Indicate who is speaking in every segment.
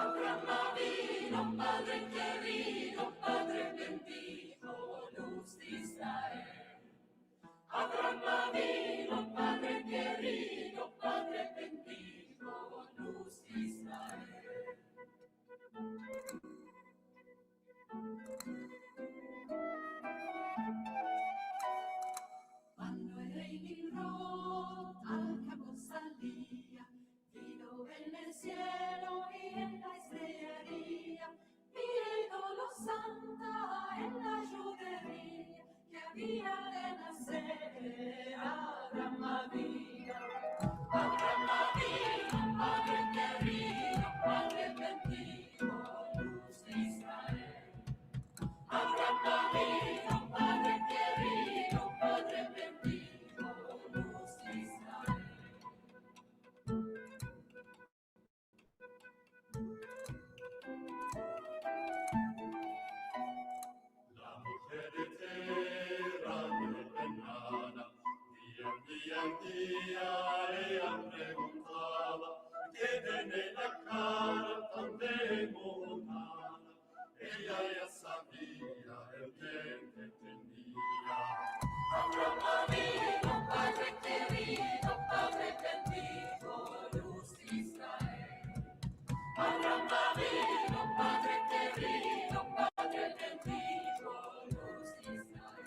Speaker 1: Abraham vino, Padre querido, Padre bendito, luz de Israel. Abraham vino, Padre querido, Padre bendito, luz de Israel. Cuando el rey Nimrod al campo salía, vino en el cielo y en la estrellería, viendo lo santa en la judería, que había de nacer Abraham vino. Abraham vino, Padre querido, Padre bendito, luz de Israel. Abraham vino, Padre querido, Padre bendito, luz de Israel. La mujer de tierra de nada, día en día ella preguntaba, ¿qué tiene la cara tan demorada? Ella ya sabía el bien que tenía. Abraham vino, Padre querido, Padre bendito, luz de Israel. Abraham vino, Padre querido, Padre bendito, luz de Israel.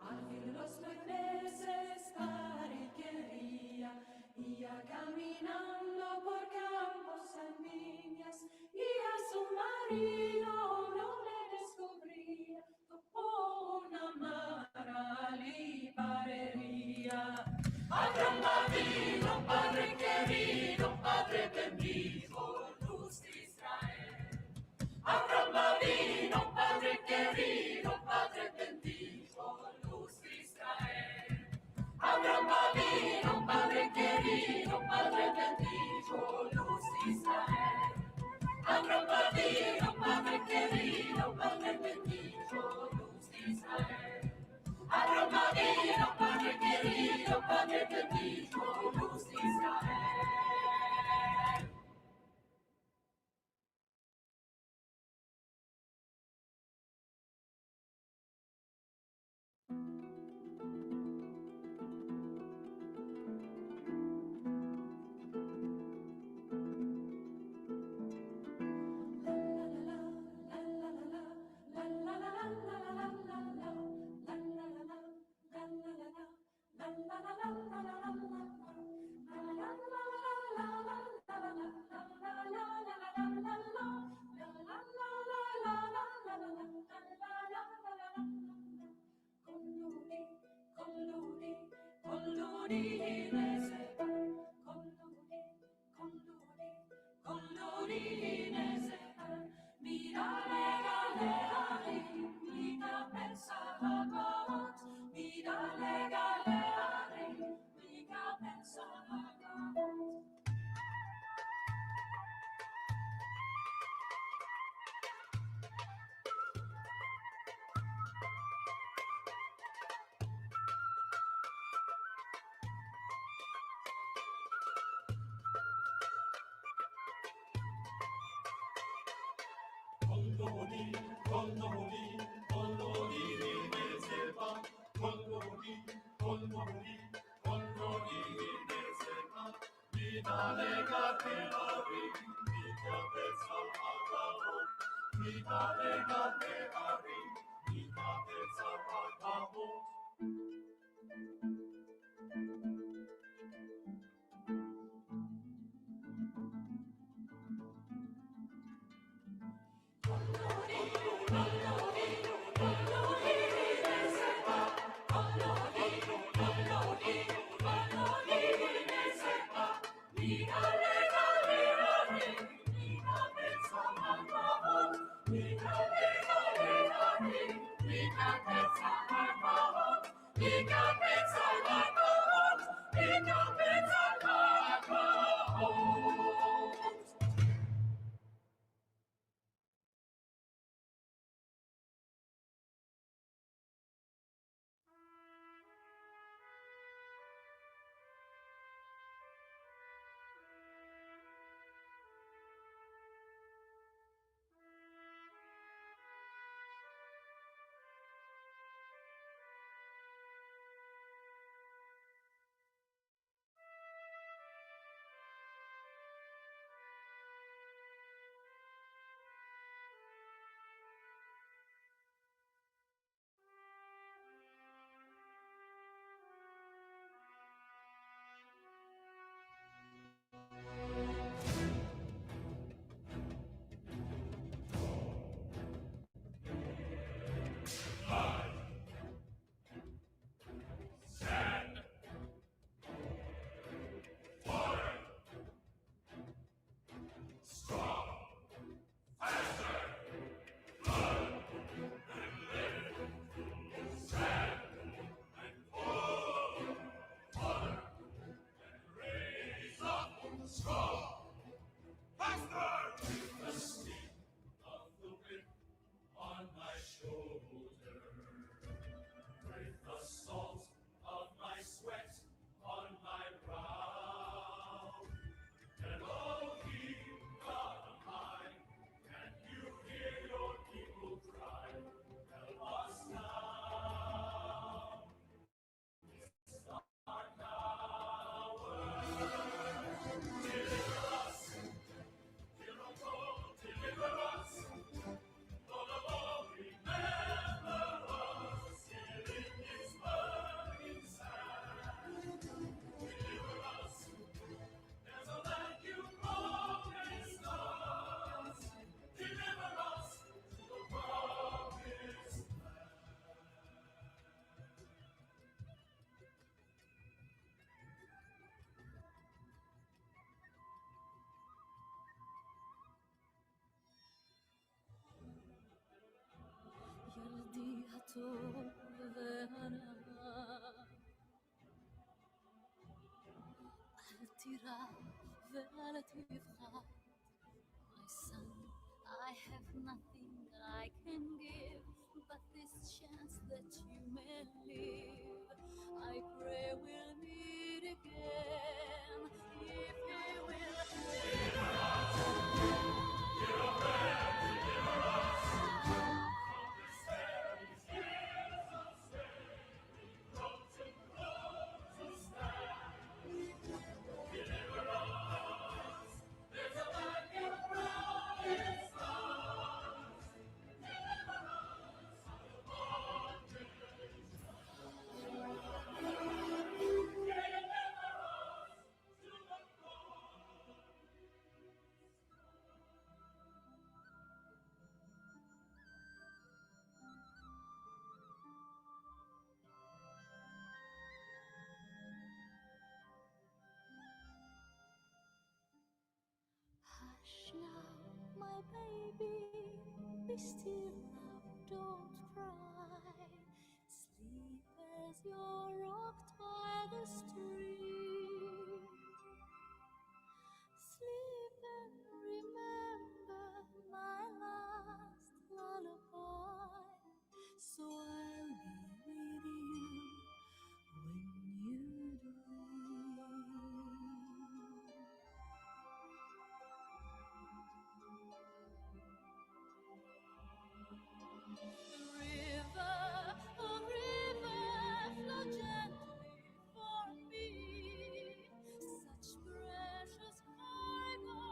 Speaker 1: Al fin los 9 meses Cari quería, iba caminando por campos en viñas, y a su marido no le descubría, topó una mara y parería. Abraham vino, Padre querido, Padre bendito, luz de Israel. Abraham vino, Padre querido, Padre bendito, luz de Israel. Abraham vino, Padre querido, Padre bendito, luz de Israel. Abraham vino, Padre querido, Padre bendito, luz de Israel. Abraham vino, Padre querido, Padre bendito, luz de Israel. Mita legate ari, mita ילדי הטוב והנאה, אל תירא ואל תפחד. My son, I have nothing I can give but this chance that you may live. I pray we'll meet again if he will deliver us. Hush now, my baby, be still now, don't cry. Sleep as you're rocked by the stream. Sleep and remember my last lullaby. So I'll be with you when you dream. River, flow gently for me. Such precious cargo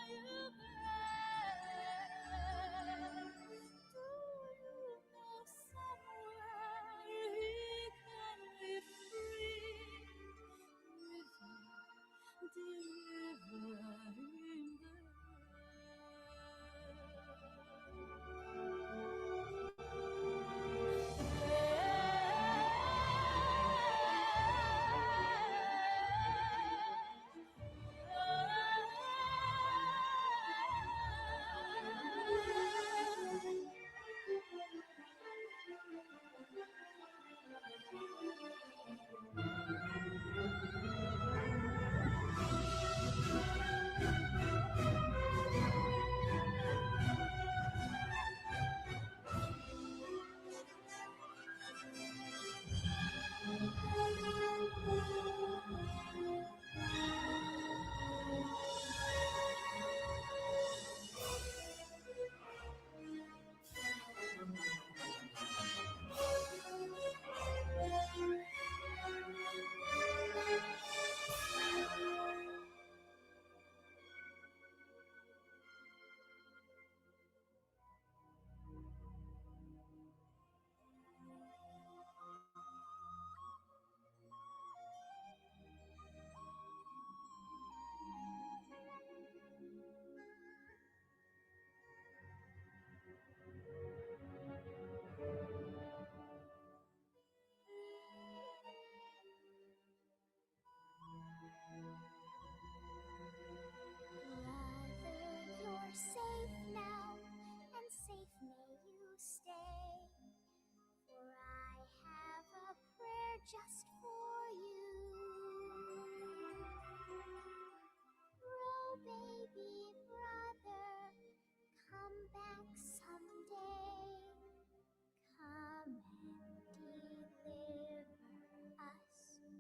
Speaker 1: you bear. Do you know somewhere he can live free? River, deliver him there. just for you. Oh, baby brother, come back someday. Come and deliver us too.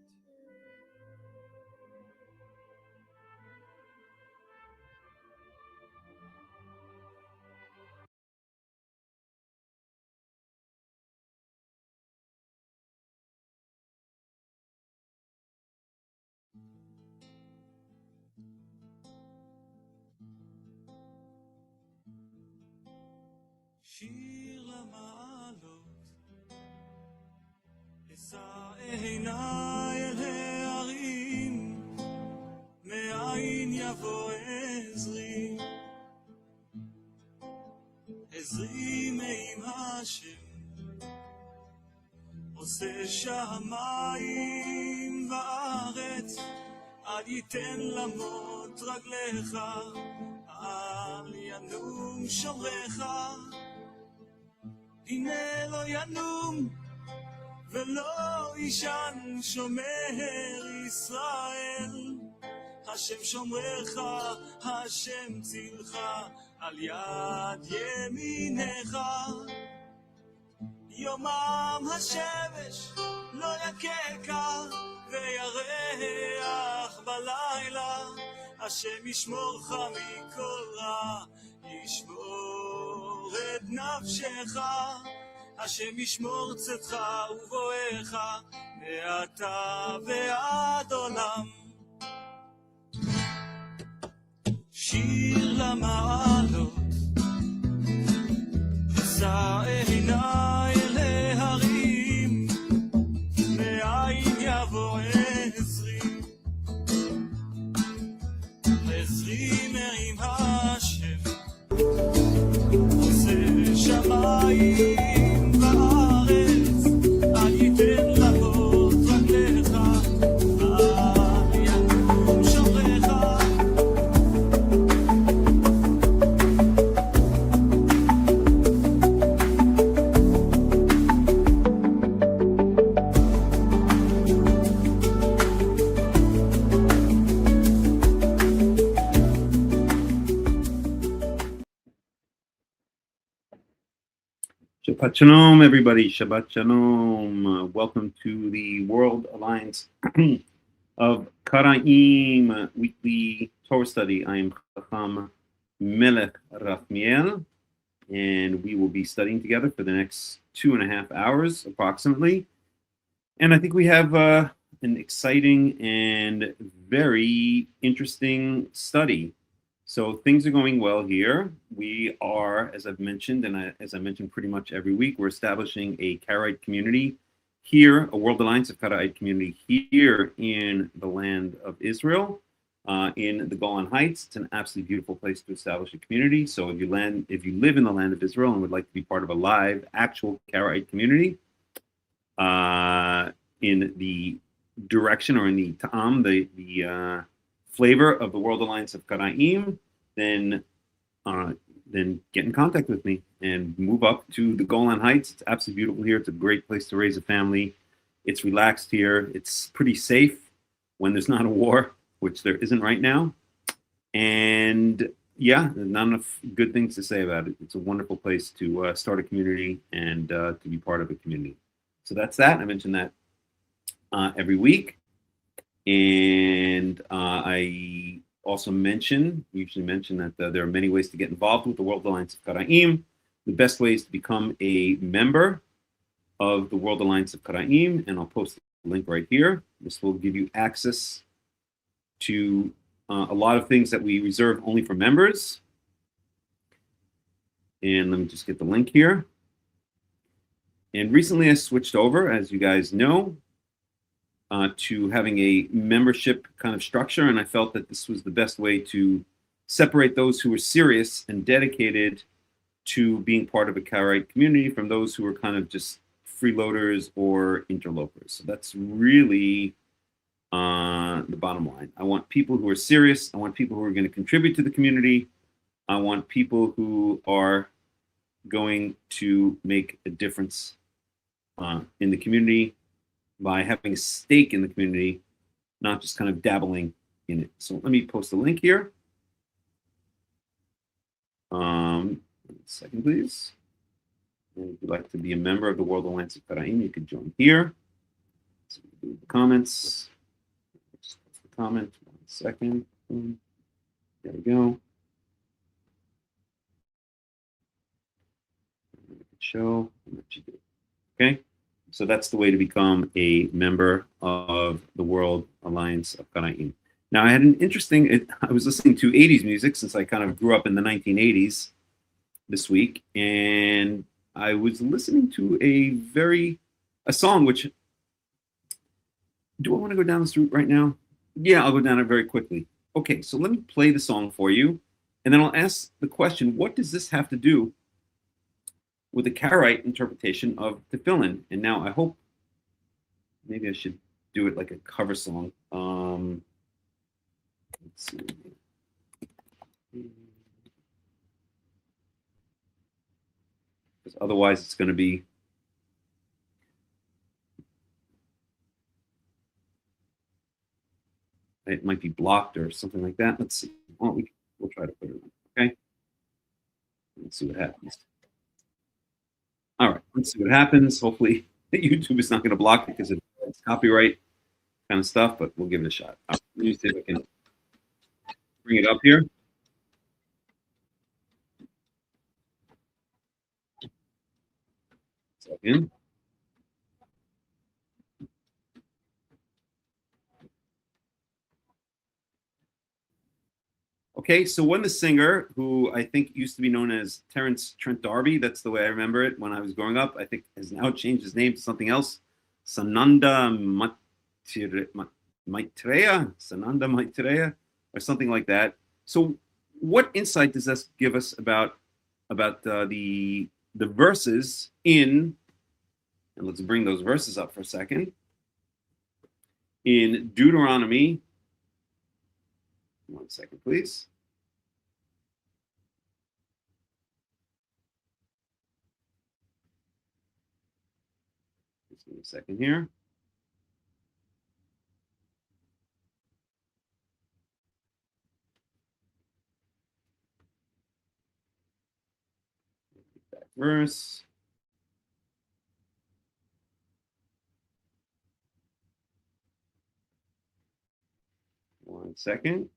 Speaker 2: שיר למעלות, אשא עיניי אל ההרים, מאין יבוא עזרי, עזרי מעם השם, עושה שמיים וארץ, אל ייתן למות רגליך, אל ינום שומרך, הנה לא ינום ולא ישן שומר ישראל, השם שומרך, השם צילך, על יד ימינך. יומם השמש לא יככה וירח בלילה, השם ישמורך מכל רע, ישמור את נפשך, השם ישמור צאתך ובואך מעתה ועד עולם. שיר למעלות, אשא עיניי אל ההרים, מאין יבוא עזרי, עזרי מעם השם, עושה שמיים וארץ, אל ייתן למות רגליך, אל ינום שומרך.
Speaker 3: Shabbat Shalom, everybody. Shabbat Shalom. Welcome to the World Alliance of Qara'im weekly Torah study. I am Hakham Melech Rahmiel, and we will be studying together for the next 2.5 hours approximately. And I think we have an exciting and very interesting study. So things are going well here. We are, as I've mentioned, and as I mentioned pretty much every week, we're establishing a Karaite community here, a World Alliance of Qara'im community here in the land of Israel, in the Golan Heights. It's an absolutely beautiful place to establish a community. So if you live in the land of Israel and would like to be part of a live, actual Karaite community, in the direction or in the ta'am, the flavor of the World Alliance of Qara'im, then get in contact with me and move up to the Golan Heights. It's absolutely beautiful here. It's a great place to raise a family. It's relaxed here. It's pretty safe when there's not a war, which there isn't right now. And yeah, not enough good things to say about it. It's a wonderful place to start a community and to be part of a community. So that's that. I mention that every week. And I also usually mention that there are many ways to get involved with the World Alliance of Qara'im. The best way is to become a member of the World Alliance of Qara'im, and I'll post the link right here. This will give you access to a lot of things that we reserve only for members. And let me just get the link here. And recently I switched over, as you guys know, to having a membership kind of structure, and I felt that this was the best way to separate those who were serious and dedicated to being part of a Karaite community from those who were kind of just freeloaders or interlopers. So that's really the bottom line. I want people who are serious. I want people who are going to contribute to the community. I want people who are going to make a difference in the community, by having a stake in the community, not just kind of dabbling in it. So let me post a link here. 1 second, please. And if you'd like to be a member of the World Alliance of Qara'im, you can join here. So do the comments. Just post the comment. 1 second. Boom. There we go. Show. Okay. So that's the way to become a member of the World Alliance of Qara'im. Now, I had an interesting, I was listening to 80s music since I kind of grew up in the 1980s this week, and I was listening to a song which, do I want to go down this route right now? Yeah, I'll go down it very quickly. Okay, so let me play the song for you, and then I'll ask the question, what does this have to do with the Karaite interpretation of tefillin? And now I hope, maybe I should do it like a cover song. Let's see. Because otherwise it's going to be, it might be blocked or something like that. Let's see. Well, we'll try to put it on. Okay. Let's see what happens. All right. Let's see what happens. Hopefully YouTube is not going to block it because it's copyright kind of stuff, but we'll give it a shot. Right, let me see if I can bring it up here. Second. Okay, so when the singer, who I think used to be known as Terence Trent D'Arby, that's the way I remember it when I was growing up, I think has now changed his name to something else, Sananda Maitreya, or something like that. So what insight does this give us about the verses in, and let's bring those verses up for a second, in Deuteronomy? 1 second, please. Just give me a second here. Back verse. One second.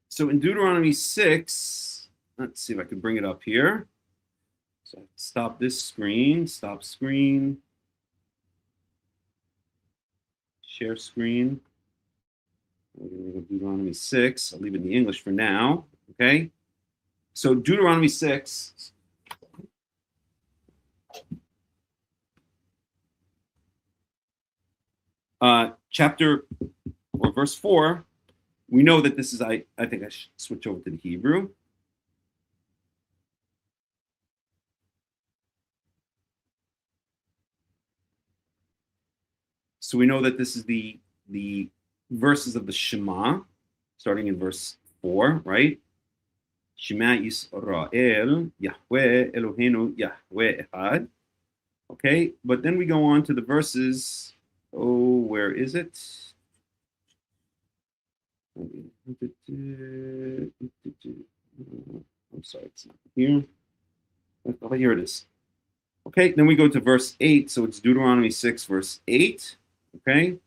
Speaker 3: So in Deuteronomy 6, let's see if I can bring it up here. So stop this screen, stop screen, share screen. We're going to go Deuteronomy 6. I'll leave it in the English for now, okay? So Deuteronomy 6. Chapter or verse 4. We know that this is, I think I should switch over to the Hebrew. So we know that this is the verses of the Shema, starting in verse 4, right? Shema Yisrael, Yahweh Eloheinu, Yahweh Echad. Okay, but then we go on to the verses, where is it? I'm sorry, it's not here. Oh, here it is. Okay, then we go to verse 8. So it's Deuteronomy 6, verse 8. Okay,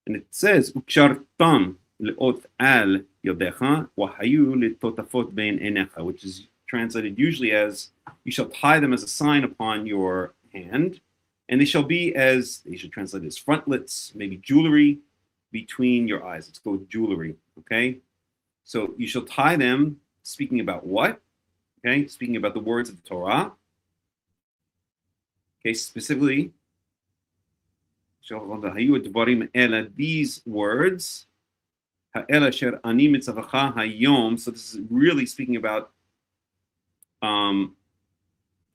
Speaker 3: and it says, "Ukshartam leot al yodecha wahayu letotafot bein enecha," which is translated usually as, "You shall tie them as a sign upon your hand, and they shall translate as frontlets, maybe jewelry between your eyes." Let's go with jewelry, okay? So you shall tie them, speaking about what? Okay, speaking about the words of the Torah. Okay, specifically, these words, so this is really speaking about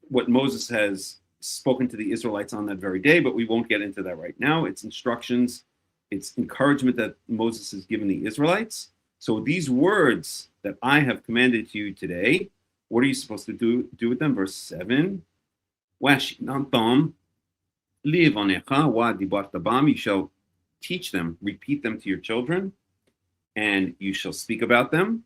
Speaker 3: what Moses has spoken to the Israelites on that very day, but we won't get into that right now. It's instructions it's encouragement that Moses has given the Israelites. So these words that I have commanded to you today, what are you supposed to do with them? Verse 7. You shall teach them, repeat them to your children, and you shall speak about them.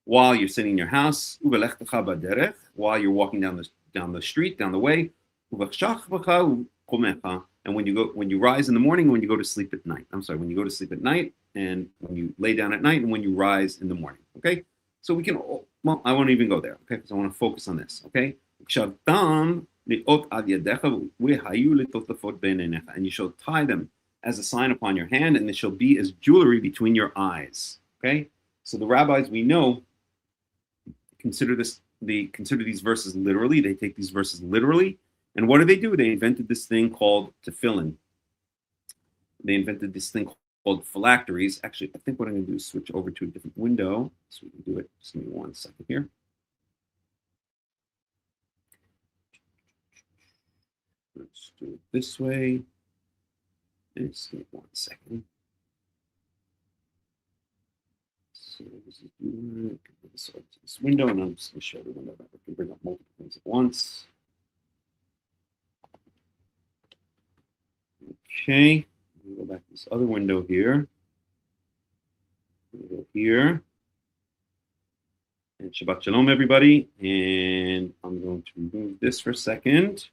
Speaker 3: While you're sitting in your house, while you're walking down the street, down the way, and when you rise in the morning, when you go to sleep at night. I'm sorry, when you go to sleep at night, and when you lay down at night, and when you rise in the morning. Okay, so we can. Well, I won't even go there. Okay, because I want to focus on this. Okay, and you shall tie them as a sign upon your hand, and they shall be as jewelry between your eyes. Okay, so the rabbis we know consider these verses literally. They take these verses literally. And what do? They invented this thing called tefillin. They invented this thing called phylacteries. Actually, I think what I'm going to do is switch over to a different window so we can do it. Just give me 1 second here. Let's do it this way. Just give me 1 second. So this is this window, and I'm just going to show the window that we can bring up multiple things at once. Okay, we'll go back to this other window here. We'll go here. And Shabbat Shalom, everybody. And I'm going to remove this for a second.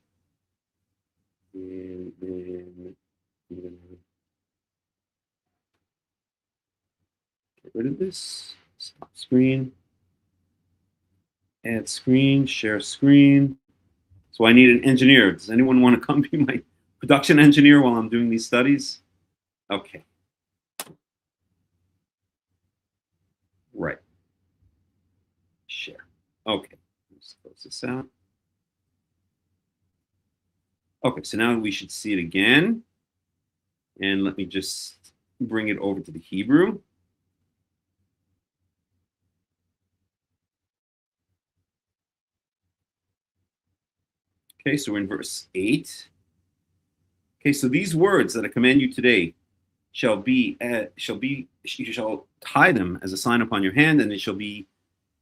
Speaker 3: And then I'm going to get rid of this. Stop screen. Add screen, share screen. So I need an engineer. Does anyone want to come be my production engineer while I'm doing these studies? Okay. Right. Share. Okay. Let's close this out. Okay, so now we should see it again. And let me just bring it over to the Hebrew. Okay, so we're in verse 8. Okay, so these words that I command you today you shall tie them as a sign upon your hand, and they shall be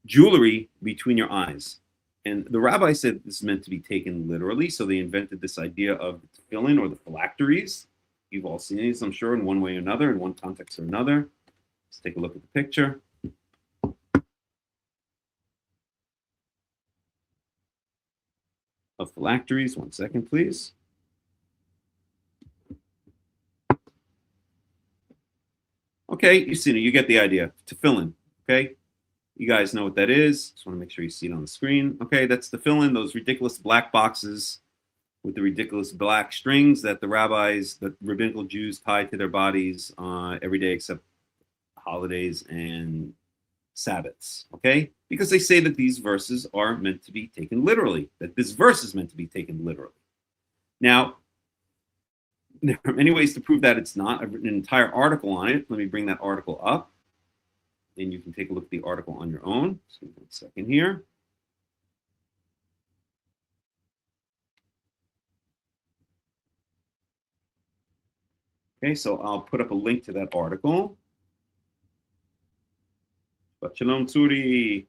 Speaker 3: jewelry between your eyes. And the rabbi said this is meant to be taken literally, so they invented this idea of the tefillin or the phylacteries. You've all seen these, I'm sure, in one way or another, in one context or another. Let's take a look at the picture. Of phylacteries. 1 second, please. Okay, you see it. You get the idea. Tefillin. Okay, you guys know what that is. Just want to make sure you see it on the screen. Okay, that's tefillin. Those ridiculous black boxes with the ridiculous black strings that the rabbinical Jews tie to their bodies every day except holidays and Sabbaths. Okay, because they say that these verses are meant to be taken literally. That this verse is meant to be taken literally. Now, there are many ways to prove that it's not. I've written an entire article on it. Let me bring that article up, and you can take a look at the article on your own. Just give me 1 second here. Okay, so I'll put up a link to that article. But Shalom Tzuri.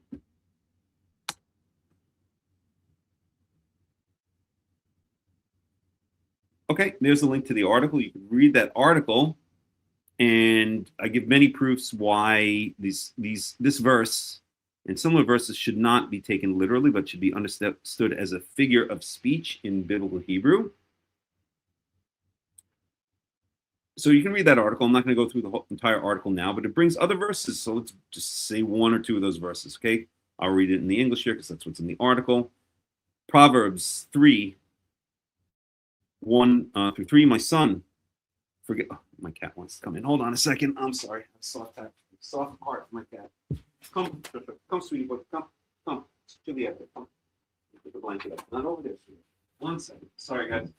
Speaker 3: Okay, there's a link to the article. You can read that article, and I give many proofs why this verse and similar verses should not be taken literally, but should be understood as a figure of speech in biblical Hebrew. So you can read that article. I'm not going to go through the whole entire article now, but it brings other verses. So let's just say 1 or 2 of those verses, okay? I'll read it in the English here because that's what's in the article. Proverbs 3, 1 through 3. My son, my cat wants to come in. Hold on a second. I'm sorry. Soft heart for my cat. Come, sweetie boy. Come. Juliet, come. Put the blanket up. Not over there, sweetie. 1 second. Sorry, guys.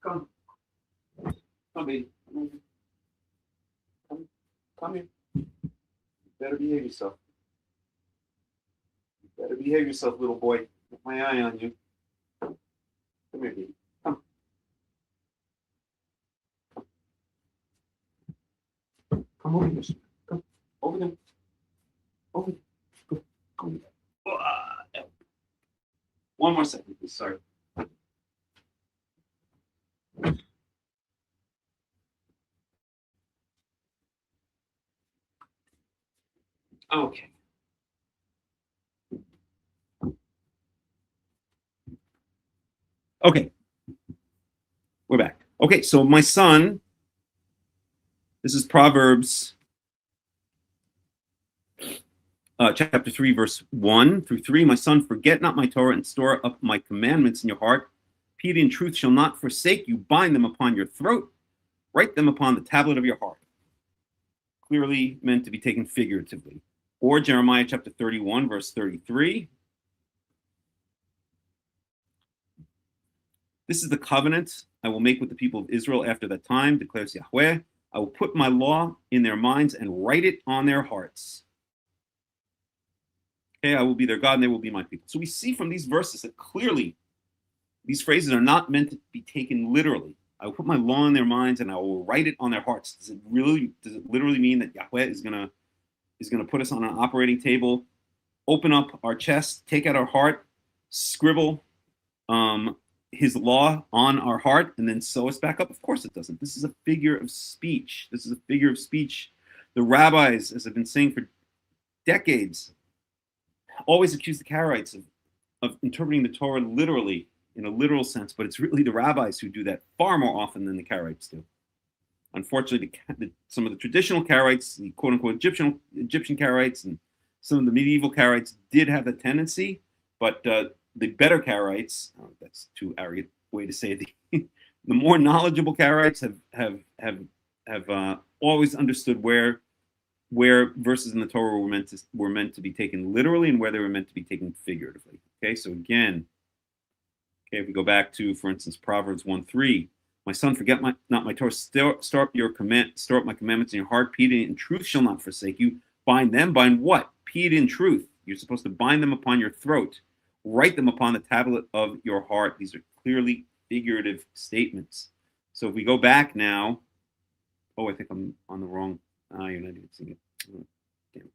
Speaker 3: Come, baby. Come here. You better behave yourself. Little boy. Get my eye on you. Come here, baby. Come. Over there. Over there. Go. Go over there. One more second, please. Sorry. Okay. Okay. We're back. Okay, so my son, this is Proverbs chapter 3, verse 1 through 3. My son, forget not my Torah and store up my commandments in your heart. Piety and truth shall not forsake you. Bind them upon your throat. Write them upon the tablet of your heart. Clearly meant to be taken figuratively. Or Jeremiah chapter 31, verse 33. This is the covenant I will make with the people of Israel after that time, declares Yahweh. I will put my law in their minds and write it on their hearts. Okay, I will be their God and they will be my people. So we see from these verses that clearly these phrases are not meant to be taken literally. I will put my law in their minds and I will write it on their hearts. Does it literally mean that Yahweh is gonna put us on an operating table, open up our chest, take out our heart, scribble his law on our heart, and then sew us back up? Of course it doesn't. This is a figure of speech. The rabbis, as I've been saying for decades, always accuse the Karaites of interpreting the Torah literally, in a literal sense, but it's really the rabbis who do that far more often than the Karaites do. Unfortunately, some of the traditional Karaites, the quote-unquote Egyptian Karaites, and some of the medieval Karaites did have that tendency, but the better Karaites, that's too arrogant way to say it, the more knowledgeable Karaites have always understood where verses in the Torah were meant to be taken literally and where they were meant to be taken figuratively. Okay, so again, if we go back to, for instance, Proverbs 1:3, my son, forget not my Torah, store up my commandments in your heart. Piety and truth shall not forsake you. Bind them. Bind what? Piety and truth. You're supposed to bind them upon your throat. Write them upon the tablet of your heart. These are clearly figurative statements. So if we go back now, I think I'm on the wrong. You're not even seeing it. Oh, damn,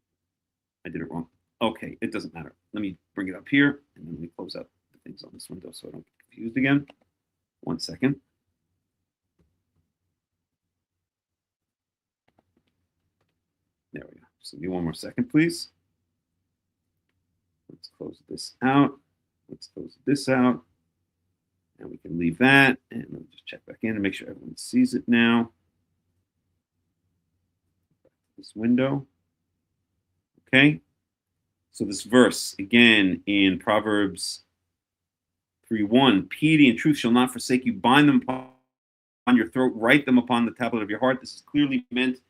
Speaker 3: I did it wrong. Okay, it doesn't matter. Let me bring it up here, and then let me close out the things on this window so I don't get confused again. 1 second. There we go. Just give me 1 more second, please. Let's close this out. Let's close this out. And we can leave that. And let me just check back in and make sure everyone sees it now. This window. Okay. So this verse, again, in Proverbs 3:1, piety and truth shall not forsake you. Bind them upon your throat. Write them upon the tablet of your heart. This is clearly meant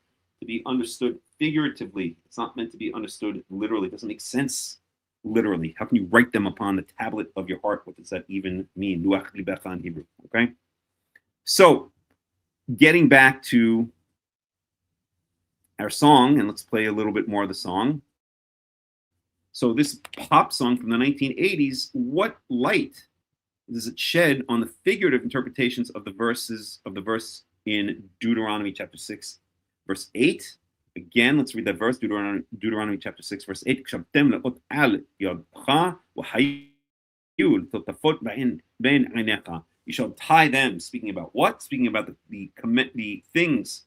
Speaker 3: to be understood figuratively. It's not meant to be understood literally. It doesn't make sense literally. How can you write them upon the tablet of your heart? What does that even mean? Luach libecha in Hebrew. Okay. So getting back to our song, and let's play a little bit more of the song. So this pop song from the 1980s, what light does it shed on the figurative interpretations of the verse in Deuteronomy chapter 6, verse 8? Again, let's read that verse, Deuteronomy chapter 6, verse 8. You shall tie them, speaking about what? Speaking about the things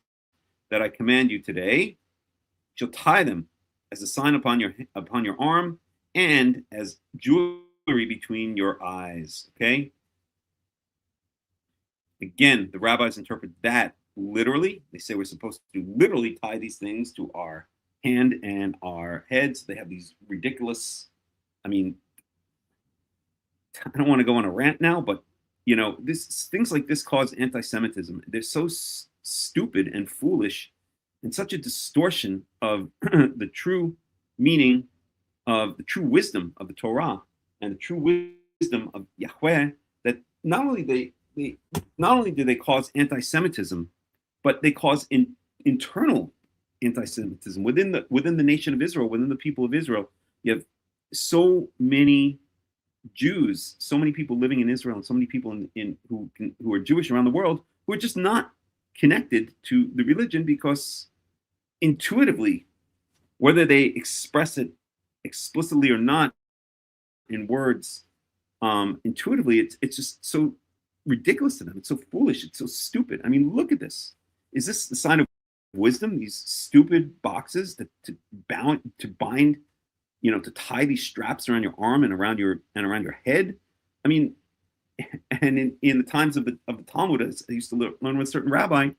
Speaker 3: that I command you today. You shall tie them as a sign upon your arm and as jewelry between your eyes. Okay? Again, the rabbis interpret that literally. They say we're supposed to literally tie these things to our hand and our heads. They have these ridiculous, I don't want to go on a rant now, but things like this cause anti-Semitism. They're so stupid and foolish, and such a distortion of the true meaning of the true wisdom of the Torah and the true wisdom of Yahweh, that not only do they cause anti-Semitism, but they cause internal anti-Semitism within the nation of Israel, within the people of Israel. You have so many Jews, so many people living in Israel, and so many people who are Jewish around the world who are just not connected to the religion, because intuitively whether they express it explicitly or not in words, intuitively, it's just so ridiculous to them. It's so foolish. It's so stupid. I mean, look at this. Is this the sign of wisdom? These stupid boxes to bind, to tie these straps around your arm and around your head. I mean, and in the times of the Talmud, as I used to learn with a certain rabbi,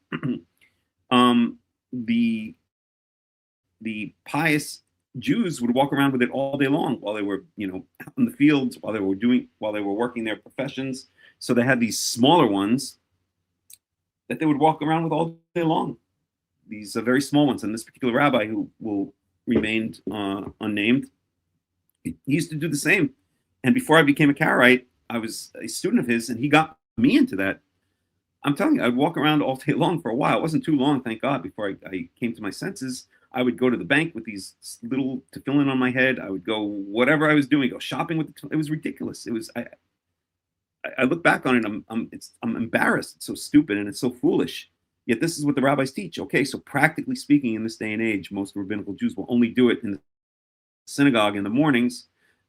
Speaker 3: the pious Jews would walk around with it all day long while they were, out in the fields, while they were working their professions. So they had these smaller ones that they would walk around with all day long. These very small ones. And this particular rabbi, who will remain unnamed, he used to do the same. And before I became a Karaite, I was a student of his, and he got me into that. I'm telling you, I'd walk around all day long for a while. It wasn't too long, thank God, before I came to my senses. I would go to the bank with these little tefillin on my head. I would go whatever I was doing, go shopping with it was ridiculous. It was I look back on it, I'm embarrassed. It's so stupid and it's so foolish. Yet this is what the rabbis teach. Okay, so practically speaking, in this day and age, most rabbinical Jews will only do it in the synagogue in the mornings.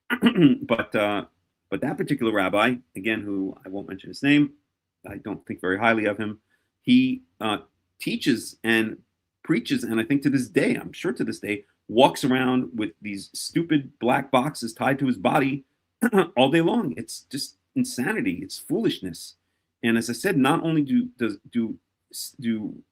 Speaker 3: But that particular rabbi, again, who I won't mention his name, I don't think very highly of him. He teaches and preaches, and I think to this day, I'm sure to this day, walks around with these stupid black boxes tied to his body all day long. It's just insanity. It's foolishness. And as I said, not only do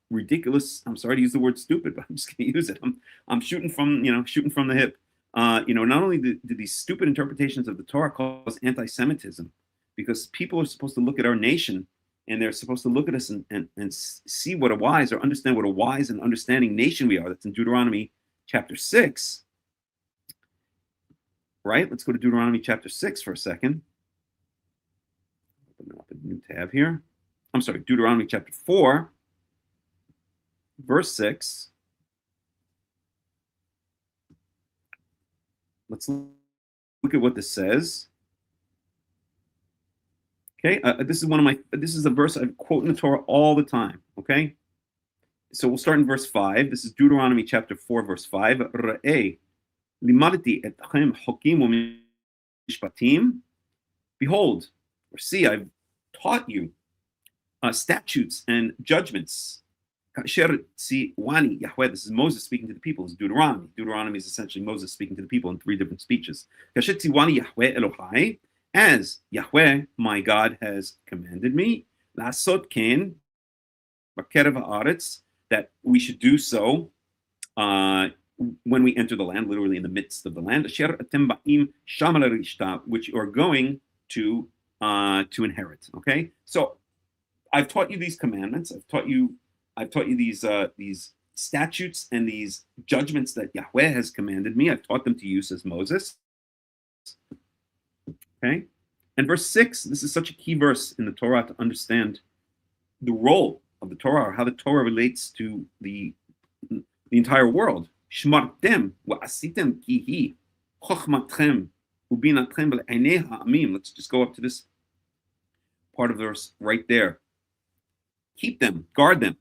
Speaker 3: ridiculous, I'm sorry to use the word stupid, but I'm just going to use it. I'm shooting from the hip. Not only do these stupid interpretations of the Torah cause anti-Semitism, because people are supposed to look at our nation and they're supposed to look at us and see what a wise, or understand what a wise and understanding nation we are. That's in Deuteronomy chapter 6. Right? Let's go to Deuteronomy chapter 6 for a second. Open up a new tab here. I'm sorry, Deuteronomy chapter 4, verse 6. Let's look at what this says. Okay, this is a verse I quote in the Torah all the time. Okay, so we'll start in verse 5. This is Deuteronomy chapter 4, verse 5. Ra'eh limadti etchem hokim u'mishpatim. Behold, or see, I've taught you statutes and judgments. Kasher tziwani Yahweh. This is Moses speaking to the people. It's Deuteronomy. Deuteronomy is essentially Moses speaking to the people in 3 different speeches. Kasher tziwani Yahweh Elohai, as Yahweh, my God, has commanded me, lasot ken b'kerev haaretz, that we should do so when we enter the land, literally in the midst of the land. Asher atem ba'im sham l'rishta, which you are going to inherit. Okay, so I've taught you these commandments. I've taught you these statutes and these judgments that Yahweh has commanded me. I've taught them to you, says Moses. Okay, and verse 6. This is such a key verse in the Torah to understand the role of the Torah, or how the Torah relates to the entire world. Shmartem va'asitem ki hi chochmatchem ubinatchem b'einei ha'amim. Let's just go up to this part of the verse right there. Keep them, guard them,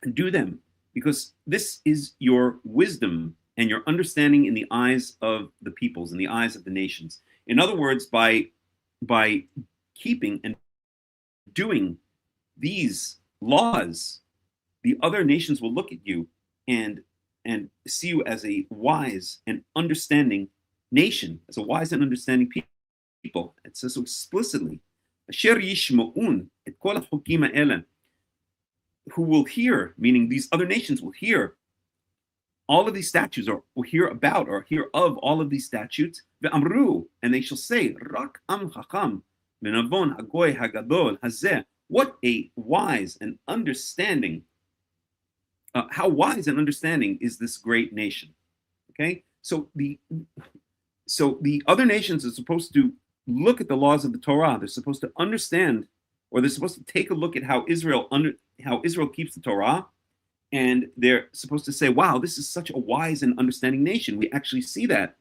Speaker 3: and do them, because this is your wisdom and your understanding in the eyes of the peoples, in the eyes of the nations. In other words, by keeping and doing these laws, the other nations will look at you and see you as a wise and understanding nation, as a wise and understanding people. It says so explicitly. Asher yishma'un et kol hachukim ha'ele, who will hear, meaning these other nations will hear all of these statutes, or will hear about, or hear of all of these statutes. Ve'amru, and they shall say, Rak am Hakham Menavon Hagoy Hagadol Hazeh. What a wise and understanding, how wise and understanding is this great nation. Okay, so the other nations are supposed to look at the laws of the Torah. They're supposed to understand, or they're supposed to take a look at how Israel keeps the Torah, and they're supposed to say, "Wow, this is such a wise and understanding nation." We actually see that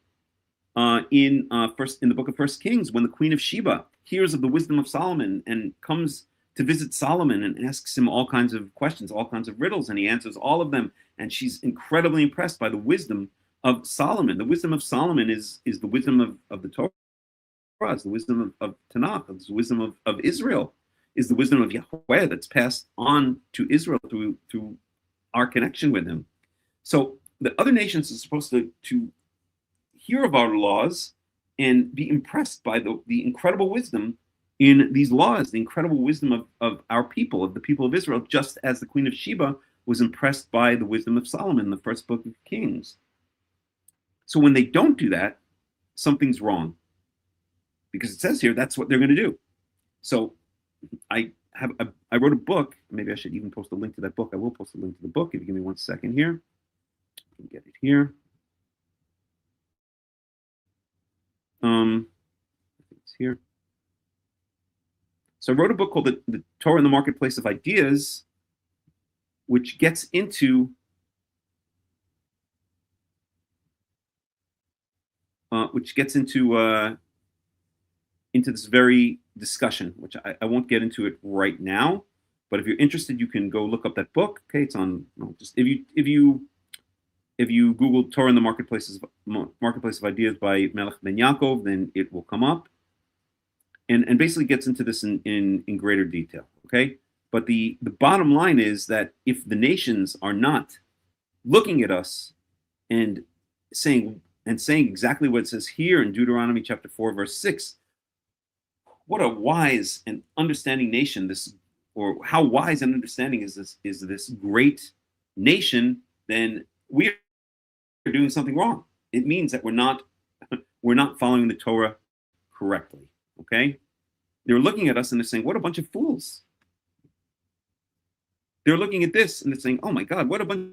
Speaker 3: in the book of First Kings, when the Queen of Sheba hears of the wisdom of Solomon and comes to visit Solomon and asks him all kinds of questions, all kinds of riddles, and he answers all of them. And she's incredibly impressed by the wisdom of Solomon. The wisdom of Solomon is the wisdom of the Torah, is the wisdom of Tanakh, is the wisdom of Israel, is the wisdom of Yahweh that's passed on to Israel through our connection with him. So the other nations are supposed to hear of our laws and be impressed by the incredible wisdom in these laws, the incredible wisdom of our people, of the people of Israel, just as the Queen of Sheba was impressed by the wisdom of Solomon in the first book of Kings. So when they don't do that, something's wrong. Because it says here that's what they're going to do. So I wrote a book. Maybe I should even post a link to that book. I will post a link to the book if you give me 1 second here. I can get it here. I think it's here. So I wrote a book called the Torah in the Marketplace of Ideas, which gets into this very discussion, which I won't get into it right now. But if you're interested, you can go look up that book. Okay, it's on. Just if you Google Torah in the Marketplace of Ideas by Melech Ben Yaakov, then it will come up, and basically gets into this in greater detail. Okay, but the bottom line is that if the nations are not looking at us and saying exactly what it says here in Deuteronomy chapter 4, verse 6, what a wise and understanding nation or how wise and understanding is this great nation, then we are doing something wrong. It means that we're not following the Torah correctly. Okay? They're looking at us and they're saying, what a bunch of fools. They're looking at this and they're saying, oh my God, what a bunch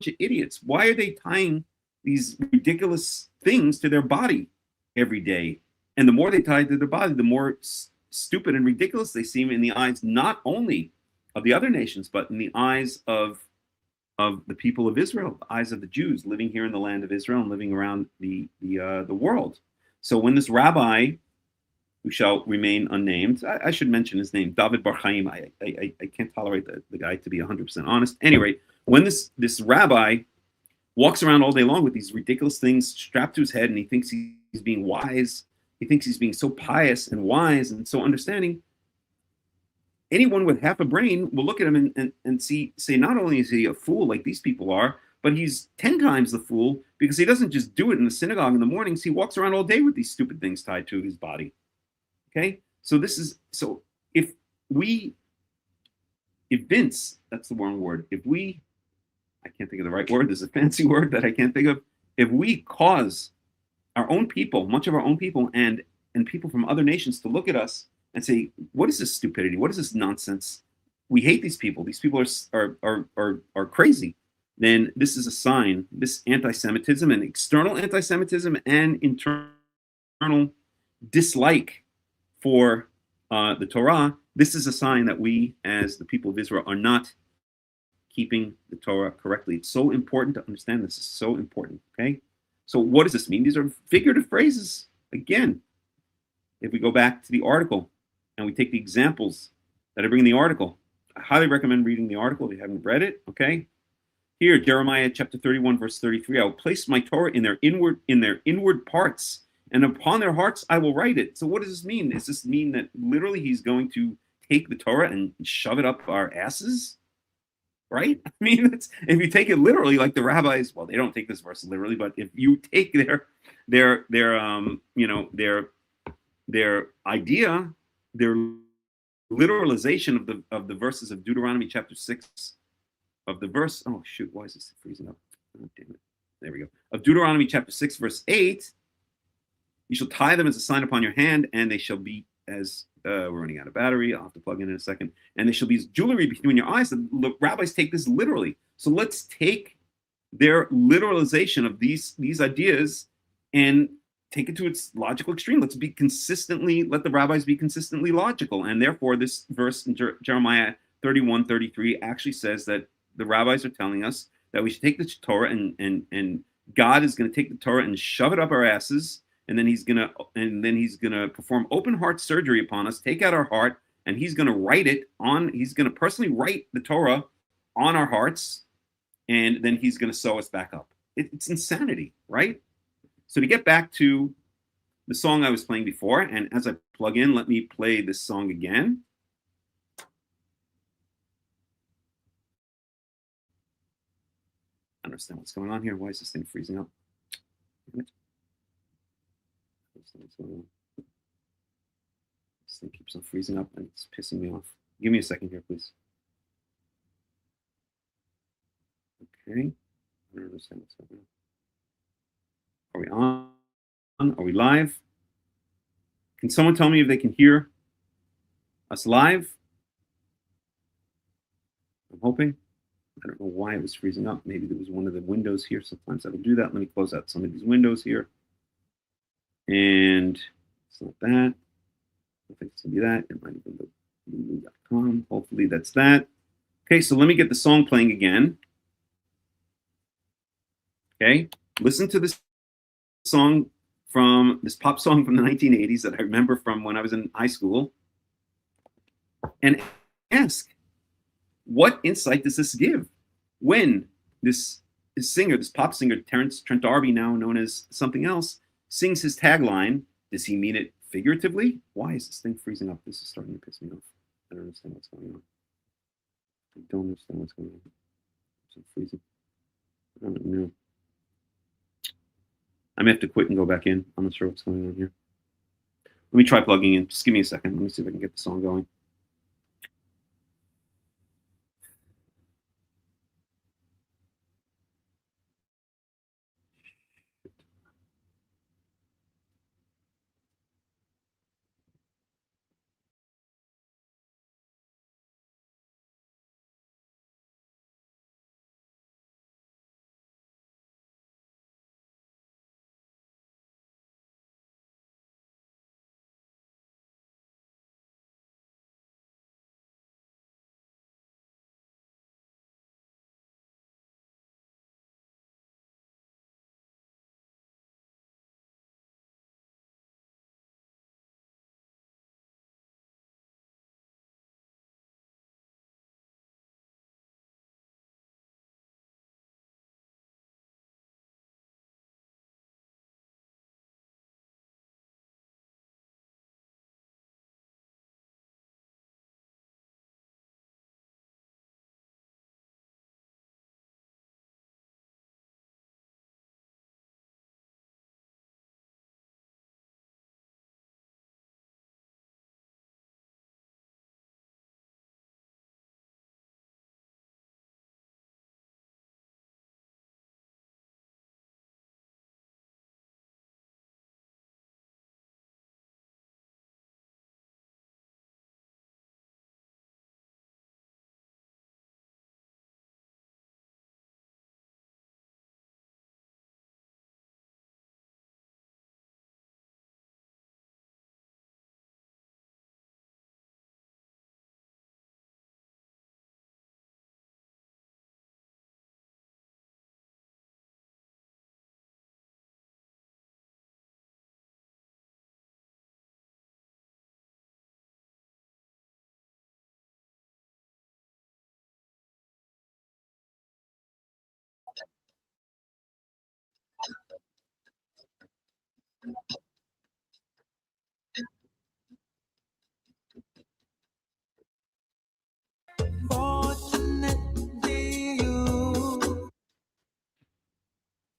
Speaker 3: of idiots. Why are they tying these ridiculous things to their body every day? And the more they tie to their body, the more stupid and ridiculous they seem in the eyes not only of the other nations, but in the eyes of the people of Israel, the eyes of the Jews living here in the land of Israel and living around the world. So when this rabbi, who shall remain unnamed, I should mention his name, David Bar Chaim, I can't tolerate the guy, to be 100% honest. Anyway, when this rabbi walks around all day long with these ridiculous things strapped to his head and he thinks he's being wise, he thinks he's being so pious and wise and so understanding, anyone with half a brain will look at him and say, not only is he a fool like these people are, but he's 10 times the fool, because he doesn't just do it in the synagogue in the mornings. He walks around all day with these stupid things tied to his body. Okay? So if Vince, that's the wrong word, I can't think of the right word, there's a fancy word that I can't think of. If we cause our own people, much of our own people, and people from other nations to look at us and say, what is this stupidity? What is this nonsense? We hate these people. These people are crazy. Then this is a sign, this anti-Semitism and external anti-Semitism and internal dislike for the Torah, this is a sign that we, as the people of Israel, are not keeping the Torah correctly. It's so important to understand this. It's so important, okay? So what does this mean? These are figurative phrases. Again, if we go back to the article and we take the examples that I bring in the article, I highly recommend reading the article if you haven't read it, okay? Here, Jeremiah chapter 31, verse 33, I will place my Torah in their inward parts, and upon their hearts I will write it. So what does this mean? Does this mean that literally he's going to take the Torah and shove it up our asses? Right? I mean, if you take it literally, like the rabbis, well, they don't take this verse literally, but if you take their idea, their literalization of the verses of Deuteronomy chapter 6, of the verse, oh shoot, why is this freezing up? Oh, damn it. There we go. Of Deuteronomy chapter 6, verse 8, you shall tie them as a sign upon your hand, and they shall be as we're running out of battery. I'll have to plug in a second. And they shall be as jewelry between your eyes. The rabbis take this literally. So let's take their literalization of these ideas and take it to its logical extreme. Let the rabbis be consistently logical. And therefore, this verse in Jeremiah 31:33 actually says that the rabbis are telling us that we should take the Torah and God is going to take the Torah and shove it up our asses. And then he's gonna perform open heart surgery upon us, take out our heart, and he's gonna he's gonna personally write the Torah on our hearts, and then he's gonna sew us back up. It's insanity, right? So to get back to the song I was playing before, and as I plug in, let me play this song again. I don't understand what's going on here. Why is this thing freezing up? What's going on? This thing keeps on freezing up and it's pissing me off. Give me a second here, please. Okay. I don't understand what's going on. Are we on? Are we live? Can someone tell me if they can hear us live? I'm hoping. I don't know why it was freezing up. Maybe there was one of the windows here. Sometimes I will do that. Let me close out some of these windows here. And it's not that. I think it's going to be that. It might have been the Lulu.com. Hopefully that's that. Okay, so let me get the song playing again. Okay, listen to this song from this pop song from the 1980s that I remember from when I was in high school, and ask, what insight does this give when this singer, this pop singer, Trent D'Arby, now known as something else, sings his tagline? Does he mean it figuratively? Why is this thing freezing up? This is starting to piss me off. I don't understand what's going on. I don't understand what's going on. It's freezing. I don't know. I may have to quit and go back in. I'm not sure what's going on here. Let me try plugging in. Just give me a second. Let me see if I can get the song going.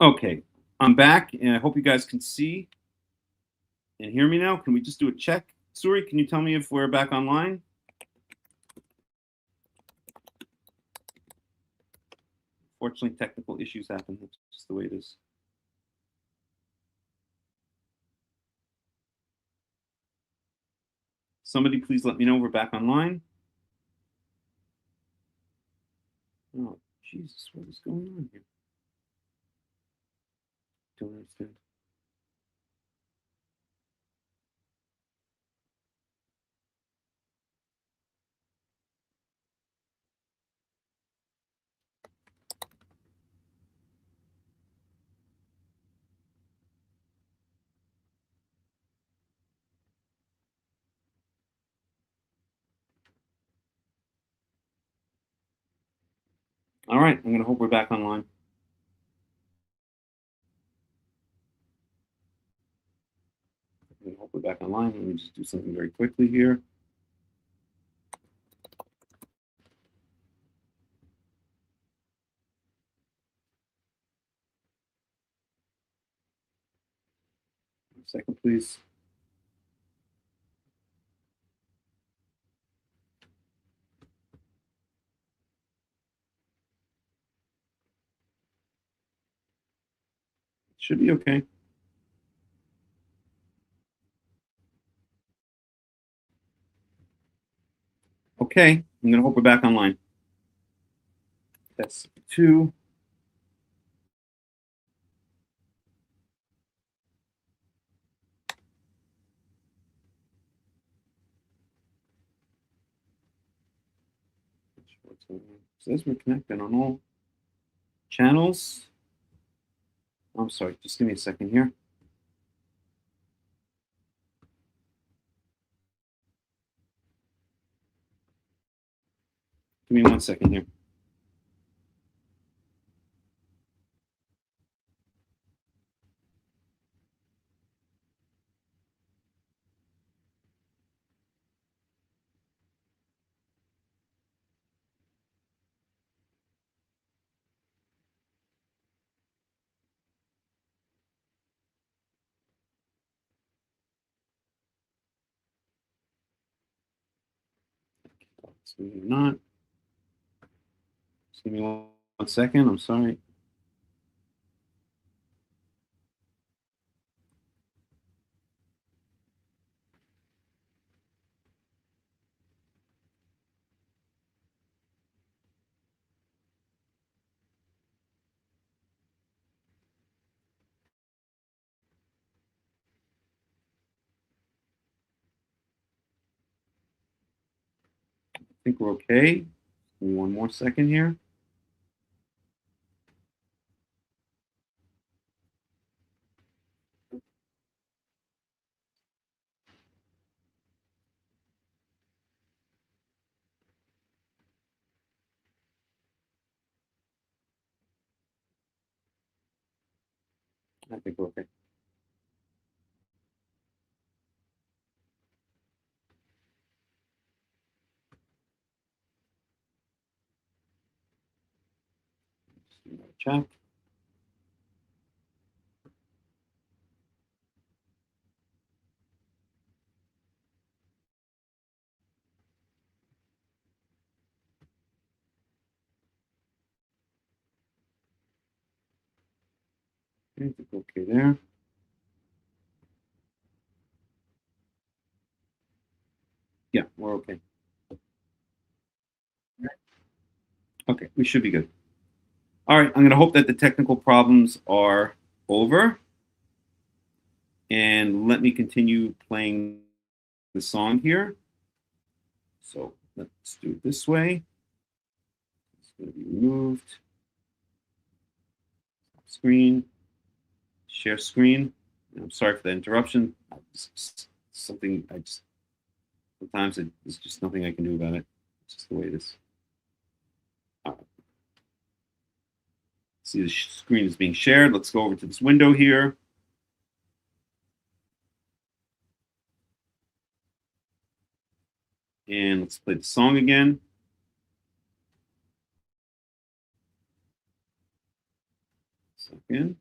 Speaker 3: Okay, I'm back, and I hope you guys can see and hear me now. Can we just do a check? Suri, can you tell me if we're back online? Fortunately, technical issues happen. That's just the way it is. Somebody please let me know we're back online. Oh, Jesus, what is going on here? Don't understand. All right, I'm going to hope we're back online. online. Let me just do something very quickly here. A second, please. Should be okay. Okay, I'm going to hope we're back online. That's 2. It says we're connected on all channels. I'm sorry, just give me a second here. Give me 1 second here. So you're not. Just give me 1 second. I'm sorry. I think we're okay. Give me 1 more second here. I think we're okay. Just do another check. I think we're okay there. Yeah, we're okay. Okay, we should be good. All right, I'm going to hope that the technical problems are over. And let me continue playing the song here. So let's do it this way. It's going to be removed. Screen. Share screen. I'm sorry for the interruption. Sometimes there's just nothing I can do about it. It's just the way it is. See, the screen is being shared. Let's go over to this window here. And let's play the song again. Second.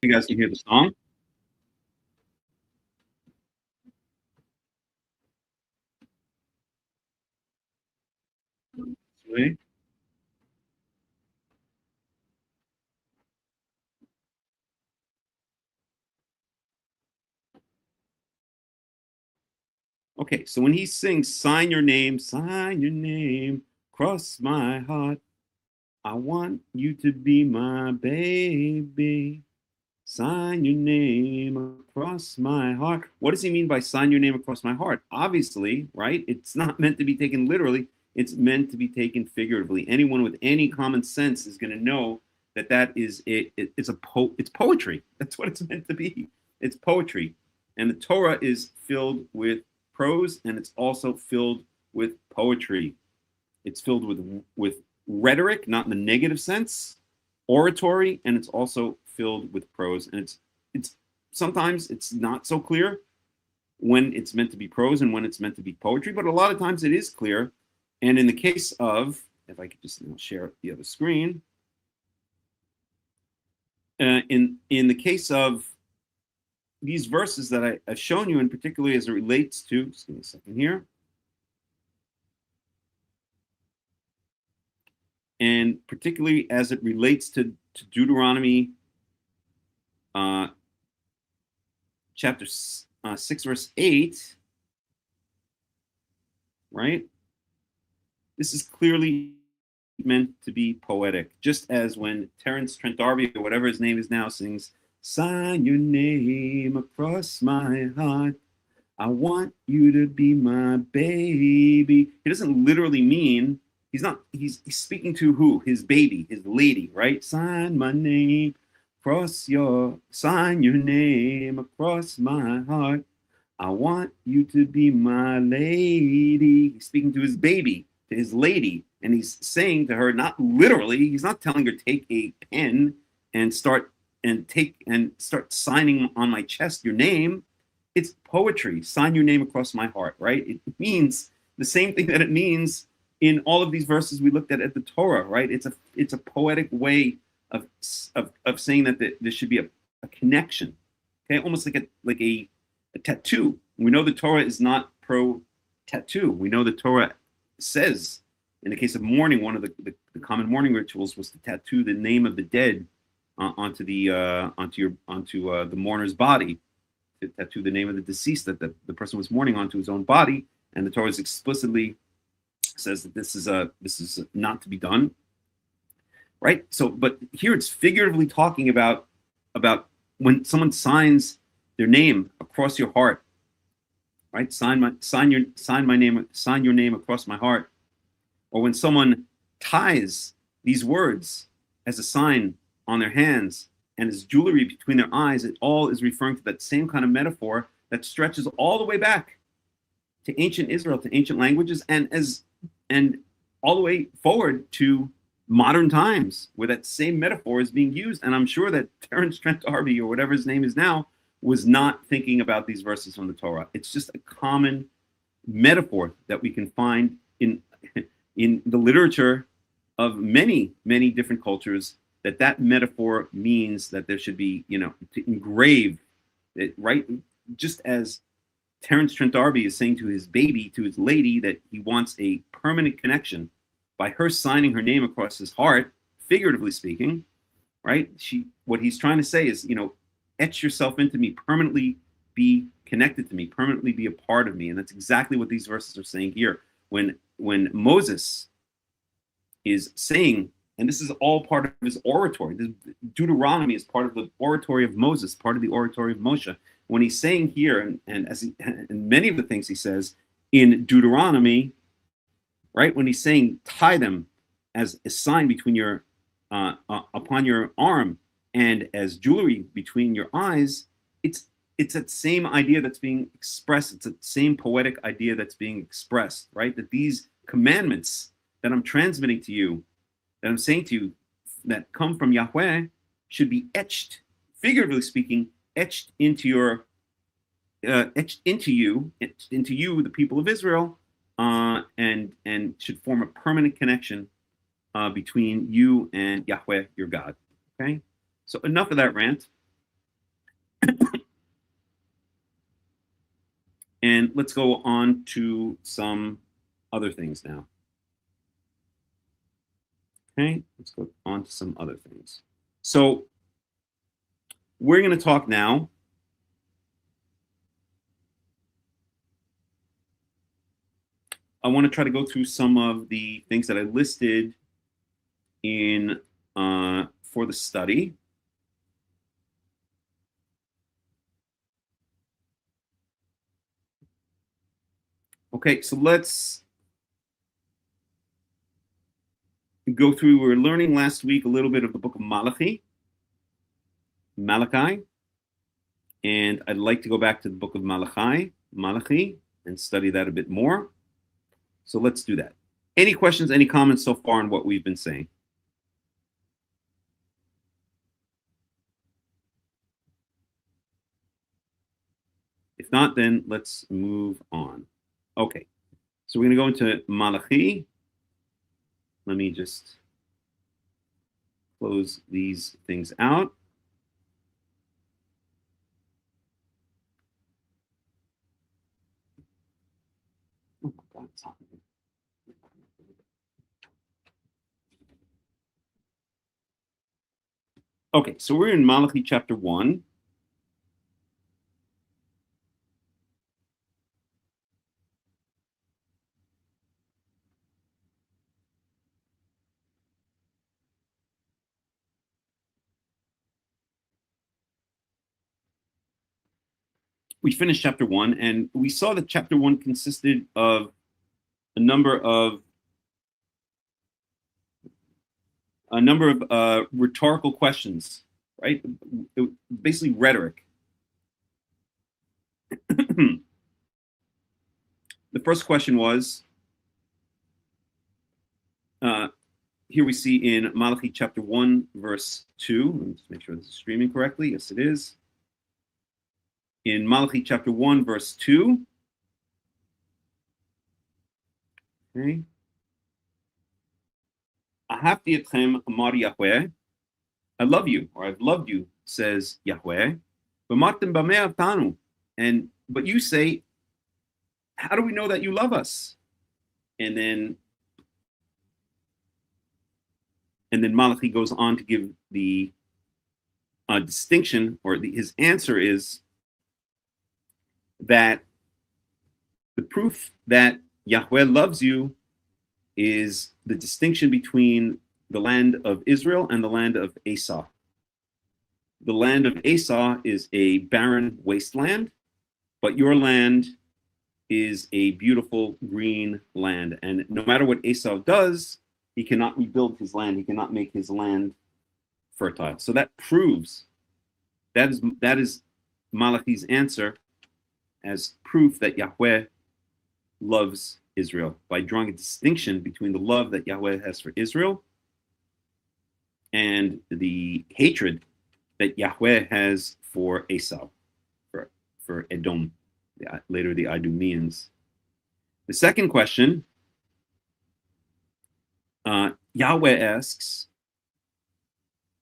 Speaker 3: You guys can hear the song. Right. Okay, so when he sings, sign your name, cross my heart. I want you to be my baby. Sign your name across my heart. What does he mean by sign your name across my heart? Obviously, right? It's not meant to be taken literally. It's meant to be taken figuratively. Anyone with any common sense is going to know that that is it's poetry. That's what it's meant to be. It's poetry. And the Torah is filled with prose, and it's also filled with poetry. It's filled with rhetoric, not in the negative sense, oratory, and it's also filled with prose. And it's sometimes it's not so clear when it's meant to be prose and when it's meant to be poetry, but a lot of times it is clear. And in the case of, if I could just share the other screen, in the case of these verses that I've shown you, and particularly as it relates to, just give me a second here. And particularly as it relates to Deuteronomy chapter 6, verse 8, right? This is clearly meant to be poetic, just as when Terence Trent D'Arby, or whatever his name is now, sings, sign your name across my heart. I want you to be my baby. He doesn't literally mean, he's speaking to who? His baby, his lady, right? Sign my name sign your name across my heart. I want you to be my lady. He's speaking to his baby, to his lady, and he's saying to her, not literally, he's not telling her take a pen and start signing on my chest your name. It's poetry. Sign your name across my heart, right? It means the same thing that it means in all of these verses we looked at the Torah, right? It's a poetic way of saying that there should be a connection, okay, almost like a tattoo. We know the Torah is not pro tattoo. We know the Torah says, in the case of mourning, one of the common mourning rituals was to tattoo the name of the dead onto the mourner's body, to tattoo the name of the deceased that the person was mourning onto his own body. And the Torah explicitly says that this is not to be done, right? So, but here it's figuratively talking about when someone signs their name across your heart, right? Sign your name across my heart. Or when someone ties these words as a sign on their hands and as jewelry between their eyes, it all is referring to that same kind of metaphor that stretches all the way back to ancient Israel, to ancient languages, and all the way forward to modern times, where that same metaphor is being used. And I'm sure that Terence Trent D'Arby, or whatever his name is now, was not thinking about these verses from the Torah. It's just a common metaphor that we can find in the literature of many, many different cultures, that metaphor means that there should be, to engrave it, right? Just as Terence Trent D'Arby is saying to his baby, to his lady, that he wants a permanent connection by her signing her name across his heart, figuratively speaking, right? What he's trying to say is, etch yourself into me, permanently be connected to me, permanently be a part of me. And that's exactly what these verses are saying here. When Moses is saying, and this is all part of his oratory, this Deuteronomy is part of the oratory of Moses, part of the oratory of Moshe. When he's saying here, and many of the things he says in Deuteronomy, right? When he's saying tie them as a sign between your upon your arm and as jewelry between your eyes, it's that same idea that's being expressed. It's that same poetic idea that's being expressed, right? That these commandments that I'm transmitting to you, that I'm saying to you, that come from Yahweh, should be etched, figuratively speaking, etched into you, the people of Israel, and should form a permanent connection between you and Yahweh, your God. Okay, so enough of that rant, and let's go on to some other things now. Okay, let's go on to some other things. So we're going to talk now I want to try to go through some of the things that I listed in for the study. Okay, so let's go through. We were learning last week a little bit of the book of Malachi, and I'd like to go back to the book of Malachi, and study that a bit more. So let's do that. Any questions, any comments so far on what we've been saying? If not, then let's move on. Okay, so we're going to go into Malachi. Let me just close these things out. Oh my God, it's hot. Okay, so we're in Malachi chapter 1. We finished chapter 1, and we saw that chapter 1 consisted of a number of rhetorical questions, right? Basically rhetoric. The first question was, here we see in Malachi chapter 1, verse 2. Let me just make sure this is streaming correctly. Yes, it is. In Malachi chapter 1, verse 2. Okay. Ahavti etchem amar Yahweh. I love you, or I've loved you, says Yahweh. But you say, how do we know that you love us? And then Malachi goes on to give the distinction, or his answer is that the proof that Yahweh loves you is the distinction between the land of Israel and the land of Esau. The land of Esau is a barren wasteland, but your land is a beautiful green land. And no matter what Esau does, he cannot rebuild his land. He cannot make his land fertile. So that proves, that is Malachi's answer as proof that Yahweh loves Israel, by drawing a distinction between the love that Yahweh has for Israel and the hatred that Yahweh has for Esau, for Edom, later the Idumeans. The second question, Yahweh asks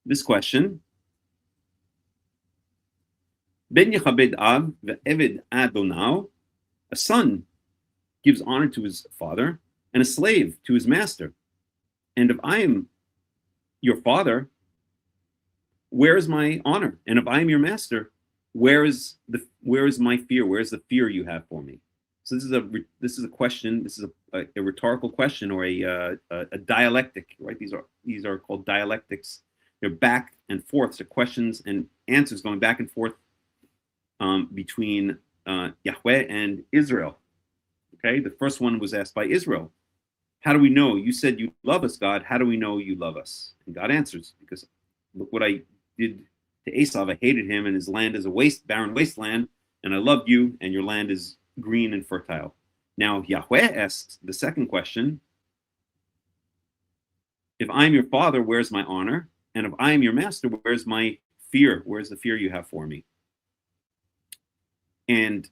Speaker 3: this question: Ben yechabed av ve'eved adonau. A son gives honor to his father, and a slave to his master. And if I am your father, where is my honor? And if I am your master, where is my fear? Where is the fear you have for me? So this is a question. This is a rhetorical question, or a dialectic, right? These are called dialectics. They're back and forth. So questions and answers going back and forth between Yahweh and Israel. Okay, the first one was asked by Israel. How do we know? You said you love us, God. How do we know you love us? And God answers, because look what I did to Esau. I hated him, and his land is a barren wasteland, and I loved you, and your land is green and fertile. Now Yahweh asks the second question: if I'm your father, where's my honor? And if I am your master, where's my fear? Where's the fear you have for me? And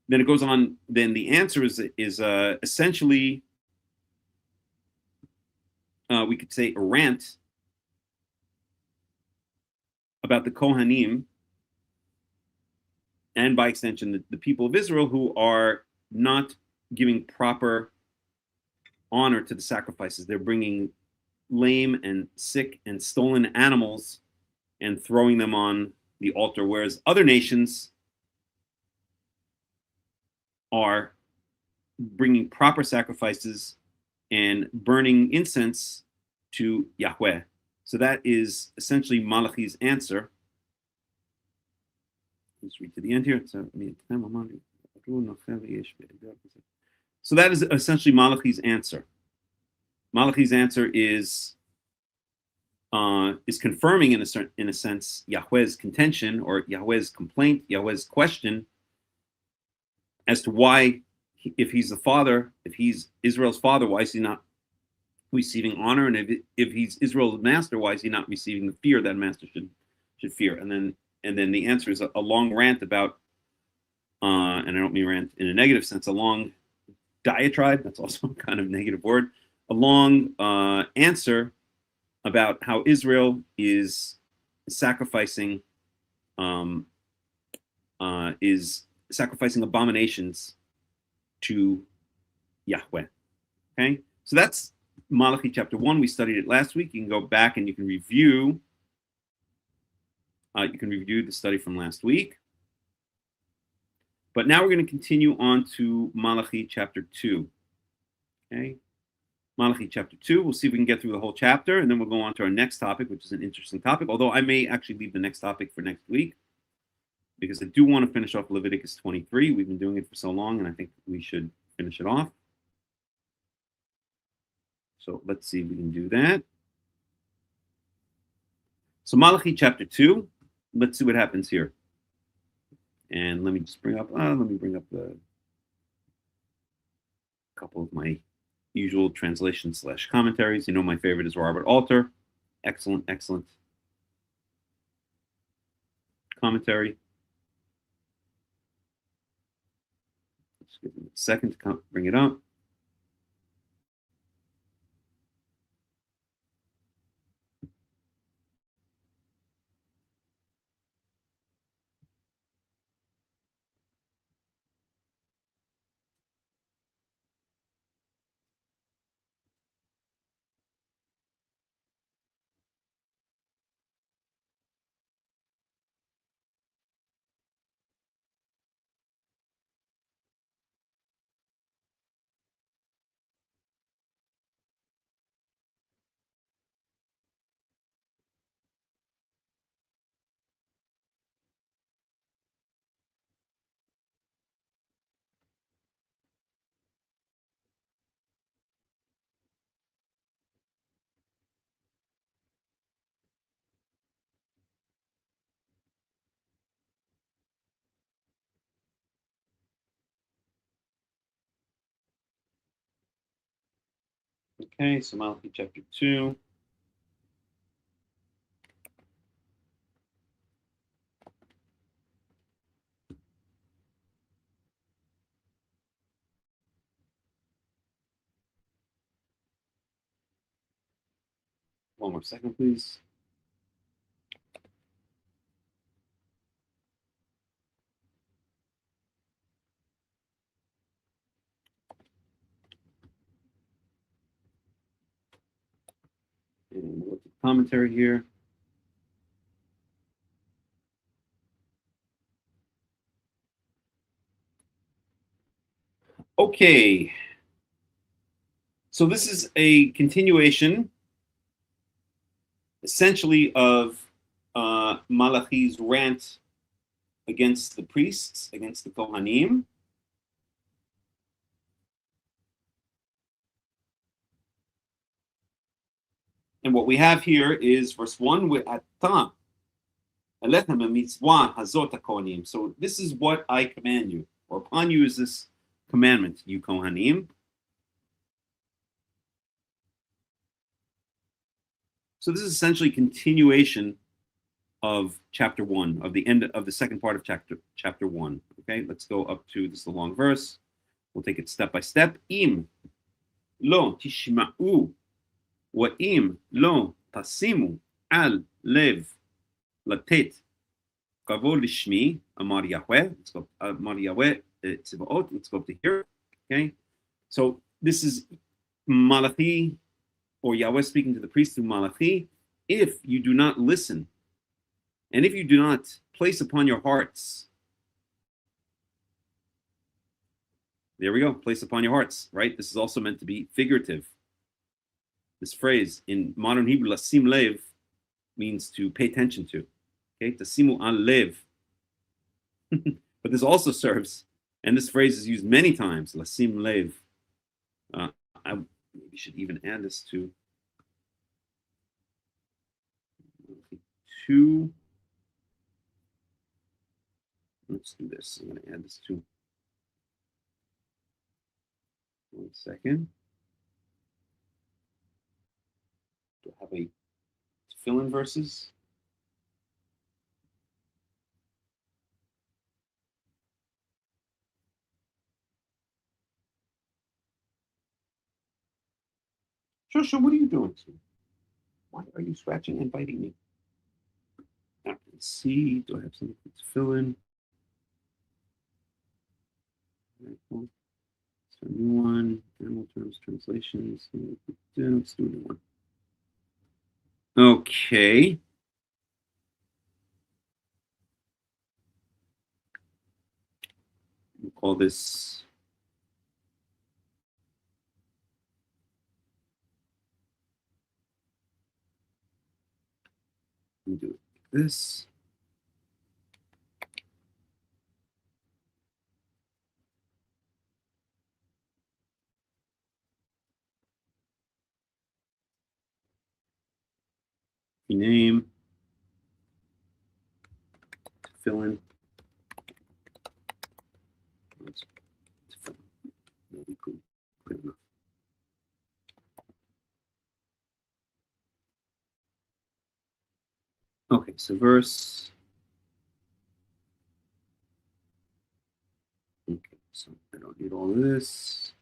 Speaker 3: then it goes on. Then the answer is essentially, we could say, a rant about the Kohanim, and by extension, the people of Israel, who are not giving proper honor to the sacrifices. They're bringing lame and sick and stolen animals and throwing them on the altar, whereas other nations are bringing proper sacrifices and burning incense to Yahweh. So that is essentially Malachi's answer. Let's read to the end here. So that is essentially Malachi's answer. Malachi's answer is confirming in a sense Yahweh's contention or Yahweh's complaint, Yahweh's question as to why, if he's the father, if he's Israel's father, why is he not receiving honor? And if he's Israel's master, why is he not receiving the fear that a master should fear? And then the answer is a long rant about, and I don't mean rant in a negative sense, a long diatribe, that's also kind of a negative word, a long answer about how Israel is sacrificing abominations to Yahweh. Okay, so that's Malachi chapter 1. We studied it last week. You can go back and you can review. The study from last week. But now we're going to continue on to Malachi chapter 2. Okay, Malachi chapter 2. We'll see if we can get through the whole chapter, and then we'll go on to our next topic, which is an interesting topic, although I may actually leave the next topic for next week, because I do want to finish off Leviticus 23. We've been doing it for so long, and I think we should finish it off. So let's see if we can do that. So Malachi chapter 2, let's see what happens here. And let me just bring up the couple of my usual translations / commentaries. You know, my favorite is Robert Alter. Excellent commentary. Just give me a second to bring it up. Okay, so Malachi chapter 2. One more second, please. And we'll look at the commentary here. Okay. So this is a continuation, essentially, of Malachi's rant against the priests, against the Kohanim. And what we have here is verse 1, Ve'ata alechem hamitzvah hazot hakohanim. So this is what I command you, or upon you is this commandment, you Kohanim. So this is essentially continuation of chapter 1, of the end of the second part of chapter 1. Okay, let's go up to this is a long verse. We'll take it step by step. Im lo tishma'u wa im lo tasimu al lev latet kavod lishmi amar Yahweh. Let's go amar Yahweh tziva'ot. Let's go up to here. Okay, so this is Malachi, or Yahweh speaking to the priest through Malachi. If you do not listen, and if you do not place upon your hearts There we go. Place upon your hearts, right? This is also meant to be figurative. This phrase in modern Hebrew, lasim lev, means to pay attention to. Okay, tasimu al lev. But this also serves, and this phrase is used many times, lasim lev. I maybe should even add this to 2. Let's do this. I'm going to add this to 1 second. Do I have a fill-in verses? Shosha, what are you doing? Why are you scratching and biting me? Let's see. Do I have something to fill in? So new one, animal terms, translations. Let's do a new one. Okay. We'll call this let me do it like this. Rename. Fill in. That'd be cool. Good enough. Okay, so verse. Okay, so I don't need all of this.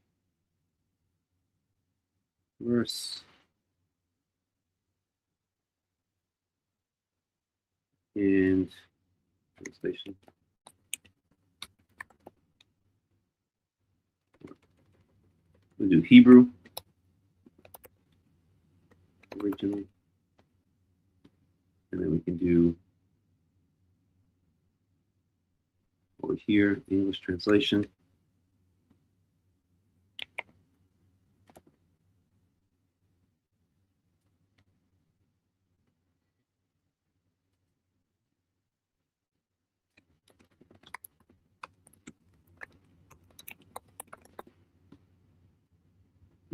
Speaker 3: Verse. And translation. We'll do Hebrew. Originally. And then we can do over here, English translation.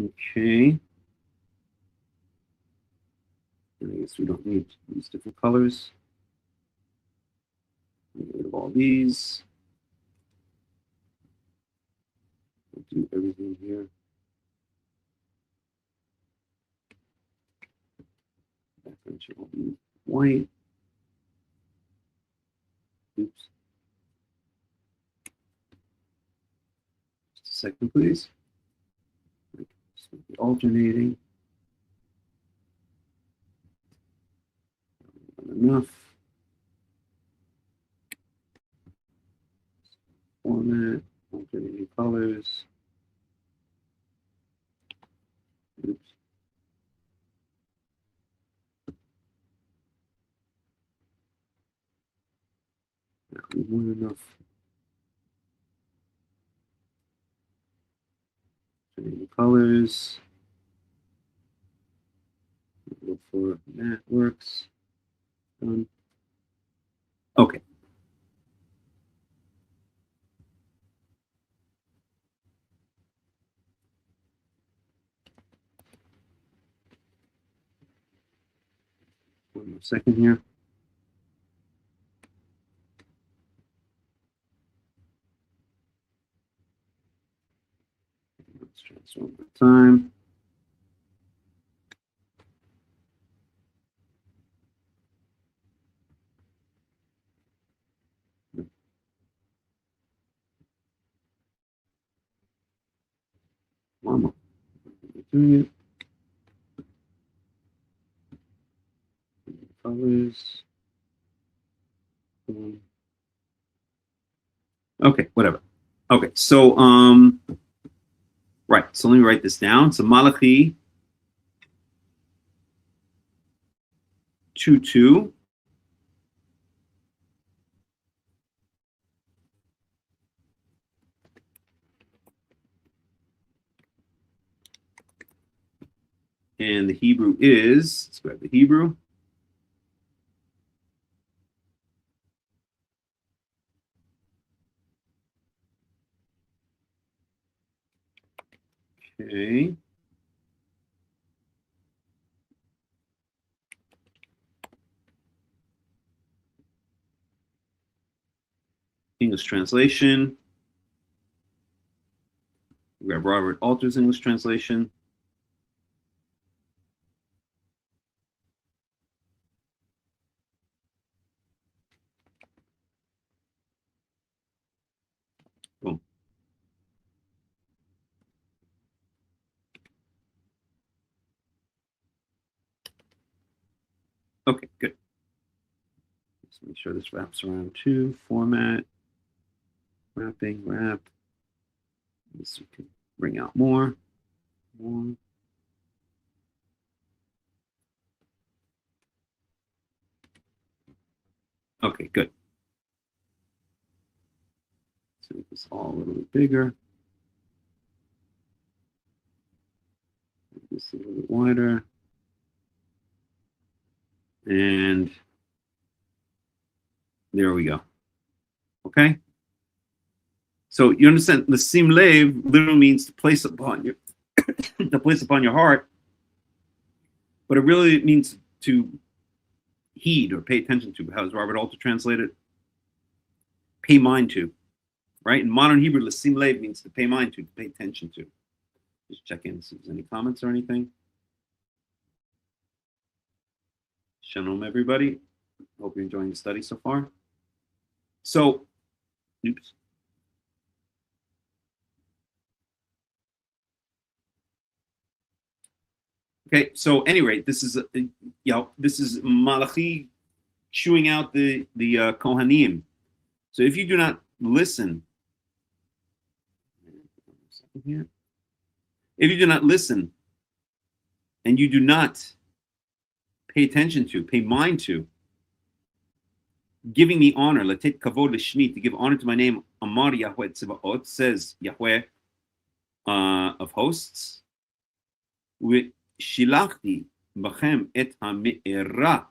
Speaker 3: Okay. And I guess we don't need these different colors. Get rid of all these. We'll do everything here. Background should all be white. Oops. Just a second, please. Just be alternating. Not enough. Format, alternating colors. Oops. Not more enough. Alternating colors. Look for that works. Done. Okay. One more second here. Let's try this one more time. One more. Doing it. Colors. Okay, whatever. Okay, so right. So let me write this down. So Malachi 2:2. And the Hebrew is, let's grab the Hebrew. Okay. English translation. We have Robert Alter's English translation. Boom. Okay, good. Let's make sure this wraps around too. Format, wrapping, wrap. This we can bring out more. Okay, good. Let's make this all a little bit bigger. Make this a little bit wider. And there we go. Okay? So you understand, Lasim Lev literally means to place upon your to place upon your heart, but it really means to heed or pay attention to. How does Robert Alter translate it? Pay mind to, right? In modern Hebrew, Lasim Lev means to pay mind to pay attention to. Just check in, see if there's any comments or anything. Shalom, everybody. Hope you're enjoying the study so far. So, oops. Okay, so anyway, this is this is Malachi chewing out the Kohanim. So if you do not listen, if you do not listen, and you do not pay attention to, pay mind to, giving me honor, latet kavod l'shmi, to give honor to my name, Amar Yahweh Tzevaot, says Yahweh of hosts, shilachti bachem et ha'me'era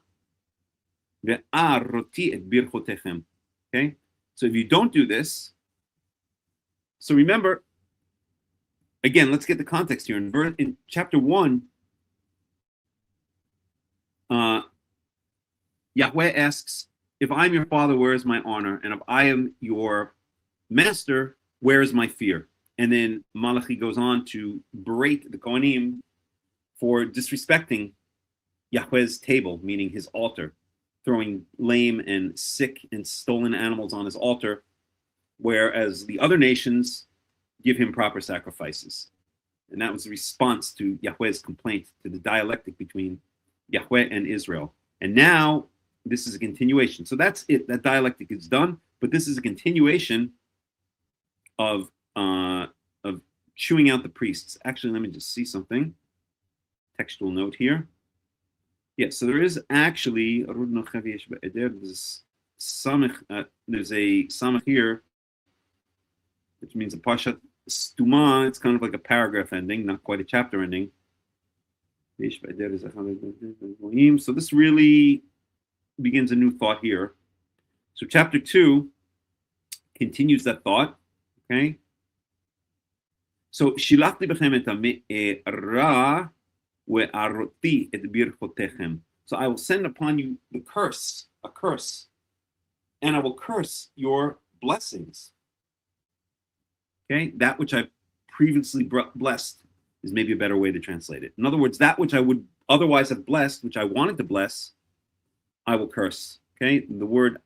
Speaker 3: ve'aroti et birchotechem. Okay, so if you don't do this, so remember, again, let's get the context here. In chapter 1, Yahweh asks, if I'm your father, where is my honor? And if I am your master, where is my fear? And then Malachi goes on to berate the Kohanim for disrespecting Yahweh's table, meaning his altar, throwing lame and sick and stolen animals on his altar, whereas the other nations give him proper sacrifices. And that was the response to Yahweh's complaint, to the dialectic between Yahweh and Israel. And now this is a continuation. So that's it. That dialectic is done, but this is a continuation of chewing out the priests. Actually, let me just see something. Textual note here. Yeah, so there is actually there's a samach here, which means a pashat stuma. It's kind of like a paragraph ending, not quite a chapter ending. So this really begins a new thought here. So chapter 2 continues that thought. Okay. So shilachti bechem et ha'me'era ve'aroti et birchotechem. So I will send upon you the curse, a curse, and I will curse your blessings. Okay, that which I previously blessed is maybe a better way to translate it. In other words, that which I would otherwise have blessed, which I wanted to bless, I will curse. Okay, the word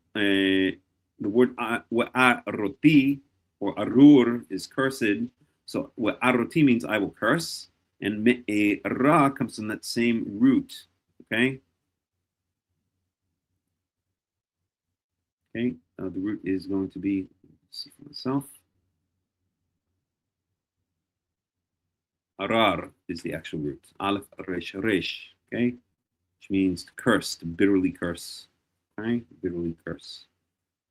Speaker 3: aroti or arur is cursed. So aroti means I will curse, and me'era comes from that same root. Okay. Okay, the root is going to be, let's see for myself. Arar is the actual root. Aleph resh resh. Okay, which means curse, to bitterly curse. Okay, bitterly curse.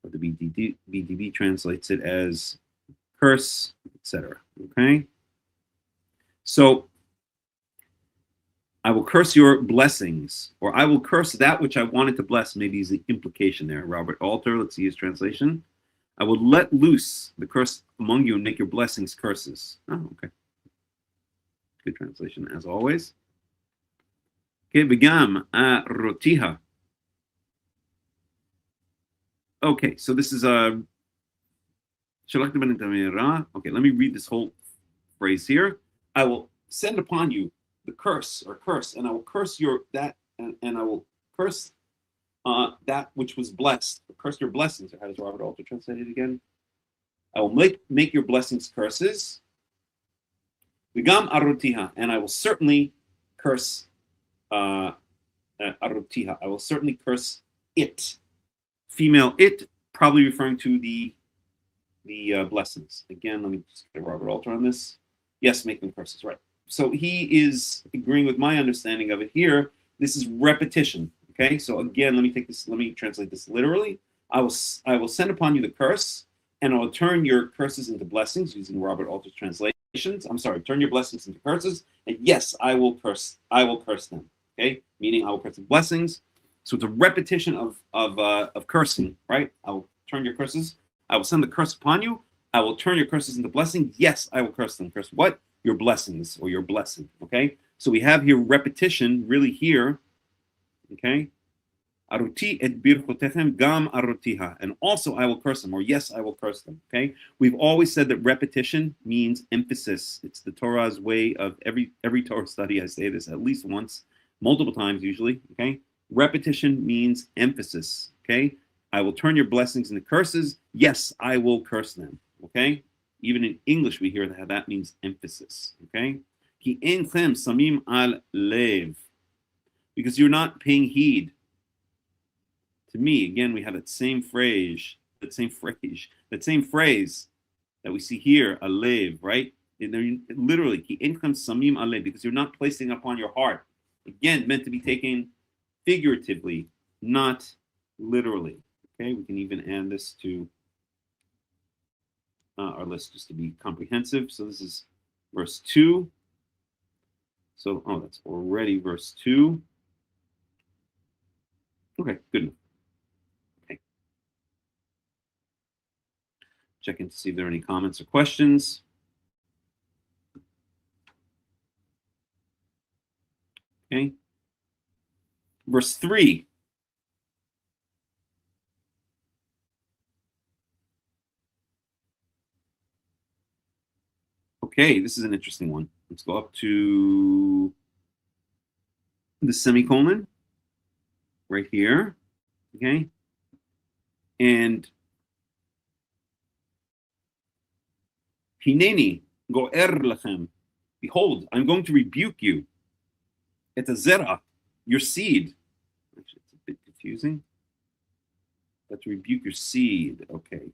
Speaker 3: Or the BDB translates it as curse, etc. Okay, so I will curse your blessings, or I will curse that which I wanted to bless. Maybe is the implication there. Robert Alter, let's see his translation. I will let loose the curse among you and make your blessings curses. Oh, okay. Good translation, as always. Okay, Vigam Rotiha. Okay, so this is a. Okay, let me read this whole phrase here. I will send upon you the curse, and I will curse and I will curse that which was blessed. Curse your blessings. Or how does Robert Alter translate it again? I will make your blessings curses. Vigam arutiha, and I will certainly curse arutiha. I will certainly curse it. Female it, probably referring to the blessings. Again, let me just get Robert Alter on this. Yes, make them curses, right. So he is agreeing with my understanding of it here. This is repetition. Okay, so again, let me translate this literally. I will send upon you the curse, and I will turn your curses into blessings, using Robert Alter's translations. I'm sorry, turn your blessings into curses, and yes, I will curse them. Okay, meaning I will curse the blessings. So it's a repetition of cursing, right? I will turn your curses. I will send the curse upon you. I will turn your curses into blessing. Yes, I will curse them. Curse what? Your blessings, or your blessing. Okay, so we have here repetition, really here. Okay, aruti et birchotechem gam arutiha, and also I will curse them, or yes, I will curse them. Okay, we've always said that repetition means emphasis. It's the Torah's way of every Torah study. I say this at least once, multiple times usually. Okay, repetition means emphasis. Okay, I will turn your blessings into curses. Yes, I will curse them. Okay, even in English we hear that means emphasis. Okay, ki enchem samim al lev. Because you're not paying heed to me. Again, we have that same phrase that we see here, alev, right? Literally, ki enchem samim alev, because you're not placing upon your heart. Again, meant to be taken figuratively, not literally. Okay, we can even add this to our list just to be comprehensive. So this is verse 2. So, that's already verse 2. Okay, good enough. Okay. Checking to see if there are any comments or questions. Okay. Verse 3. Okay, this is an interesting one. Let's go up to the semicolon right here. Okay. And Hineni go'er lechem. Behold, I'm going to rebuke you. Et zera, your seed. Actually, it's a bit confusing. But to rebuke your seed. Okay.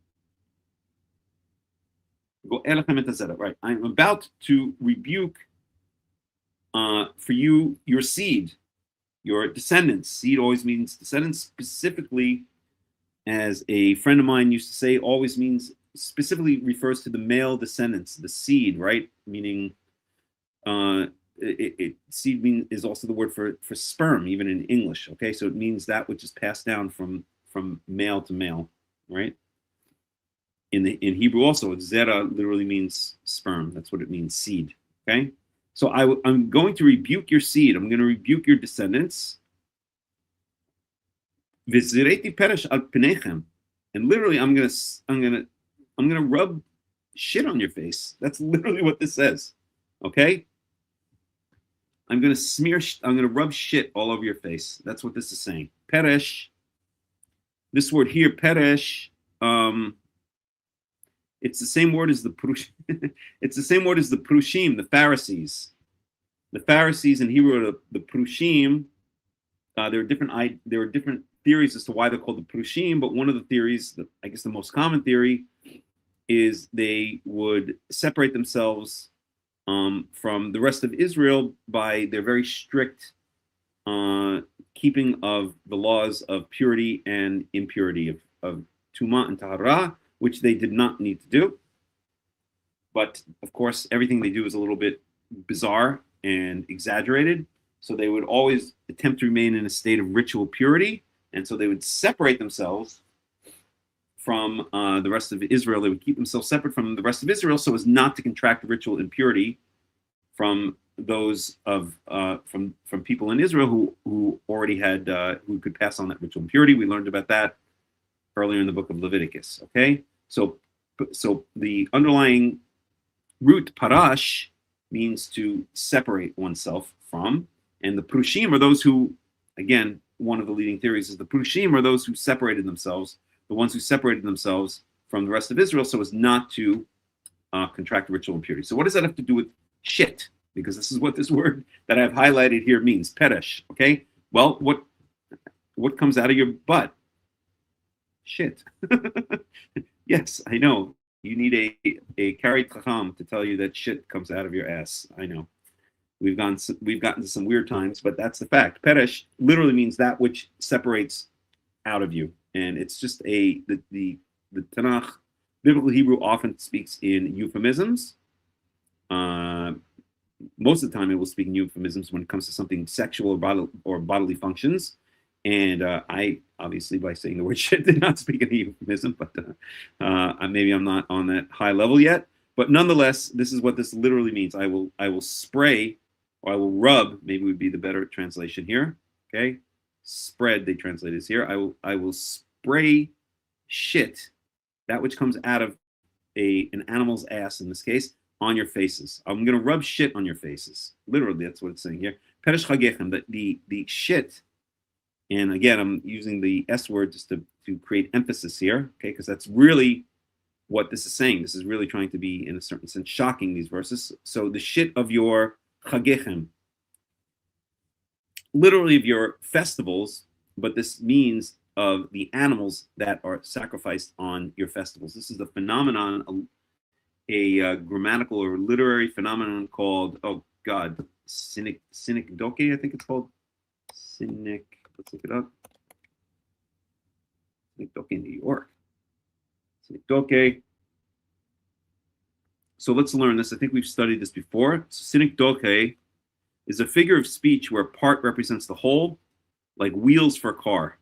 Speaker 3: Right. I'm about to rebuke for you your seed, your descendants. Seed always means descendants, specifically, as a friend of mine used to say, always means, specifically refers to the male descendants, the seed, right? Meaning, seed is also the word for sperm, even in English. Okay, so it means that which is passed down from male to male, right? In Hebrew also, zera literally means sperm. That's what it means, seed. Okay, so I'm going to rebuke your seed. I'm going to rebuke your descendants. V'zireti peresh al penechem, and literally, I'm gonna rub shit on your face. That's literally what this says. Okay, I'm gonna rub shit all over your face. That's what this is saying. Peresh. This word here, peresh. It's the same word as the it's the same word as the prushim, the Pharisees. The Pharisees in Hebrew, the prushim. There are different theories as to why they're called the prushim, but one of the theories, I guess the most common theory, is they would separate themselves from the rest of Israel by their very strict keeping of the laws of purity and impurity, of tumah and tahara, which they did not need to do. But of course, everything they do is a little bit bizarre and exaggerated. So they would always attempt to remain in a state of ritual purity, and so they would separate themselves from the rest of Israel. They would keep themselves separate from the rest of Israel so as not to contract ritual impurity from those of from people in Israel who already had who could pass on that ritual impurity. We learned about that earlier in the book of Leviticus. Okay, so the underlying root parash means to separate oneself from, and the prushim are those who, again, one of the leading theories is the prushim are those who separated themselves, the ones who separated themselves from the rest of Israel so as not to contract ritual impurity. So what does that have to do with shit? Because this is what this word that I've highlighted here means, peresh. Okay, well, what comes out of your butt? Shit. Yes, I know. You need a Karaite Hakham to tell you that shit comes out of your ass. I know. We've gotten to some weird times, but that's the fact. Peresh literally means that which separates out of you, and it's just the Tanakh, biblical Hebrew, often speaks in euphemisms. Most of the time, it will speak in euphemisms when it comes to something sexual or bodily functions. And I, obviously, by saying the word shit, did not speak in a euphemism, but maybe I'm not on that high level yet. But nonetheless, this is what this literally means. I will spray, or I will rub, maybe would be the better translation here. Okay? Spread, they translate this here. I will spray shit, that which comes out of an animal's ass in this case, on your faces. I'm going to rub shit on your faces. Literally, that's what it's saying here. Peresh chagechem, the shit. And again, I'm using the S word just to create emphasis here, okay? Because that's really what this is saying. This is really trying to be, in a certain sense, shocking, these verses. So the shit of your chagechem, literally of your festivals, but this means of the animals that are sacrificed on your festivals. This is the phenomenon, a grammatical or literary phenomenon called, oh God, synecdoche, I think it's called. Let's look it up. Synecdoche in New York. Synecdoche. So let's learn this. I think we've studied this before. Synecdoche is a figure of speech where part represents the whole, like wheels for a car,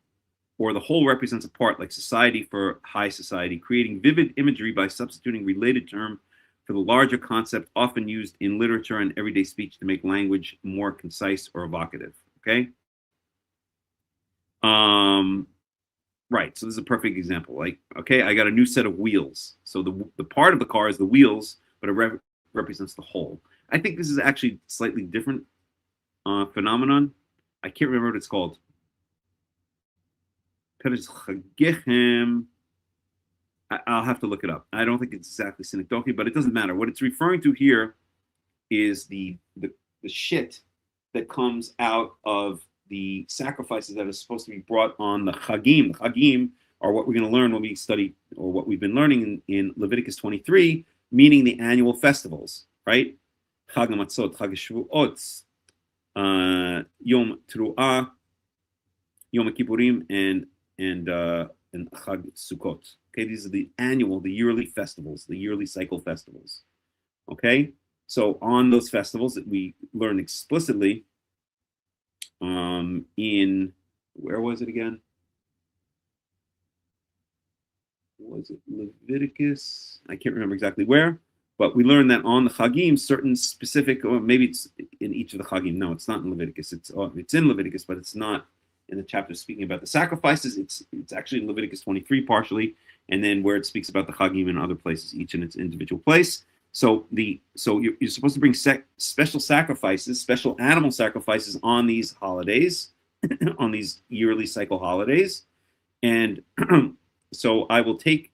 Speaker 3: or the whole represents a part, like society for high society, creating vivid imagery by substituting related term for the larger concept often used in literature and everyday speech to make language more concise or evocative. Okay? Right, so this is a perfect example. Like, okay, I got a new set of wheels. So the part of the car is the wheels, but it represents the whole. I think this is actually slightly different phenomenon. I can't remember what it's called. I'll have to look it up. I don't think it's exactly synecdoche, but it doesn't matter. What it's referring to here is the shit that comes out of the sacrifices that are supposed to be brought on the Chagim. The Chagim are what we're going to learn when we study, or what we've been learning in Leviticus 23, meaning the annual festivals, right? Chag HaMatzot, Chag HaShavuot, Yom Teruah, Yom HaKippurim, and Chag Sukkot. Okay, these are the yearly festivals, the yearly cycle festivals. Okay, so on those festivals that we learn explicitly, in, where was it again? Was it Leviticus? I can't remember exactly where, but we learned that on the Chagim, certain specific, or maybe it's in each of the Chagim. No, it's not in Leviticus. It's in Leviticus, but it's not in the chapter speaking about the sacrifices. It's actually in Leviticus 23 partially, and then where it speaks about the Chagim in other places, each in its individual place. So you're supposed to bring special sacrifices, special animal sacrifices on these holidays, on these yearly cycle holidays, and so I will take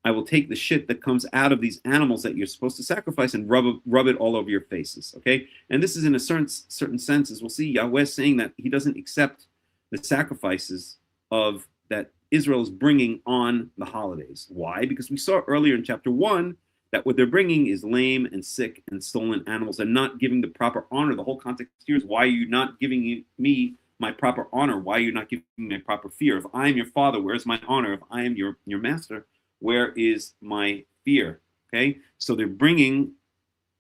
Speaker 3: the shit that comes out of these animals that you're supposed to sacrifice and rub it all over your faces. Okay, and this is in a certain sense, as we'll see, Yahweh saying that He doesn't accept the sacrifices of that Israel is bringing on the holidays. Why? Because we saw earlier in chapter 1 that what they're bringing is lame and sick and stolen animals and not giving the proper honor. The whole context here is, why are you not giving me my proper honor? Why are you not giving me my proper fear? If I am your father, where's my honor? If I am your master, where is my fear? Okay, so they're bringing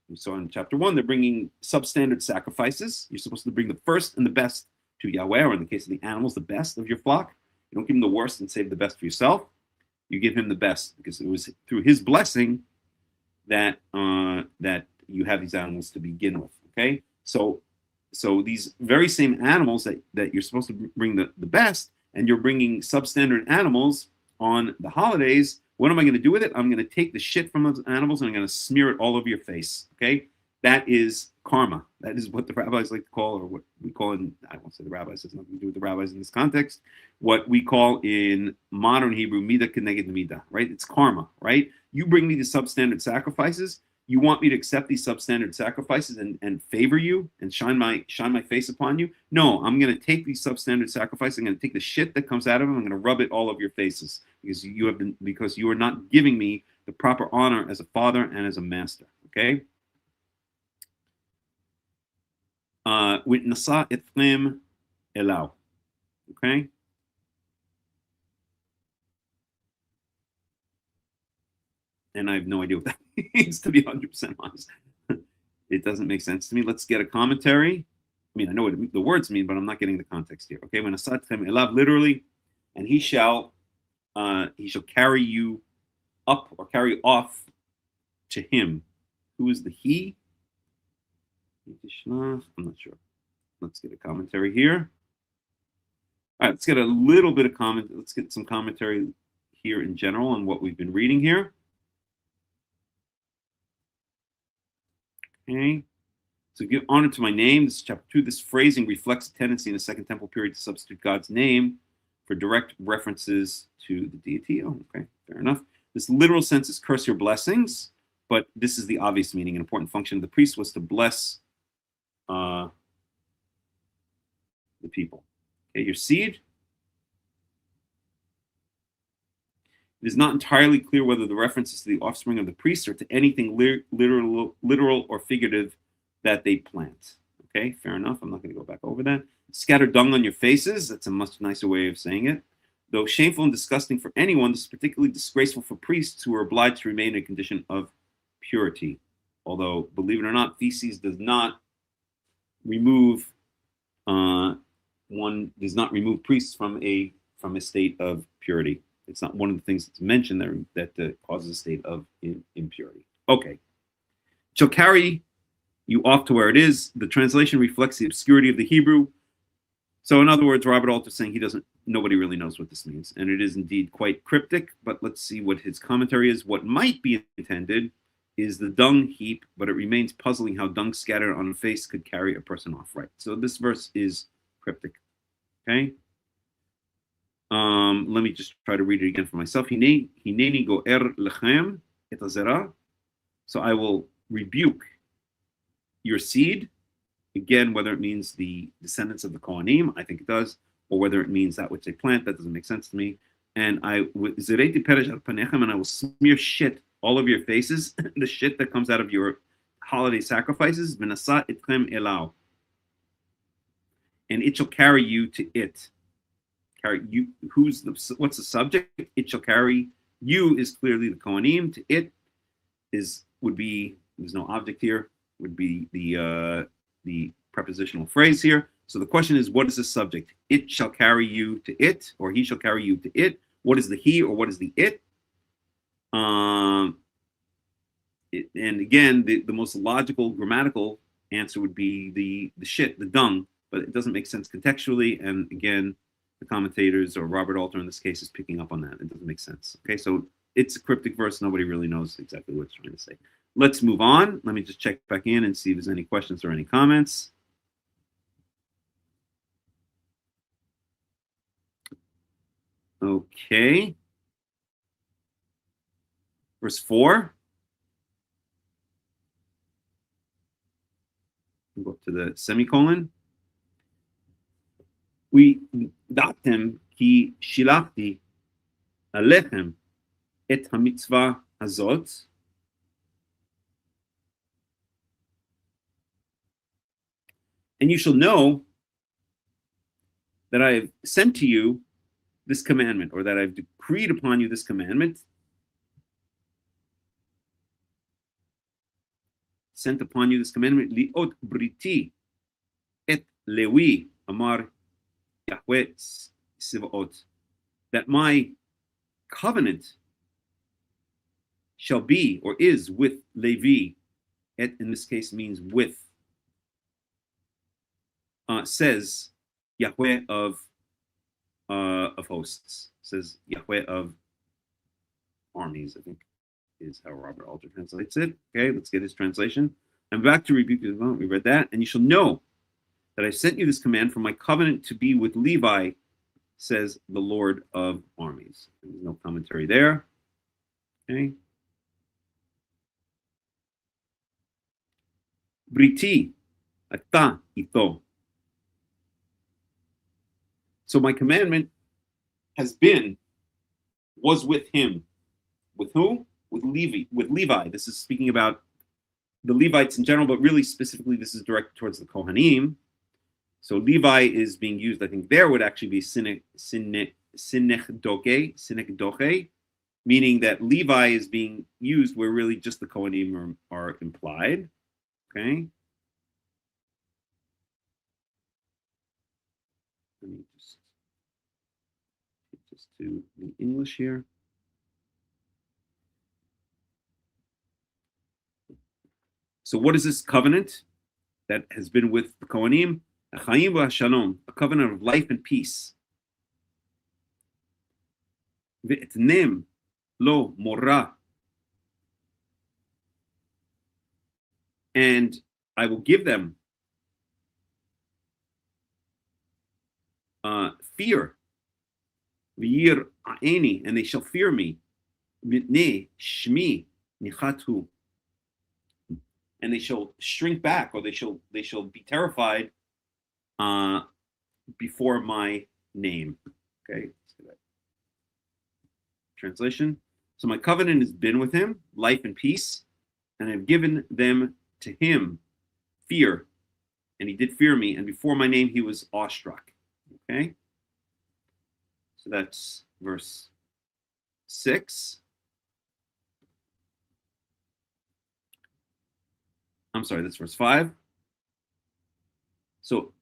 Speaker 3: We saw in chapter 1, they're bringing substandard sacrifices. You're supposed to bring the first and the best to Yahweh, or in the case of the animals, the best of your flock. You don't give him the worst and save the best for yourself. You give him the best, because it was through his blessing that that you have these animals to begin with. Okay, so these very same animals that you're supposed to bring the best, and you're bringing substandard animals on the holidays. What am I going to do with it? I'm going to take the shit from those animals and I'm going to smear it all over your face. Okay, that is karma. That is what the rabbis like to call, or what we call in, I won't say the rabbis, it's nothing to do with the rabbis in this context, what we call in modern Hebrew, midah keneged midah, right? It's karma, right? You bring me the substandard sacrifices. You want me to accept these substandard sacrifices and favor you and shine my face upon you? No, I'm going to take these substandard sacrifices. I'm going to take the shit that comes out of them. I'm going to rub it all over your faces, because you are not giving me the proper honor as a father and as a master. Okay. With nasa etchem elau. Okay. And I have no idea what that means, to be 100% honest. It doesn't make sense to me. Let's get a commentary. I mean, I know what the words mean, but I'm not getting the context here. Okay, when asatchem elav, literally, and he shall carry you up or carry off to him. Who is the he? I'm not sure. Let's get a commentary here. All right, let's get a little bit of comment. Let's get some commentary here in general on what we've been reading here. Okay, so give honor to my name. This is chapter 2. This phrasing reflects a tendency in the Second Temple period to substitute God's name for direct references to the deity. Oh, okay, fair enough. This literal sense is curse your blessings, but this is the obvious meaning. An important function of the priest was to bless the people. Okay, your seed. It is not entirely clear whether the reference is to the offspring of the priest or to anything literal or figurative that they plant. Okay, fair enough. I'm not going to go back over that. Scatter dung on your faces. That's a much nicer way of saying it. Though shameful and disgusting for anyone, this is particularly disgraceful for priests who are obliged to remain in a condition of purity. Although, believe it or not, feces does not remove priests from a state of purity. It's not one of the things that's mentioned there that causes a state of impurity. Okay. Shall carry you off to where it is. The translation reflects the obscurity of the Hebrew. So in other words, Robert Alter is saying nobody really knows what this means. And it is indeed quite cryptic, but let's see what his commentary is. What might be intended is the dung heap, but it remains puzzling how dung scattered on a face could carry a person off, right? So this verse is cryptic. Okay. Let me just try to read it again for myself. Hineni go'er lechem et hazera. So I will rebuke your seed. Again, whether it means the descendants of the Kohanim, I think it does, or whether it means that which they plant, that doesn't make sense to me. And I will smear shit all over your faces, the shit that comes out of your holiday sacrifices. V'nasa etchem elau. And it shall carry you to it. Carry you. What's the subject? It shall carry you is clearly the Kohanim. To it would be, there's no object here, would be the prepositional phrase here. So the question is, what is the subject? It shall carry you to it, or he shall carry you to it. What is the he, or what is the it? And again, the most logical grammatical answer would be the shit, the dung, but it doesn't make sense contextually. And again, the commentators, or Robert Alter in this case, is picking up on that. It doesn't make sense. Okay, so it's a cryptic verse. Nobody really knows exactly what it's trying to say. Let's move on. Let me just check back in and see if there's any questions or any comments. Okay. Verse 4. We'll go up to the semicolon. We datem ki shilachti alechem et hamitzvah hazot. And you shall know that I have sent to you this commandment, or that I've decreed upon you this commandment. sent upon you this commandment, liot briti et lewi amar Yahweh Sivaot, that my covenant shall be or is with Levi. Et in this case means with. Says Yahweh of hosts. Says Yahweh of armies, I think is how Robert Alter translates it. Okay, let's get his translation. I'm back to rebuke you. We read that. And you shall know that I sent you this command for my covenant to be with Levi, says the Lord of armies. There's no commentary there. Okay. Briti, ata ito. So my commandment was with him. With who? With Levi. This is speaking about the Levites in general, but really specifically this is directed towards the Kohanim. So Levi is being used, I think there would actually be sinekdoche, meaning that Levi is being used where really just the Kohanim are implied. Okay. Let me just get this to the English here. So what is this covenant that has been with the Kohanim? A covenant of life and peace. Ve'etnem lo mora. And I will give them fear. V'yir a'eni, and they shall fear me. Mitnei shmi nichatu. And they shall shrink back, or they shall be terrified before my name. Okay, translation. So my covenant has been with him, life and peace, and I've given them to him fear, and he did fear me, and before my name he was awestruck. Okay, so that's verse 6. I'm sorry, that's verse 5. So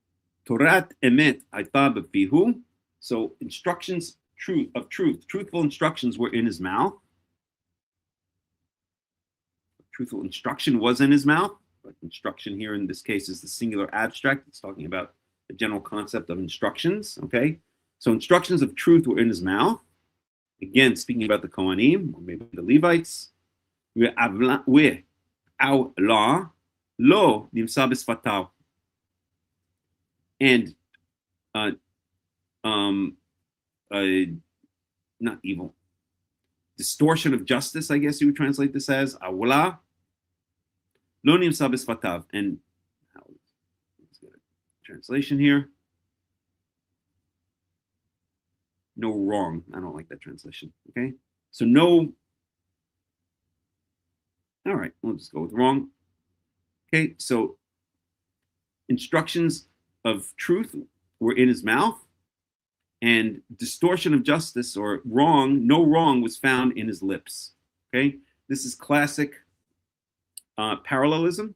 Speaker 3: Torat emet aita b'fihu. So instructions, truthful instructions were in his mouth. Truthful instruction was in his mouth. But instruction here in this case is the singular abstract. It's talking about the general concept of instructions. Okay, so instructions of truth were in his mouth. Again, speaking about the Kohanim or maybe the Levites. Law lo nimsa b'sfatav. And not evil, distortion of justice, I guess you would translate this as awla lo nimsa b'sfatav. And let's get a translation here. No wrong. I don't like that translation. Okay, so no. All right, we'll just go with wrong. Okay, so instructions of truth were in his mouth, and distortion of justice or wrong, no wrong was found in his lips. Okay, this is classic parallelism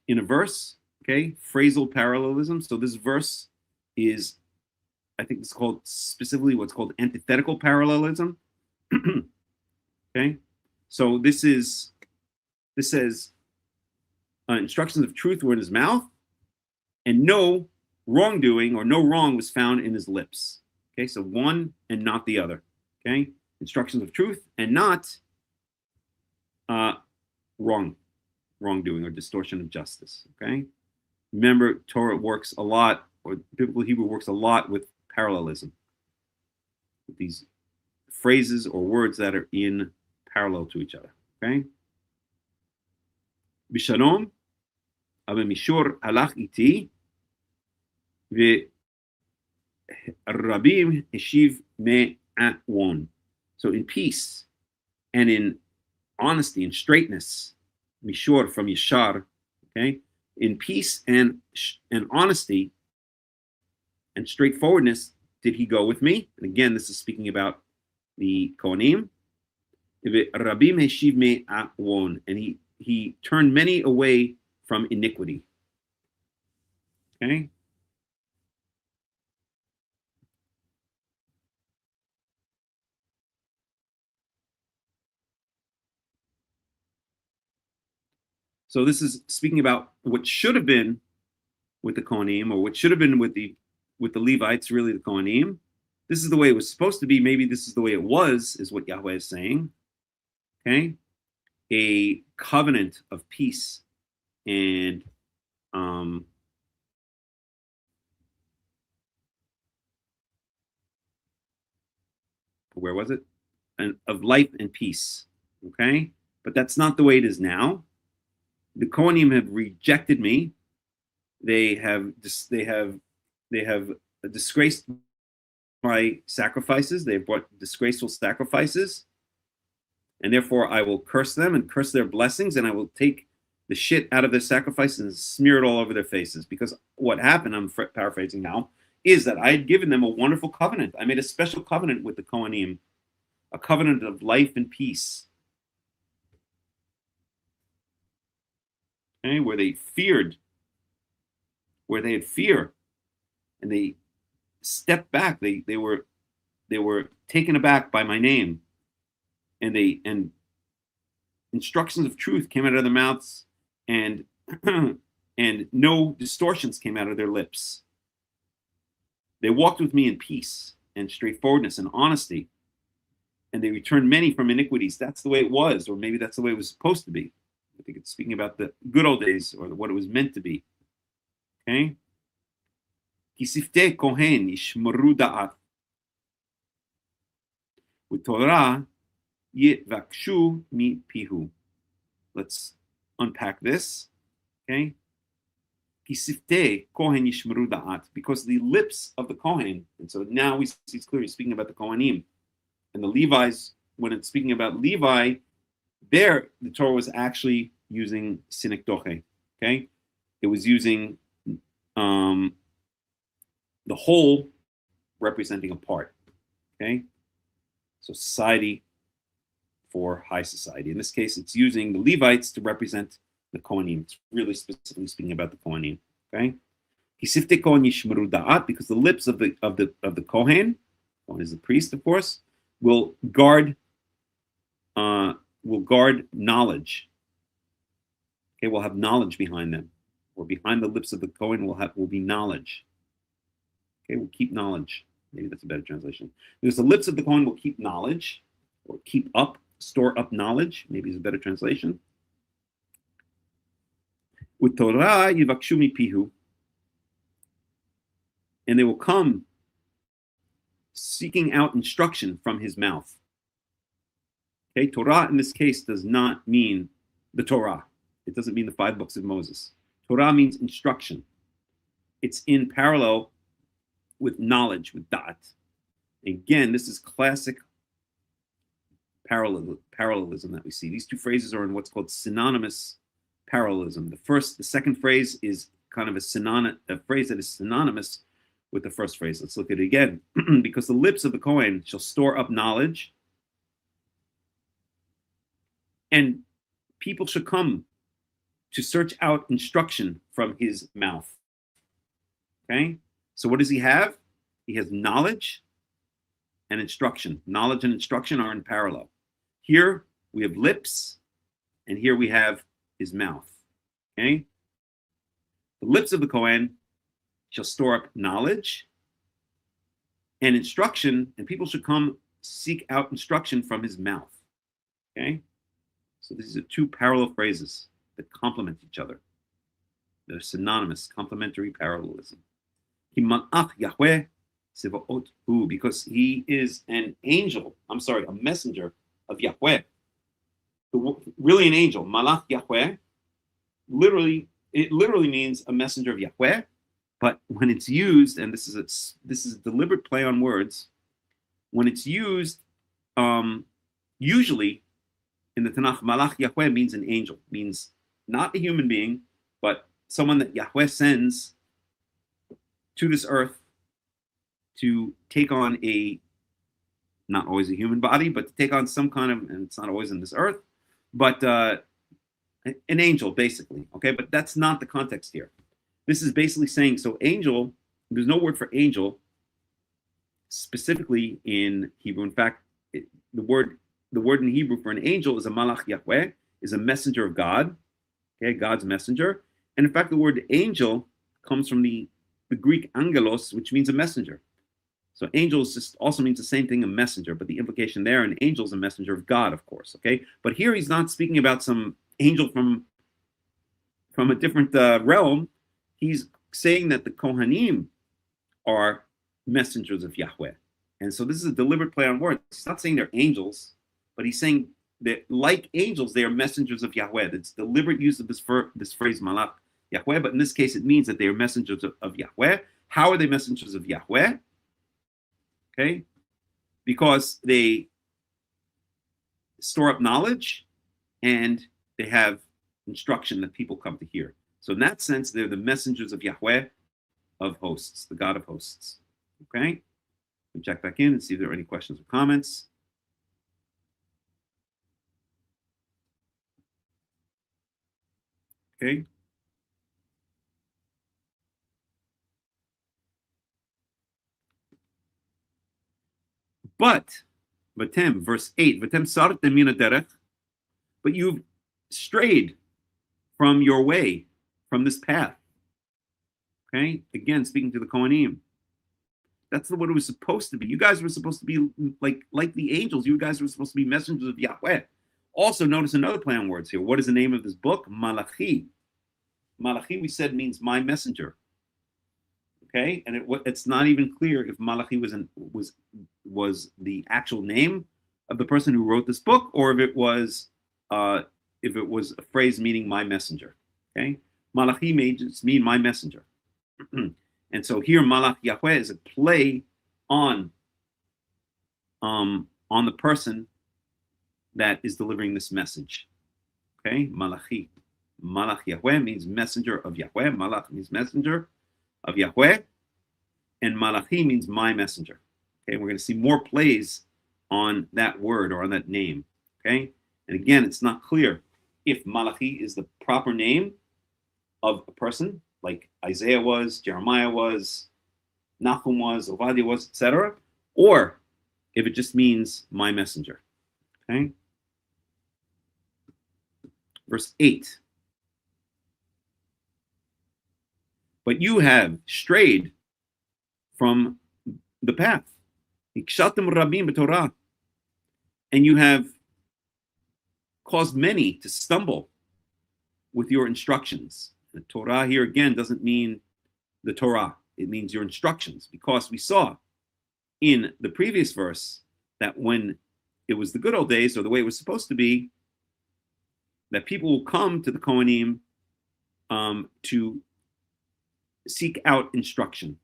Speaker 3: in a verse. Okay, phrasal parallelism. So this verse is, I think it's called specifically what's called antithetical parallelism. Okay. So this says instructions of truth were in his mouth, and no wrongdoing or no wrong was found in his lips. Okay, so one and not the other. Okay, instructions of truth and not wrongdoing or distortion of justice. Okay, remember Torah works a lot, or biblical Hebrew works a lot with parallelism, with these phrases or words that are in parallel to each other. Okay. Bishalom, aber mishur halach iti, ve'rabim heshiv me'awon. So in peace and in honesty and straightness, mishur from yashar. Okay, in peace and honesty and straightforwardness did he go with me. And again, this is speaking about the Kohanim. Rabim heshiv me'awon, and he turned many away from iniquity. Okay. So this is speaking about what should have been with the Kohanim, or what should have been with the Levites, really the Kohanim. This is the way it was supposed to be. Maybe this is the way it was, is what Yahweh is saying. Okay, a covenant of peace and where was it? And of life and peace. Okay, but that's not the way it is now. The Kohanim have rejected me. They have disgraced my sacrifices. They've brought disgraceful sacrifices, and therefore I will curse them and curse their blessings, and I will take the shit out of their sacrifices and smear it all over their faces. Because what happened, I'm paraphrasing now, is that I had given them a wonderful covenant. I made a special covenant with the Kohanim, a covenant of life and peace. Okay, where they had fear, and they stepped back. They were taken aback by my name, and instructions of truth came out of their mouths, and and no distortions came out of their lips. They walked with me in peace and straightforwardness and honesty, and they returned many from iniquities. That's the way it was, or maybe that's the way it was supposed to be. I think it's speaking about the good old days, or what it was meant to be. Okay? Kisifte Cohen yishmeru da'at. With Torah yitvakshu mi pihu. Let's unpack this. Okay? Kisifte Kohen yishmeru da'at. Because the lips of the Kohen, and so now we see it's clearly speaking about the Kohanim. And the Levites, when it's speaking about Levi, there, the Torah was actually using synecdoche, okay? It was using the whole representing a part, okay? So society for high society. In this case, it's using the Levites to represent the Kohanim. It's really specifically speaking about the Kohanim, okay? Kisifte Kohen yishmeru da'at, because the lips of the Kohen, Kohen is the priest, of course, will guard knowledge. Okay, we'll have knowledge behind them, or behind the lips of the Kohen will be knowledge. Okay, we'll keep knowledge. Maybe that's a better translation. Because the lips of the Kohen will keep knowledge, or keep up, store up knowledge. Maybe is a better translation. With Torah yivakshu mi pihu, and they will come seeking out instruction from his mouth. Okay, Torah in this case does not mean the Torah. It doesn't mean the 5 books of Moses. Torah means instruction. It's in parallel with knowledge, with da'at. Again, this is classic parallelism that we see. These two phrases are in what's called synonymous parallelism. The second phrase is kind of a phrase that is synonymous with the first phrase. Let's look at it again. Because the lips of the Kohen shall store up knowledge, and people should come to search out instruction from his mouth. Okay? So what does he have? He has knowledge and instruction. Knowledge and instruction are in parallel. Here we have lips, and here we have his mouth. Okay? The lips of the Kohen shall store up knowledge and instruction, and people should come seek out instruction from his mouth. Okay? So these are two parallel phrases that complement each other. They're synonymous, complementary parallelism. Yahweh because he is a messenger of Yahweh. Really an angel. Malach Yahweh, it literally means a messenger of Yahweh. But when it's used, and this is a deliberate play on words, when it's used, usually in the Tanakh, Malach Yahweh means an angel, means not a human being, but someone that Yahweh sends to this earth to take on not always a human body, but to take on some kind of, and it's not always in this earth, but an angel, basically. Okay, but that's not the context here. This is basically saying, so angel, there's no word for angel specifically in Hebrew. In fact, the word in Hebrew for an angel is a malach Yahweh, is a messenger of God, okay, God's messenger. And in fact, the word angel comes from the Greek angelos, which means a messenger. So angels just also means the same thing, a messenger, but the implication there, an angel is a messenger of God, of course, okay? But here he's not speaking about some angel from a different realm. He's saying that the Kohanim are messengers of Yahweh. And so this is a deliberate play on words. He's not saying they're angels, but he's saying that like angels, they are messengers of Yahweh. It's deliberate use of this phrase, malach Yahweh, but in this case, it means that they are messengers of Yahweh. How are they messengers of Yahweh? Okay, because they store up knowledge and they have instruction that people come to hear. So in that sense, they're the messengers of Yahweh of hosts, the God of hosts. Okay, we check back in and see if there are any questions or comments. Okay. But, Vatem, verse 8, Vatem sartem min haderech, but you've strayed from your way, from this path. Okay, again, speaking to the Kohanim. That's what it was supposed to be. You guys were supposed to be like the angels. You guys were supposed to be messengers of Yahweh. Also, notice another play on words here. What is the name of this book? Malachi. Malachi, we said, means my messenger. Okay, and it's not even clear if Malachi was the actual name of the person who wrote this book, or if it was a phrase meaning my messenger. Okay, Malachi may just mean my messenger, and so here Malach Yahweh is a play on the person that is delivering this message. Okay, Malachi, Malach Yahweh means messenger of Yahweh. Malach means messenger of Yahweh, and Malachi means my messenger. Okay, we're going to see more plays on that word or on that name. Okay, and again, it's not clear if Malachi is the proper name of a person, like Isaiah was, Jeremiah was, Nahum was, Obadiah was, etc., or if it just means my messenger. Okay, verse 8. But you have strayed from the path. And you have caused many to stumble with your instructions. The Torah here again doesn't mean the Torah. It means your instructions, because we saw in the previous verse that when it was the good old days, or the way it was supposed to be, that people will come to the Kohanim to seek out instruction,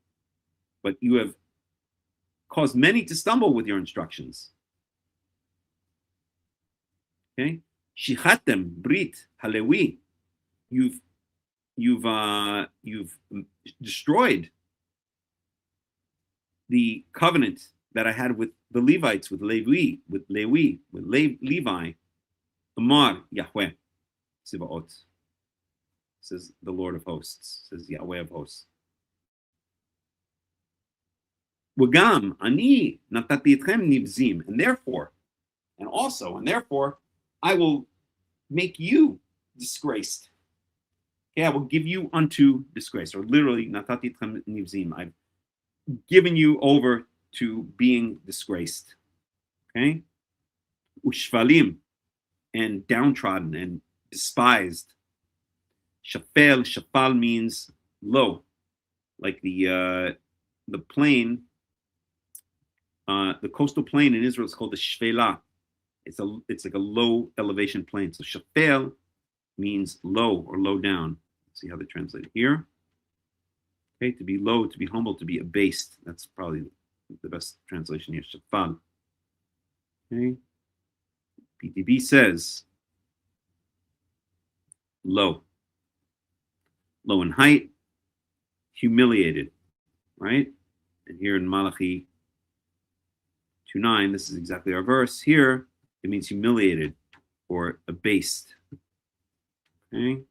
Speaker 3: but you have caused many to stumble with your instructions. Okay, shichatem brit halewi, you've destroyed the covenant that I had with the Levites, with Levi, Levi, Amar Yahweh Sivaot, says the Lord of hosts, says Yahweh of hosts. Wagam ani natati etchem nivzim, and therefore I will make you disgraced. Okay, I will give you unto disgrace, or literally natati etchem nivzim. I've given you over to being disgraced. Okay, ushvalim, and downtrodden and despised. Shafal means low, like the plain, the coastal plain in Israel is called the Shvela. It's like a low elevation plain. So shafel means low or low down. Let's see how they translate it here. Okay, to be low, to be humble, to be abased. That's probably the best translation here. Shafal. Okay. PTB says low in height, humiliated, right? And here in Malachi 2:9, this is exactly our verse. Here, it means humiliated or abased. Okay.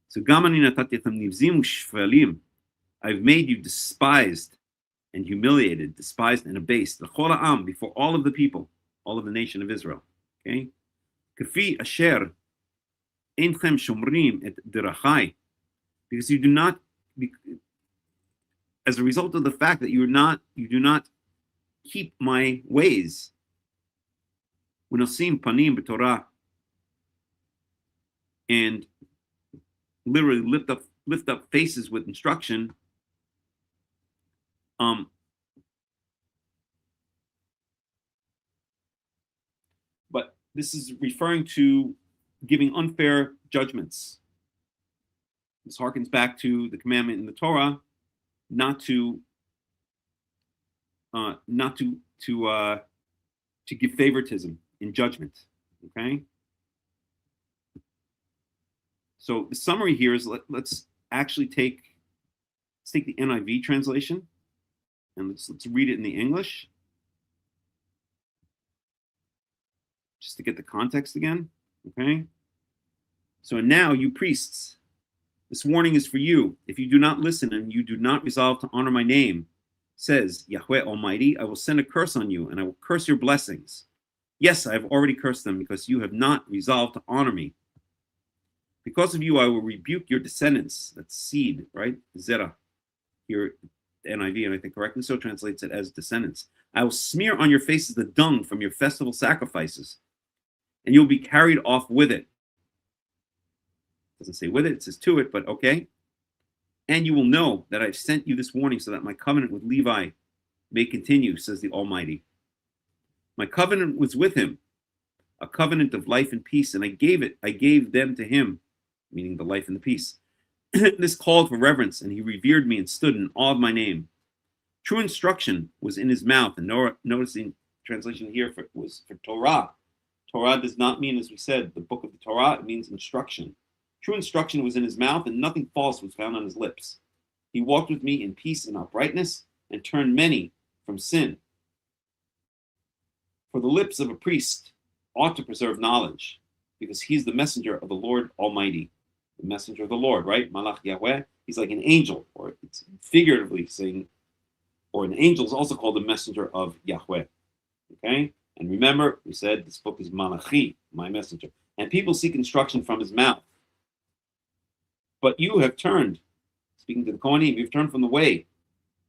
Speaker 3: So Gamani natati lechem nivzim u'shvalim. I've made you despised and humiliated, despised and abased, l'chol ha'am, before all of the people, all of the nation of Israel. Okay? Kafi asher einchem shomrim et derachai, because you do not, as a result of the fact that you do not keep my ways. Unosim panim b'Torah, and literally lift up faces with instruction. But this is referring to giving unfair judgments. This harkens back to the commandment in the Torah not to give favoritism in judgment. Okay. So the summary here is let's actually take the NIV translation and let's read it in the English, just to get the context again. Okay. So now, you priests, this warning is for you. If you do not listen and you do not resolve to honor my name, says Yahweh Almighty, I will send a curse on you, and I will curse your blessings. Yes, I have already cursed them because you have not resolved to honor me. Because of you, I will rebuke your descendants. That's seed, right? Zerah. Here, the NIV, and I think correctly so, translates it as descendants. I will smear on your faces the dung from your festival sacrifices, and you'll be carried off with it. It doesn't say with it, it says to it, but okay. And you will know that I've sent you this warning so that my covenant with Levi may continue, says the Almighty. My covenant was with him, a covenant of life and peace, and I gave them to him, meaning the life and the peace. This called for reverence, and he revered me and stood in awe of my name. True instruction was in his mouth, and noticing translation here was for Torah. Torah does not mean, as we said, the book of the Torah. It means instruction. True instruction was in his mouth, and nothing false was found on his lips. He walked with me in peace and uprightness, and turned many from sin. For the lips of a priest ought to preserve knowledge, because he's the messenger of the Lord Almighty. The messenger of the Lord, right? Malachi Yahweh. He's like an angel, or it's figuratively saying, or an angel is also called the messenger of Yahweh. Okay? And remember, we said this book is Malachi, my messenger. And people seek instruction from his mouth. But you have turned, speaking to the Kohanim, you've turned from the way,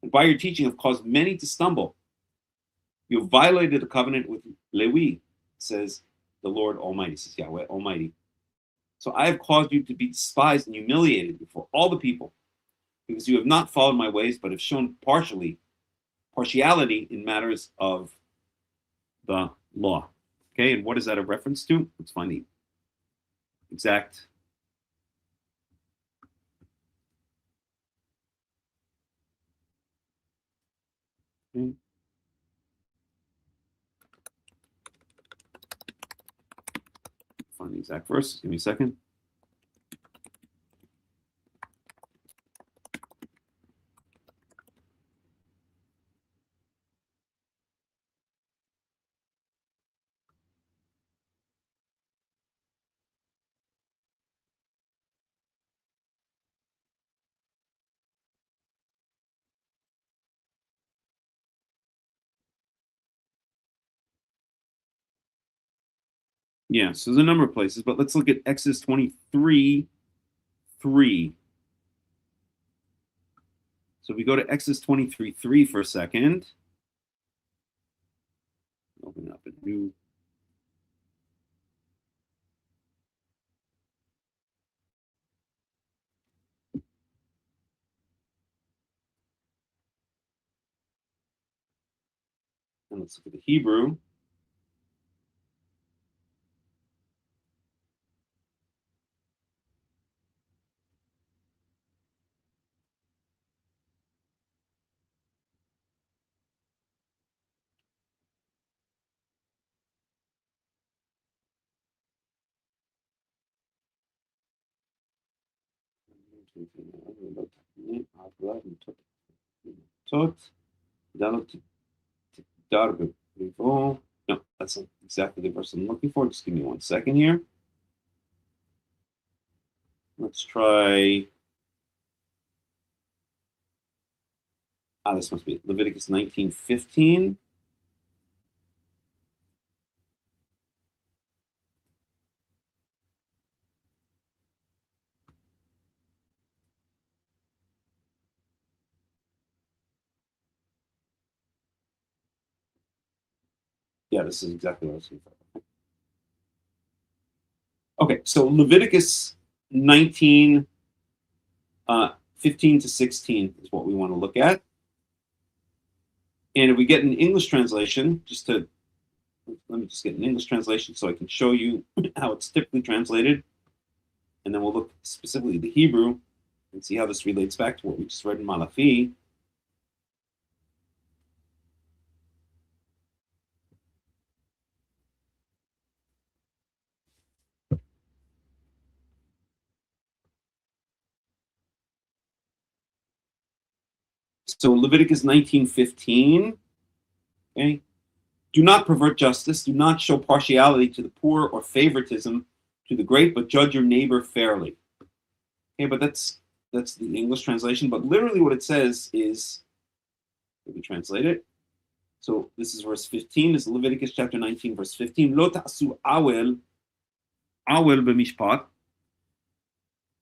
Speaker 3: and by your teaching have caused many to stumble. You have violated the covenant with Levi, says the Lord Almighty, says Yahweh Almighty. So I have caused you to be despised and humiliated before all the people, because you have not followed my ways, but have shown partiality in matters of the law. Okay, and what is that a reference to? Let's find the exact. Okay. Find the exact verse. Give me a second. Yeah, so there's a number of places, but let's look at Exodus 23:3. So we go to Exodus 23:3 for a second. Open up a new. And let's look at the Hebrew. No, that's not exactly the verse I'm looking for. Just give me 1 second here. Let's try. This must be Leviticus 19:15. Yeah, this is exactly what I was looking for. Okay, so Leviticus 19, 15 to 16 is what we want to look at. And if we get an English translation, let me just get an English translation so I can show you how it's typically translated. And then we'll look specifically at the Hebrew and see how this relates back to what we just read in Malachi. So Leviticus 19:15, okay? Do not pervert justice, do not show partiality to the poor or favoritism to the great, but judge your neighbor fairly. Okay, but that's the English translation, but literally what it says is, let me translate it. So this is verse 15, this is Leviticus chapter 19, verse 15. Lo ta'asu awel b'mishpat.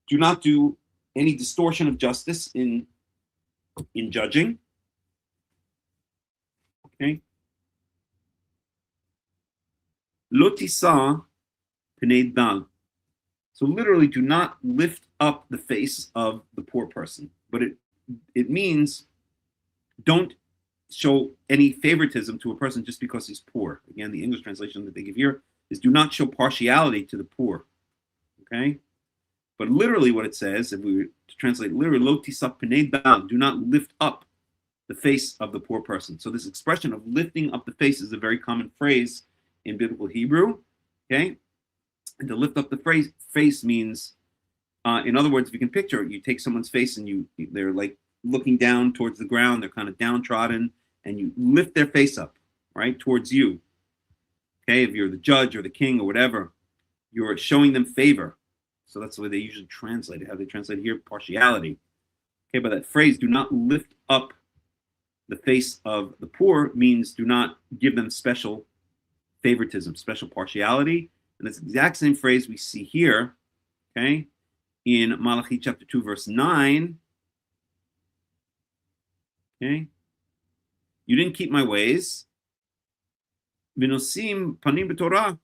Speaker 3: Do not do any distortion of justice in judging. Okay. Lo tisa pnei dal. So literally, do not lift up the face of the poor person. But it means don't show any favoritism to a person just because he's poor. Again, the English translation that they give here is do not show partiality to the poor. Okay? But literally what it says, if we were to translate literally, lo tisa pnei dal, do not lift up the face of the poor person. So this expression of lifting up the face is a very common phrase in biblical Hebrew. Okay? And to lift up the face means, in other words, if you can picture it, you take someone's face and they're like looking down towards the ground, they're kind of downtrodden, and you lift their face up, right, towards you. Okay, if you're the judge or the king or whatever, you're showing them favor. So that's the way they usually translate it. How they translate it here, partiality. Okay, but that phrase, do not lift up the face of the poor, means do not give them special favoritism, special partiality. And that's the exact same phrase we see here, okay, in Malachi chapter 2, verse 9. Okay. You didn't keep my ways. V'nosim panim b'Torah.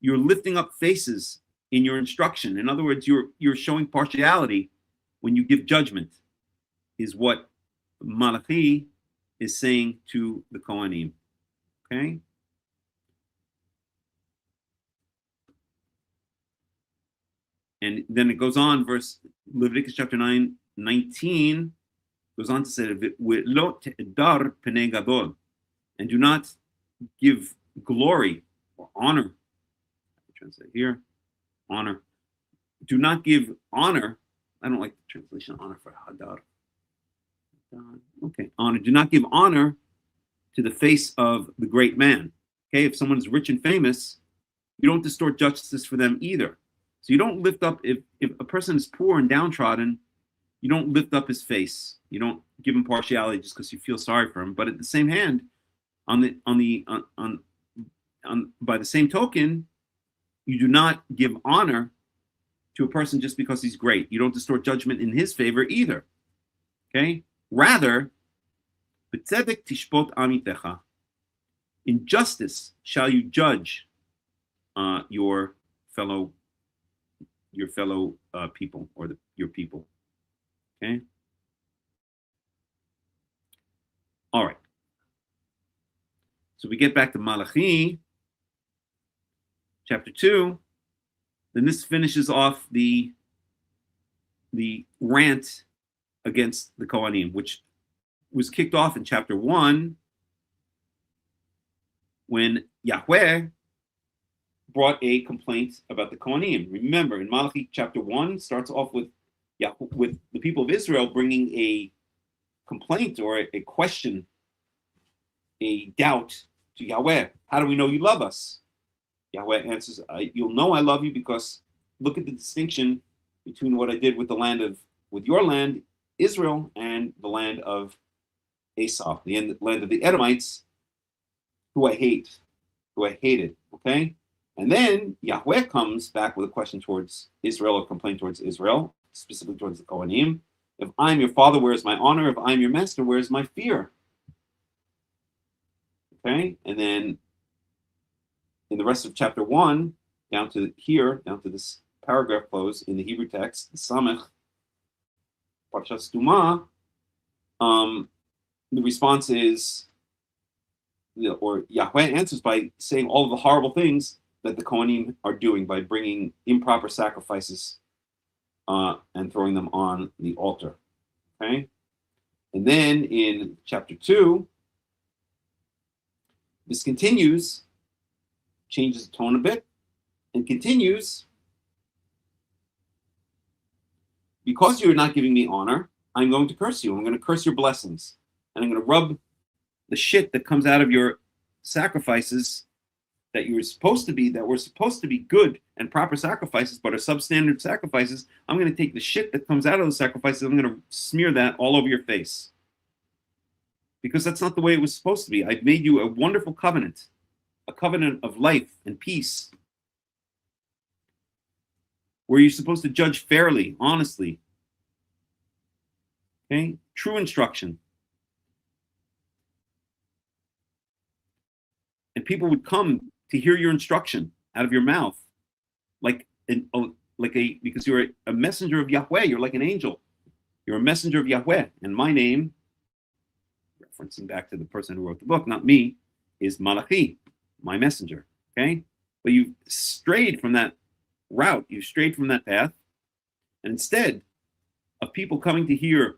Speaker 3: You're lifting up faces in your instruction. In other words, you're showing partiality when you give judgment, is what Malachi is saying to the Kohanim. Okay. And then it goes on, Leviticus chapter 19 goes on to say, and do not give glory or honor. I translate here, honor. Do not give honor. I don't like the translation honor for hadar. Okay, honor. Do not give honor to the face of the great man. Okay, if someone's rich and famous, you don't distort justice for them either. So you don't lift up, if a person is poor and downtrodden, you don't lift up his face. You don't give him partiality just because you feel sorry for him. But at the same hand, by the same token, you do not give honor to a person just because he's great. You don't distort judgment in his favor either. Okay? Rather, b'tzedek tishpot amitecha. In justice shall you judge your fellow people, or your people. Okay. All right. So we get back to Malachi chapter 2. Then this finishes off the rant against the Kohanim, which was kicked off in chapter 1 when Yahweh brought a complaint about the Kohanim. Remember, in Malachi chapter 1 starts off with the people of Israel bringing a complaint or a question, a doubt to Yahweh. How do we know you love us? Yahweh answers, you'll know I love you because look at the distinction between what I did with with your land, Israel, and the land of Esau, the land of the Edomites, who I hated. Okay, and then Yahweh comes back with a question towards Israel, or complaint towards Israel, specifically towards the Kohanim. If I'm your father, where is my honor? If I'm your master, where is my fear? Okay, and then in the rest of chapter 1, down to this paragraph close in the Hebrew text, the Samech, Parshas Tumah, the response is, or Yahweh answers by saying all of the horrible things that the Kohanim are doing by bringing improper sacrifices and throwing them on the altar. Okay, and then in chapter 2, this continues, changes the tone a bit, and continues. Because you're not giving me honor, I'm going to curse you. I'm going to curse your blessings. And I'm going to rub the shit that comes out of your sacrifices that were supposed to be good and proper sacrifices, but are substandard sacrifices. I'm going to take the shit that comes out of those sacrifices, I'm going to smear that all over your face. Because that's not the way it was supposed to be. I've made you a wonderful covenant, a covenant of life and peace, where you're supposed to judge fairly, honestly. Okay? True instruction. And people would come to hear your instruction out of your mouth, because you're a messenger of Yahweh. You're like an angel. You're a messenger of Yahweh. And my name, referencing back to the person who wrote the book, not me, is Malachi, my messenger. Okay? But you've strayed from that route. You've strayed from that path. And instead of people coming to hear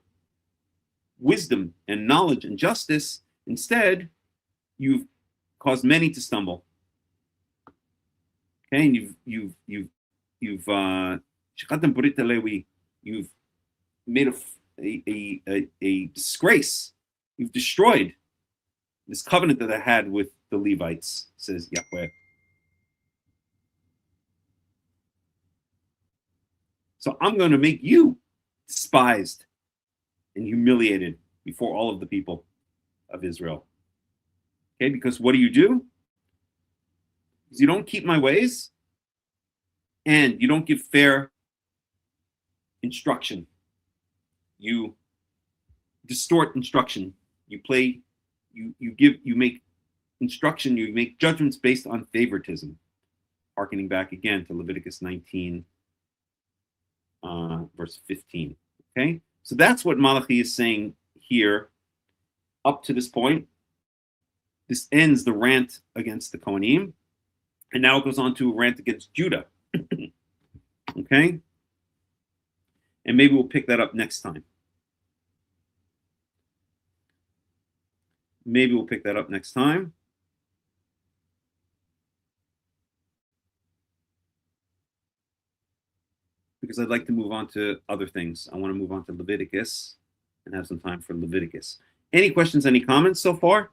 Speaker 3: wisdom and knowledge and justice, instead you've caused many to stumble. Okay, and you've made a disgrace. You've destroyed this covenant that I had with the Levites, says Yahweh. So I'm going to make you despised and humiliated before all of the people of Israel. Okay, because what do? Because you don't keep my ways and you don't give fair instruction. You distort instruction. You make instruction, you make judgments based on favoritism. Harkening back again to Leviticus 19, verse 15. Okay, so that's what Malachi is saying here up to this point. This ends the rant against the Kohanim, and now it goes on to a rant against Judah. Okay? And maybe we'll pick that up next time. Because I'd like to move on to other things. I want to move on to Leviticus and have some time for Leviticus. Any questions, any comments so far?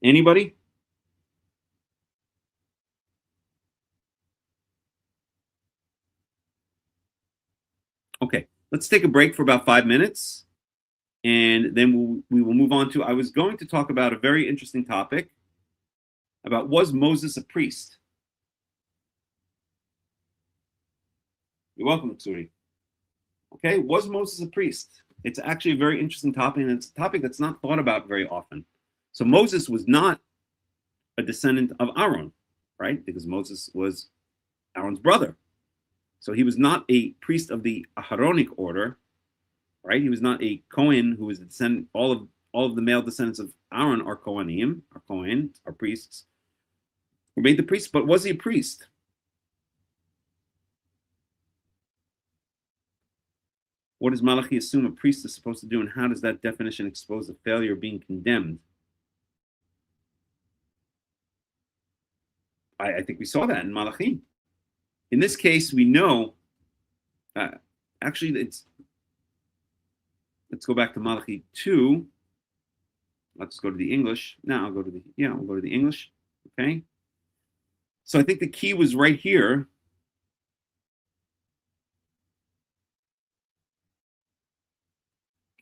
Speaker 3: Anybody? Okay, let's take a break for about 5 minutes, and then we will move on to, I was going to talk about a very interesting topic about, was Moses a priest? You're welcome, Tsuri. Okay, was Moses a priest? It's actually a very interesting topic, and it's a topic that's not thought about very often. So Moses was not a descendant of Aaron, right? Because Moses was Aaron's brother. So he was not a priest of the Aharonic order, right? He was not a Cohen who was a descendant. All of the male descendants of Aaron are Kohanim, are Cohen, are priests, who made the priest. But was he a priest? What does Malachi assume a priest is supposed to do, and how does that definition expose the failure of being condemned? I think we saw that in Malachi. In this case, we know, actually, let's go back to Malachi 2. Let's go to the English. Now I'll go to the English. Okay. So I think the key was right here.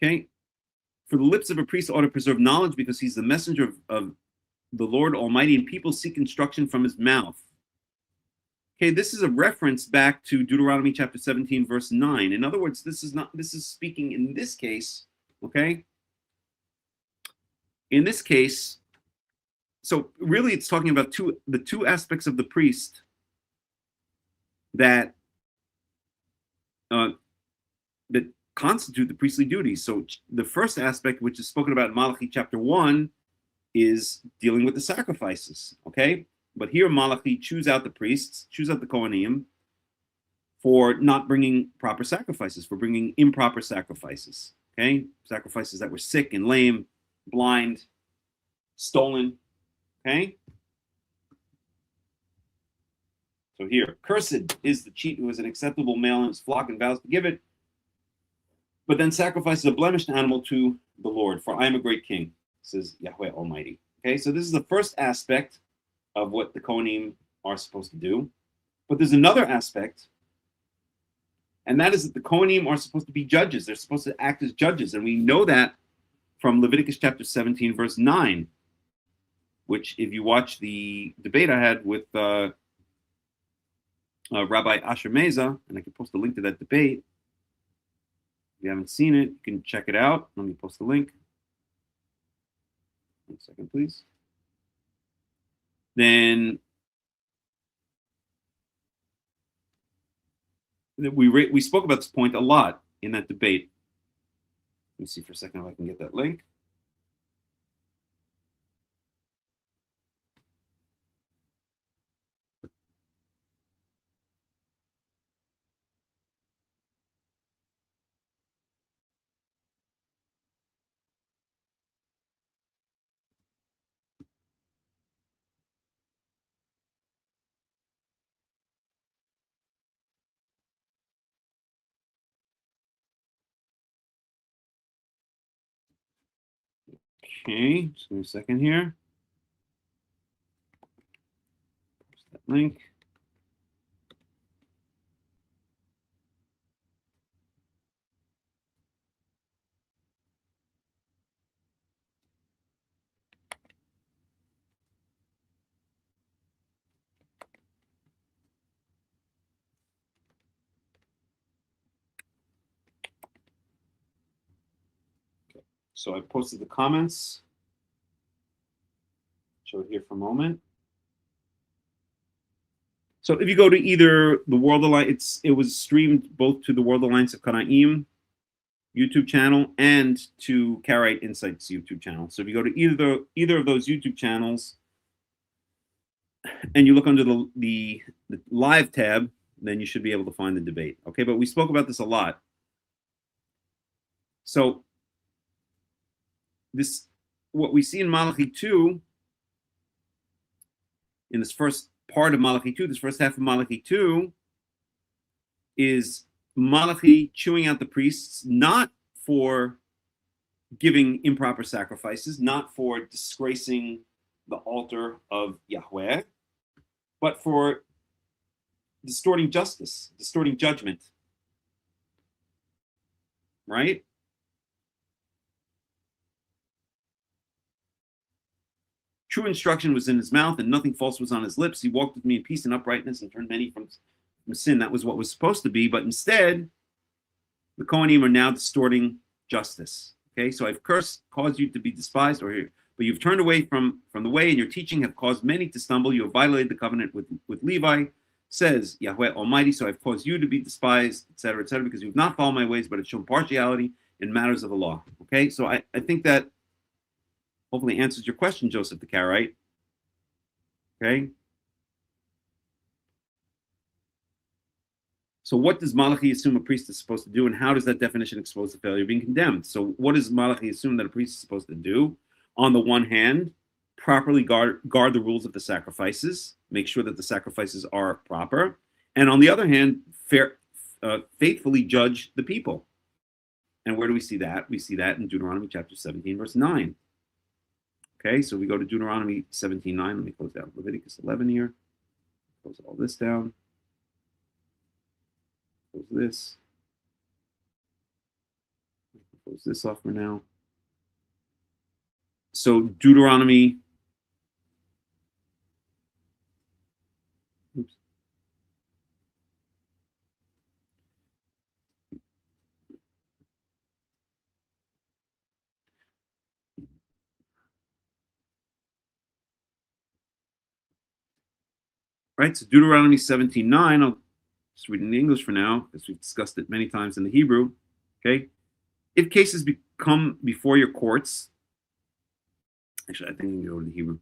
Speaker 3: Okay? For the lips of a priest ought to preserve knowledge because he's the messenger of the Lord Almighty, and people seek instruction from his mouth. Okay, this is a reference back to Deuteronomy chapter 17, verse 9. In other words, this is speaking in this case, okay? In this case, so really it's talking about the two aspects of the priest that that constitute the priestly duties. So the first aspect, which is spoken about in Malachi chapter 1, is dealing with the sacrifices, okay? But here Malachi choose out the priests, choose out the Kohanim for not bringing proper sacrifices, for bringing improper sacrifices, okay? Sacrifices that were sick and lame, blind, stolen, okay? So here, cursed is the cheat who is an acceptable male in his flock and vows to give it, but then sacrifices a blemished animal to the Lord, for I am a great king, says Yahweh Almighty. Okay, so this is the first aspect of what the Kohanim are supposed to do. But there's another aspect, and that is that the Kohanim are supposed to be judges. They're supposed to act as judges, and we know that from Leviticus chapter 17, verse 9, which if you watch the debate I had with Rabbi Asher Meza, and I can post a link to that debate. If you haven't seen it, you can check it out. Let me post the link. 1 second, please. Then we spoke about this point a lot in that debate. Let me see for a second if I can get that link. Okay, just give me a second here. Post that link. So I posted the comments. Show it here for a moment. So if you go to either the World Alliance, it was streamed both to the World Alliance of Qara'im YouTube channel and to Karaite Insights YouTube channel. So if you go to either of those YouTube channels and you look under the live tab, then you should be able to find the debate. Okay, but we spoke about this a lot. So this, what we see in Malachi 2, in this first part of Malachi 2, this first half of Malachi 2, is Malachi chewing out the priests, not for giving improper sacrifices, not for disgracing the altar of Yahweh, but for distorting justice, distorting judgment. Right? True instruction was in his mouth, and nothing false was on his lips. He walked with me in peace and uprightness and turned many from sin. That was what was supposed to be, but instead, the Kohanim are now distorting justice. Okay, so I've caused you to be despised, but you've turned away from the way, and your teaching have caused many to stumble. You have violated the covenant with Levi, says Yahweh Almighty. So I've caused you to be despised, etc., because you've not followed my ways, but have shown partiality in matters of the law. Okay, so I think that hopefully answers your question, Joseph the Karaite. Okay. So what does Malachi assume a priest is supposed to do, and how does that definition expose the failure of being condemned? So what does Malachi assume that a priest is supposed to do? On the one hand, properly guard the rules of the sacrifices, make sure that the sacrifices are proper. And on the other hand, faithfully judge the people. And where do we see that? We see that in Deuteronomy chapter 17, verse 9. Okay, so we go to Deuteronomy 17:9. Let me close down Leviticus 11 here. Close all this down. Close this. close this off for now. So Deuteronomy. Oops. Right, so Deuteronomy 17:9. I'll just read it in English for now, because we've discussed it many times in the Hebrew. Okay, if cases come before your courts, actually, I think we can go to the Hebrew.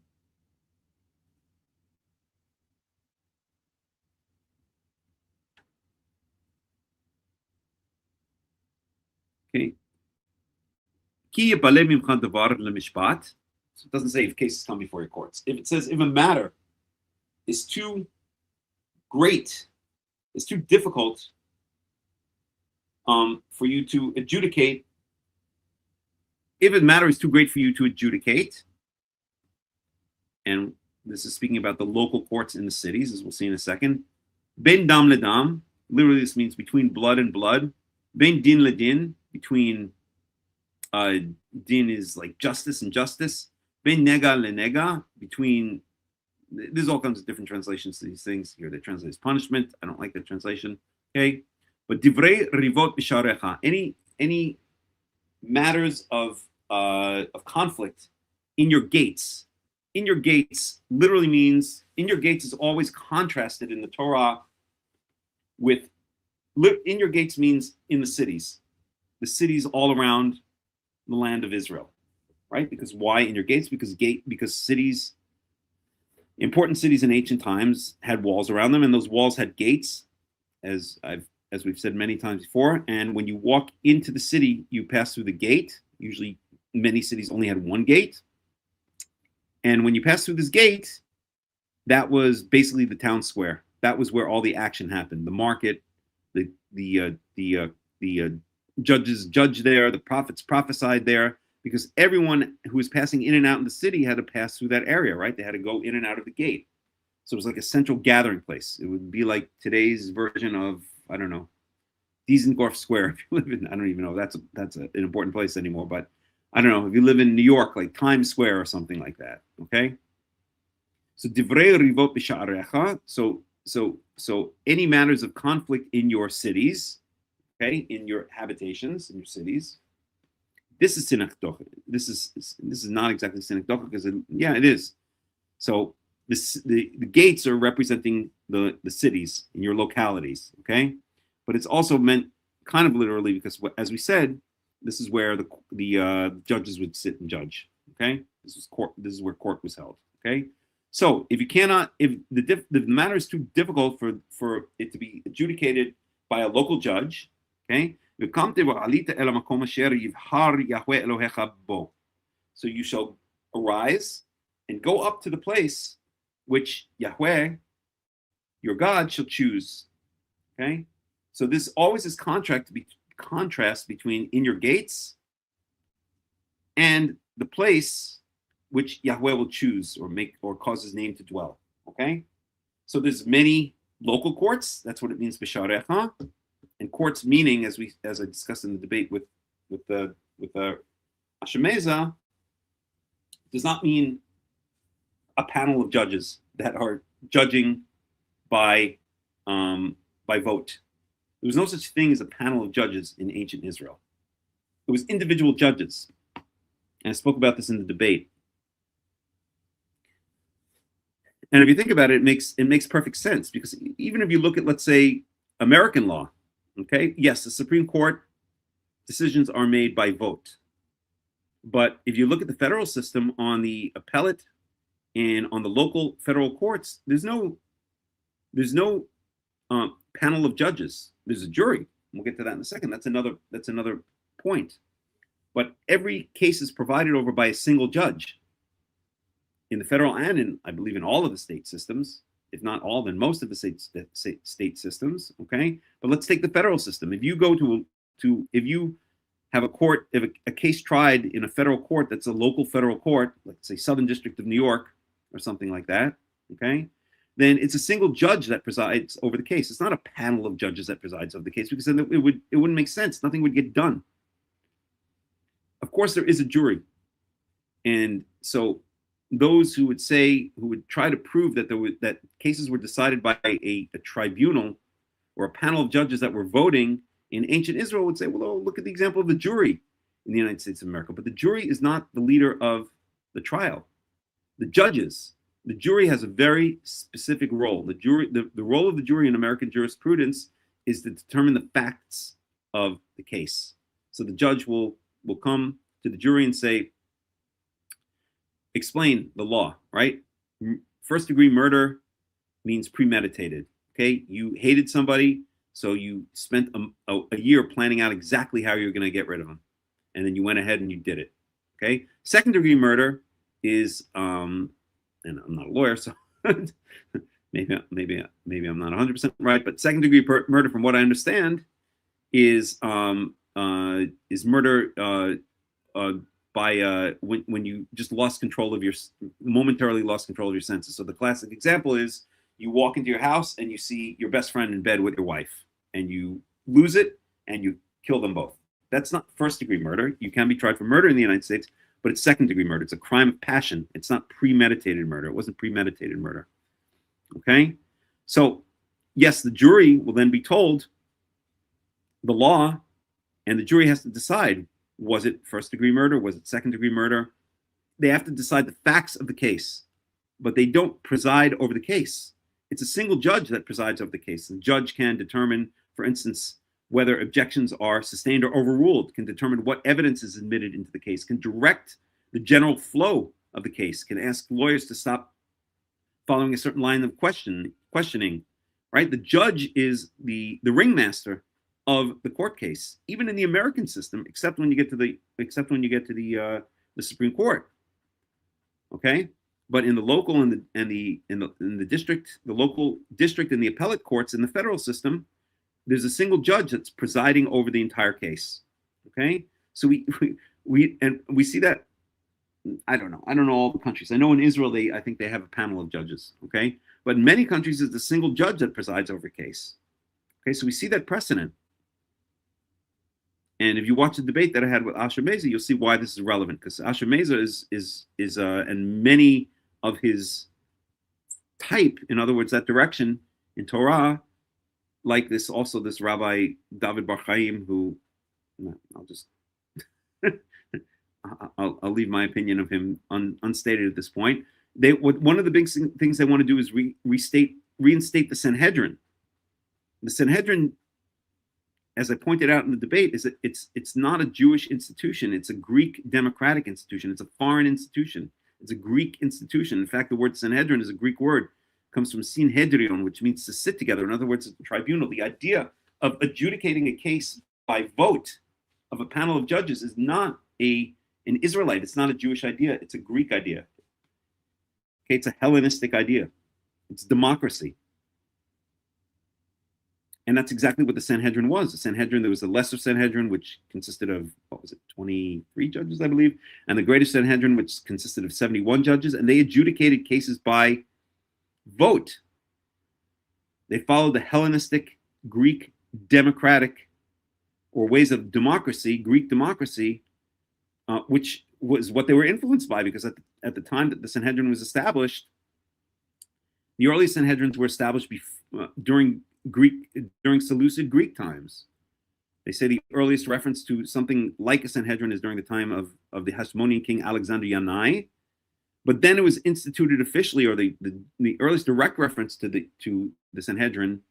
Speaker 3: Okay. Ki yipaleh mimcha davar lemishpat. So it doesn't say if cases come before your courts. If it says if a matter is too great, it's too difficult for you to adjudicate. If a matter is too great for you to adjudicate, and this is speaking about the local courts in the cities, as we'll see in a second. Ben dam ledam, literally this means between blood and blood. Ben din ledin, between din is like justice and justice. Ben nega lenega, between, there's all kinds of different translations to these things. Here they translate as punishment. I don't like that translation. Okay, but divrei rivot b'sharecha, any matters of conflict in your gates. In your gates literally means, in your gates is always contrasted in the Torah with, in your gates means in the cities all around the land of Israel, right? Because why in your gates? Because cities, important cities in ancient times had walls around them, and those walls had gates, as we've said many times before. And when you walk into the city, you pass through the gate. Usually, many cities only had one gate. And when you pass through this gate, that was basically the town square. That was where all the action happened. The market, the judges judged there, the prophets prophesied there, because everyone who was passing in and out in the city had to pass through that area, right? They had to go in and out of the gate. So it was like a central gathering place. It would be like today's version of, I don't know, Dizengoff Square. If you live in, I don't even know if that's an important place anymore, but I don't know, if you live in New York, like Times Square or something like that, okay? So divrei rivot b'sha'arecha, so any matters of conflict in your cities, okay, in your habitations, in your cities, this is synekdocha. This is not exactly synekdocha, because it is. So the gates are representing the cities in your localities, okay? But it's also meant kind of literally, because as we said, this is where the judges would sit and judge. Okay, this is court. This is where court was held. Okay, so if the matter is too difficult for it to be adjudicated by a local judge, okay, so you shall arise and go up to the place which Yahweh, your God, shall choose. Okay, so this always is contrast between in your gates and the place which Yahweh will choose or cause his name to dwell. Okay, so there's many local courts. That's what it means b'sharecha, and courts meaning, as I discussed in the debate with the Ashemeza, does not mean a panel of judges that are judging by vote. There was no such thing as a panel of judges in ancient Israel. It was individual judges. And I spoke about this in the debate. And if you think about it, it makes perfect sense, because even if you look at, let's say, American law, okay, yes, the Supreme Court decisions are made by vote. But if you look at the federal system on the appellate and on the local federal courts, there's no panel of judges. There's a jury. We'll get to that in a second. That's another point. But every case is presided over by a single judge in the federal and in, I believe, in all of the state systems. If not all, then most of the state systems. Okay, but let's take the federal system. If you go if you have a case tried in a federal court that's a local federal court, let's say Southern District of New York or something like that. Okay, then it's a single judge that presides over the case. It's not a panel of judges that presides over the case, because then it wouldn't make sense. Nothing would get done. of course, there is a jury. And so those who would try to prove that cases were decided by a tribunal or a panel of judges that were voting in ancient Israel would say, well, look at the example of the jury in the United States of America. But the jury is not the leader of the trial. The judges, the jury has a very specific role. The role of the jury in American jurisprudence is to determine the facts of the case. So the judge will come to the jury and say, explain the law, right? First degree murder means premeditated. Okay, you hated somebody, so you spent a year planning out exactly how you're going to get rid of them, and then you went ahead and you did it. Okay, second degree murder is, and I'm not a lawyer, so maybe I'm not 100% right, but second degree murder, from what I understand, is murder by when you just momentarily lost control of your senses. So the classic example is, you walk into your house and you see your best friend in bed with your wife, and you lose it and you kill them both. That's not first degree murder. You can be tried for murder in the United States, but it's second degree murder. It's a crime of passion. It's not premeditated murder. It wasn't premeditated murder. Okay? So, yes, the jury will then be told the law, and the jury has to decide, was it first degree murder? Was it second degree murder? They have to decide the facts of the case, but they don't preside over the case. It's a single judge that presides over the case. The judge can determine, for instance, whether objections are sustained or overruled, can determine what evidence is admitted into the case, can direct the general flow of the case, can ask lawyers to stop following a certain line of questioning, right? The judge is the ringmaster of the court case, even in the American system, except when you get to the Supreme Court. Okay? But in the local and the district, the local district and the appellate courts in the federal system, there's a single judge that's presiding over the entire case. Okay, so we see that. I don't know all the countries. I know in Israel I think they have a panel of judges. Okay, but in many countries it's a single judge that presides over a case. Okay, so we see that precedent. And if you watch the debate that I had with Asher Meza, you'll see why this is relevant. Because Asher Meza is and many of his type, in other words, that direction in Torah, like this Rabbi David Bar Chaim, who I'll leave my opinion of him unstated at this point. One of the big things they want to do is reinstate the Sanhedrin. The Sanhedrin, as I pointed out in the debate, is that it's not a Jewish institution. It's a Greek democratic institution. It's a foreign institution. It's a Greek institution. In fact, the word Sanhedrin is a Greek word. It comes from Sinhedrion, which means to sit together. In other words, it's a tribunal. The idea of adjudicating a case by vote of a panel of judges is not an Israelite. It's not a Jewish idea. It's a Greek idea. Okay, it's a Hellenistic idea. It's democracy. And that's exactly what the Sanhedrin was. The Sanhedrin, there was the lesser Sanhedrin, which consisted of, 23 judges, I believe, and the greater Sanhedrin, which consisted of 71 judges, and they adjudicated cases by vote. They followed the Hellenistic, Greek, democratic, or ways of democracy, Greek democracy, which was what they were influenced by, because at the time that the Sanhedrin was established, the early Sanhedrins were established during Seleucid Greek times. They say the earliest reference to something like a Sanhedrin is during the time of the Hasmonean king Alexander Yanai, but then it was instituted officially, or the earliest direct reference to the Sanhedrin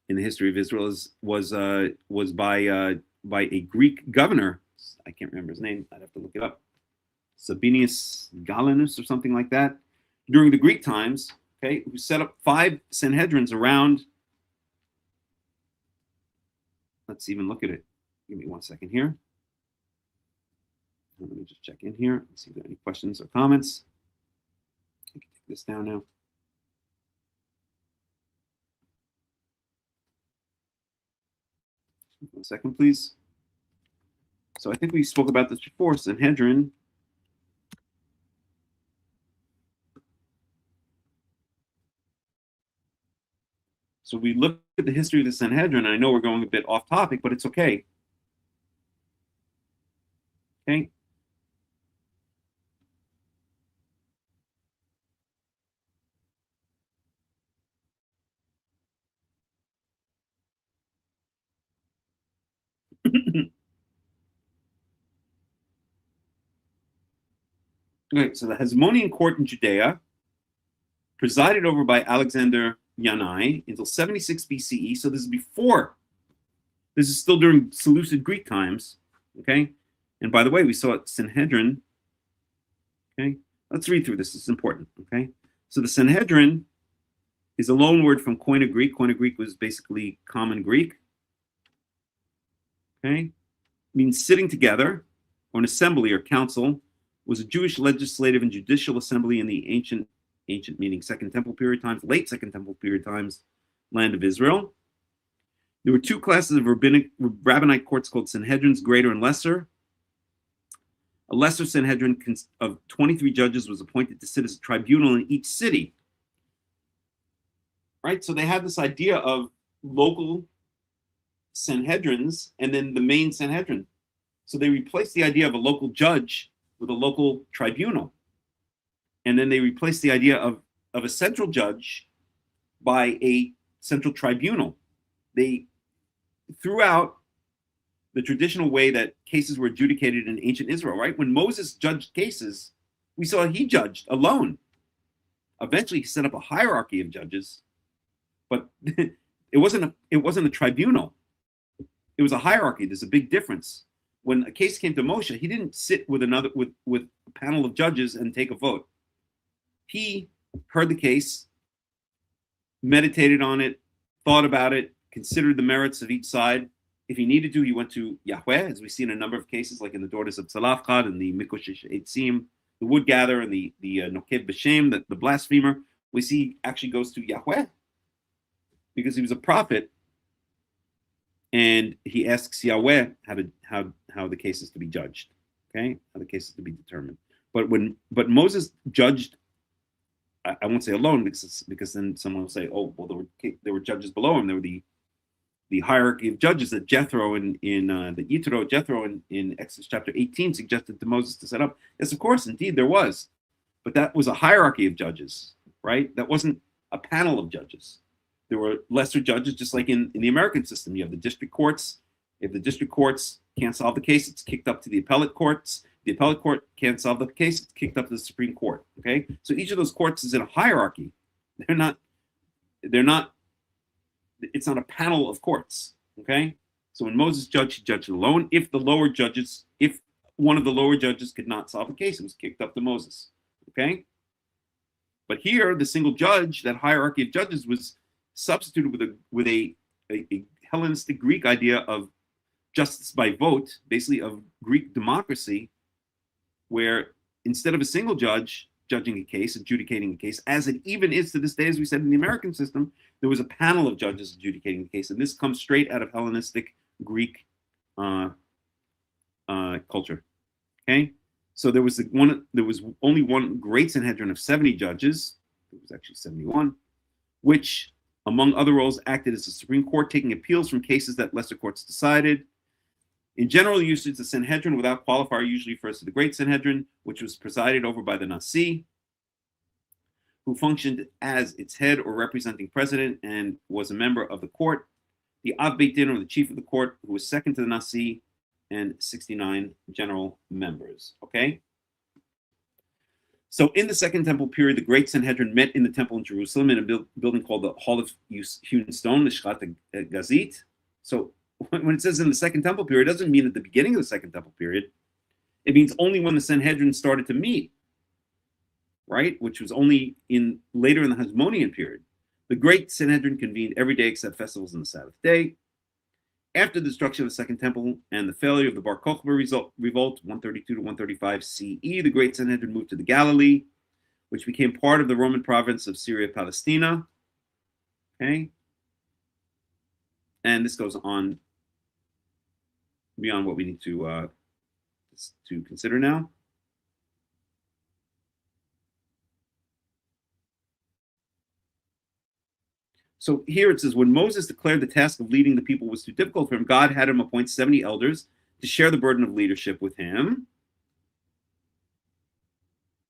Speaker 3: in the history of Israel was by a Greek governor. I can't remember his name. I'd have to look it up. Sabinius Galenus or something like that. During the Greek times, okay, who set up 5 Sanhedrins around. Let's even look at it. Give me 1 second here. Let me just check in here and see if there are any questions or comments. I can take this down now. One second, please. So I think we spoke about this before. Sanhedrin. So we look at the history of the Sanhedrin. I know we're going a bit off topic, but it's okay. Okay. Okay, so the Hasmonean court in Judea, presided over by Alexander Yanai until 76 BCE. So this is before. This is still during Seleucid Greek times. Okay, and by the way, we saw it Sanhedrin. Okay, let's read through this. It's important. Okay, so the Sanhedrin is a loan word from Koine Greek. Koine Greek was basically common Greek. Okay, means sitting together, or an assembly or council, was a Jewish legislative and judicial assembly in the ancient meaning Second Temple period times, late Second Temple period times, land of Israel. There were two classes of rabbinite courts called Sanhedrins, greater and lesser. A lesser Sanhedrin of 23 judges was appointed to sit as a tribunal in each city. Right, so they had this idea of local Sanhedrins and then the main Sanhedrin. So they replaced the idea of a local judge with a local tribunal. And then they replaced the idea of a central judge by a central tribunal. They threw out the traditional way that cases were adjudicated in ancient Israel, right? When Moses judged cases, we saw he judged alone. Eventually he set up a hierarchy of judges, but it wasn't a tribunal. It was a hierarchy. There's a big difference. When a case came to Moshe, he didn't sit with a panel of judges and take a vote. He heard the case, meditated on it, thought about it, considered the merits of each side. If he needed to, he went to Yahweh, as we see in a number of cases, like in the daughters of Tzalafchad and the Mikoshish Eitzim, the wood gatherer, and the Nokeb B'Shem, the blasphemer. We see he actually goes to Yahweh because he was a prophet, and he asks Yahweh how the case is to be judged, okay, how the case is to be determined. But Moses judged. I won't say alone because then someone will say, oh, well, there were judges below him. There were the hierarchy of judges that Jethro the Yitro Jethro in Exodus chapter 18 suggested to Moses to set up. Yes, of course, indeed there was, but that was a hierarchy of judges, right? That wasn't a panel of judges. There were lesser judges, just like in the American system. You have the district courts. If the district courts can't solve the case, it's kicked up to the appellate courts. The appellate court can't solve the case, it's kicked up to the Supreme Court. Okay, so each of those courts is in a hierarchy. They're not. It's not a panel of courts. Okay, so when Moses judged, he judged alone. If one of the lower judges could not solve the case, it was kicked up to Moses. Okay, but here the single judge, that hierarchy of judges, was substituted with a Hellenistic Greek idea of justice by vote, basically of Greek democracy, where instead of a single judge judging a case, adjudicating a case, as it even is to this day, as we said in the American system, there was a panel of judges adjudicating the case, and this comes straight out of Hellenistic Greek culture. Okay, so there was only one great Sanhedrin of 70 judges. It was actually 71, which, among other roles, acted as the Supreme Court, taking appeals from cases that lesser courts decided. In general usage, the Sanhedrin without qualifier usually refers to the Great Sanhedrin, which was presided over by the Nasi, who functioned as its head or representing president and was a member of the court. The Av Beit Din, or the chief of the court, who was second to the Nasi, and 69 general members. Okay? So in the Second Temple period, the Great Sanhedrin met in the temple in Jerusalem in a building called the Hall of Hewn Stone, the Shrat Gazit. So when it says in the Second Temple period, it doesn't mean at the beginning of the Second Temple period. It means only when the Sanhedrin started to meet, right? Which was only later in the Hasmonean period. The Great Sanhedrin convened every day except festivals and the Sabbath day. After the destruction of the Second Temple and the failure of the Bar Kokhba revolt, 132 to 135 CE, the Great Sanhedrin moved to the Galilee, which became part of the Roman province of Syria-Palestina. Okay? And this goes on beyond what we need to consider now. So here it says, when Moses declared the task of leading the people was too difficult for him, God had him appoint 70 elders to share the burden of leadership with him.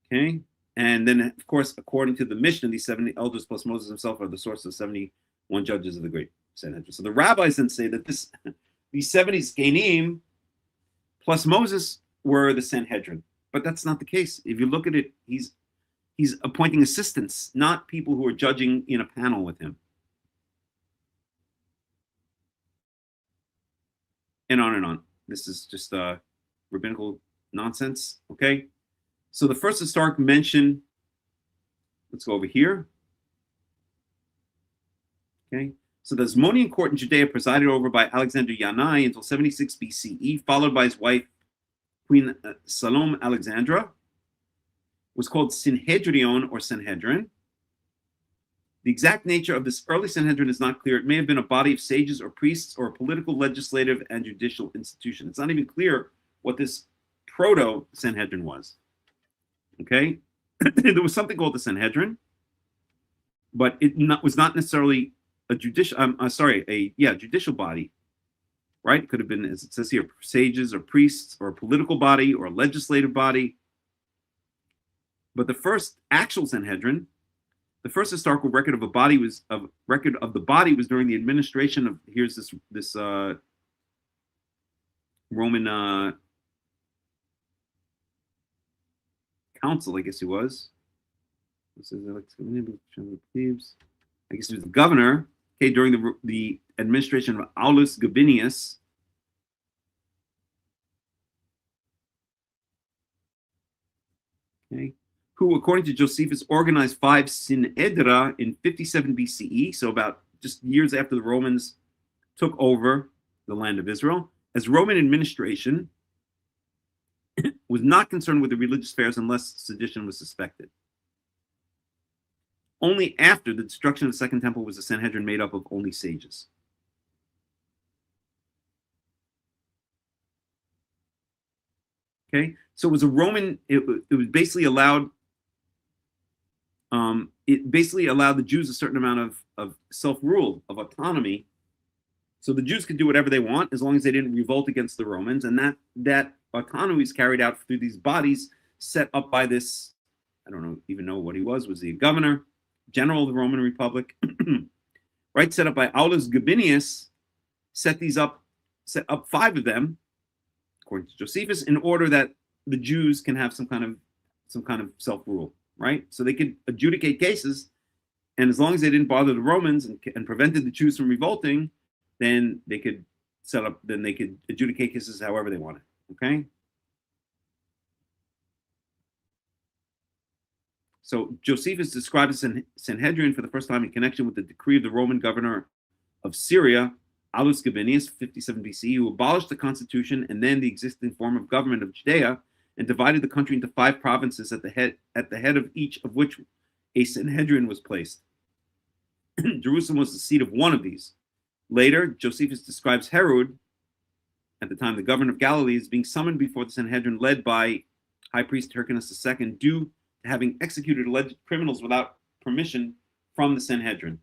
Speaker 3: Okay. And then, of course, according to the Mishnah, these 70 elders plus Moses himself are the source of 71 judges of the Great Sanhedrin. So the rabbis then say that these 70 Zkenim plus Moses were the Sanhedrin. But that's not the case. If you look at it, he's appointing assistants, not people who are judging in a panel with him. And on and on. This is just rabbinical nonsense, okay? So the first historic mention, let's go over here. Okay, so the Zmonian court in Judea, presided over by Alexander Yanai until 76 BCE, followed by his wife, Queen Salome Alexandra, was called Synhedrion or Sanhedrin. The exact nature of this early Sanhedrin is not clear. It may have been a body of sages or priests or a political, legislative, and judicial institution. It's not even clear what this proto-Sanhedrin was. Okay? There was something called the Sanhedrin, but it was not necessarily a judicial, judicial body, right? It could have been, as it says here, sages or priests or a political body or a legislative body. But the first actual Sanhedrin, the first historical record of the body was during the administration of, here's this Roman council, I guess he was. This is I guess he was the governor. Okay, during the administration of Aulus Gabinius. Okay, who, according to Josephus, organized 5 synedra in 57 BCE, so about just years after the Romans took over the land of Israel. As Roman administration was not concerned with the religious affairs unless sedition was suspected. Only after the destruction of the Second Temple was the Sanhedrin made up of only sages. Okay, so it was a Roman. It was basically allowed. It basically allowed the Jews a certain amount of self-rule, of autonomy, so the Jews could do whatever they want as long as they didn't revolt against the Romans, and that autonomy is carried out through these bodies set up by this. I don't even know what he was. Was he a governor? General of the Roman Republic, right? Set up by Aulus Gabinius, set up 5 of them, according to Josephus, in order that the Jews can have some kind of self-rule, right? So they could adjudicate cases, and as long as they didn't bother the Romans and prevented the Jews from revolting, then they could adjudicate cases however they wanted. Okay. So Josephus describes Sanhedrin for the first time in connection with the decree of the Roman governor of Syria, Aulus Gabinius, 57 BC, who abolished the constitution and then the existing form of government of Judea and divided the country into 5 provinces at the head of each of which a Sanhedrin was placed. Jerusalem was the seat of one of these. Later, Josephus describes Herod, at the time the governor of Galilee, as being summoned before the Sanhedrin led by High Priest Hyrcanus II, due to having executed alleged criminals without permission from the Sanhedrin.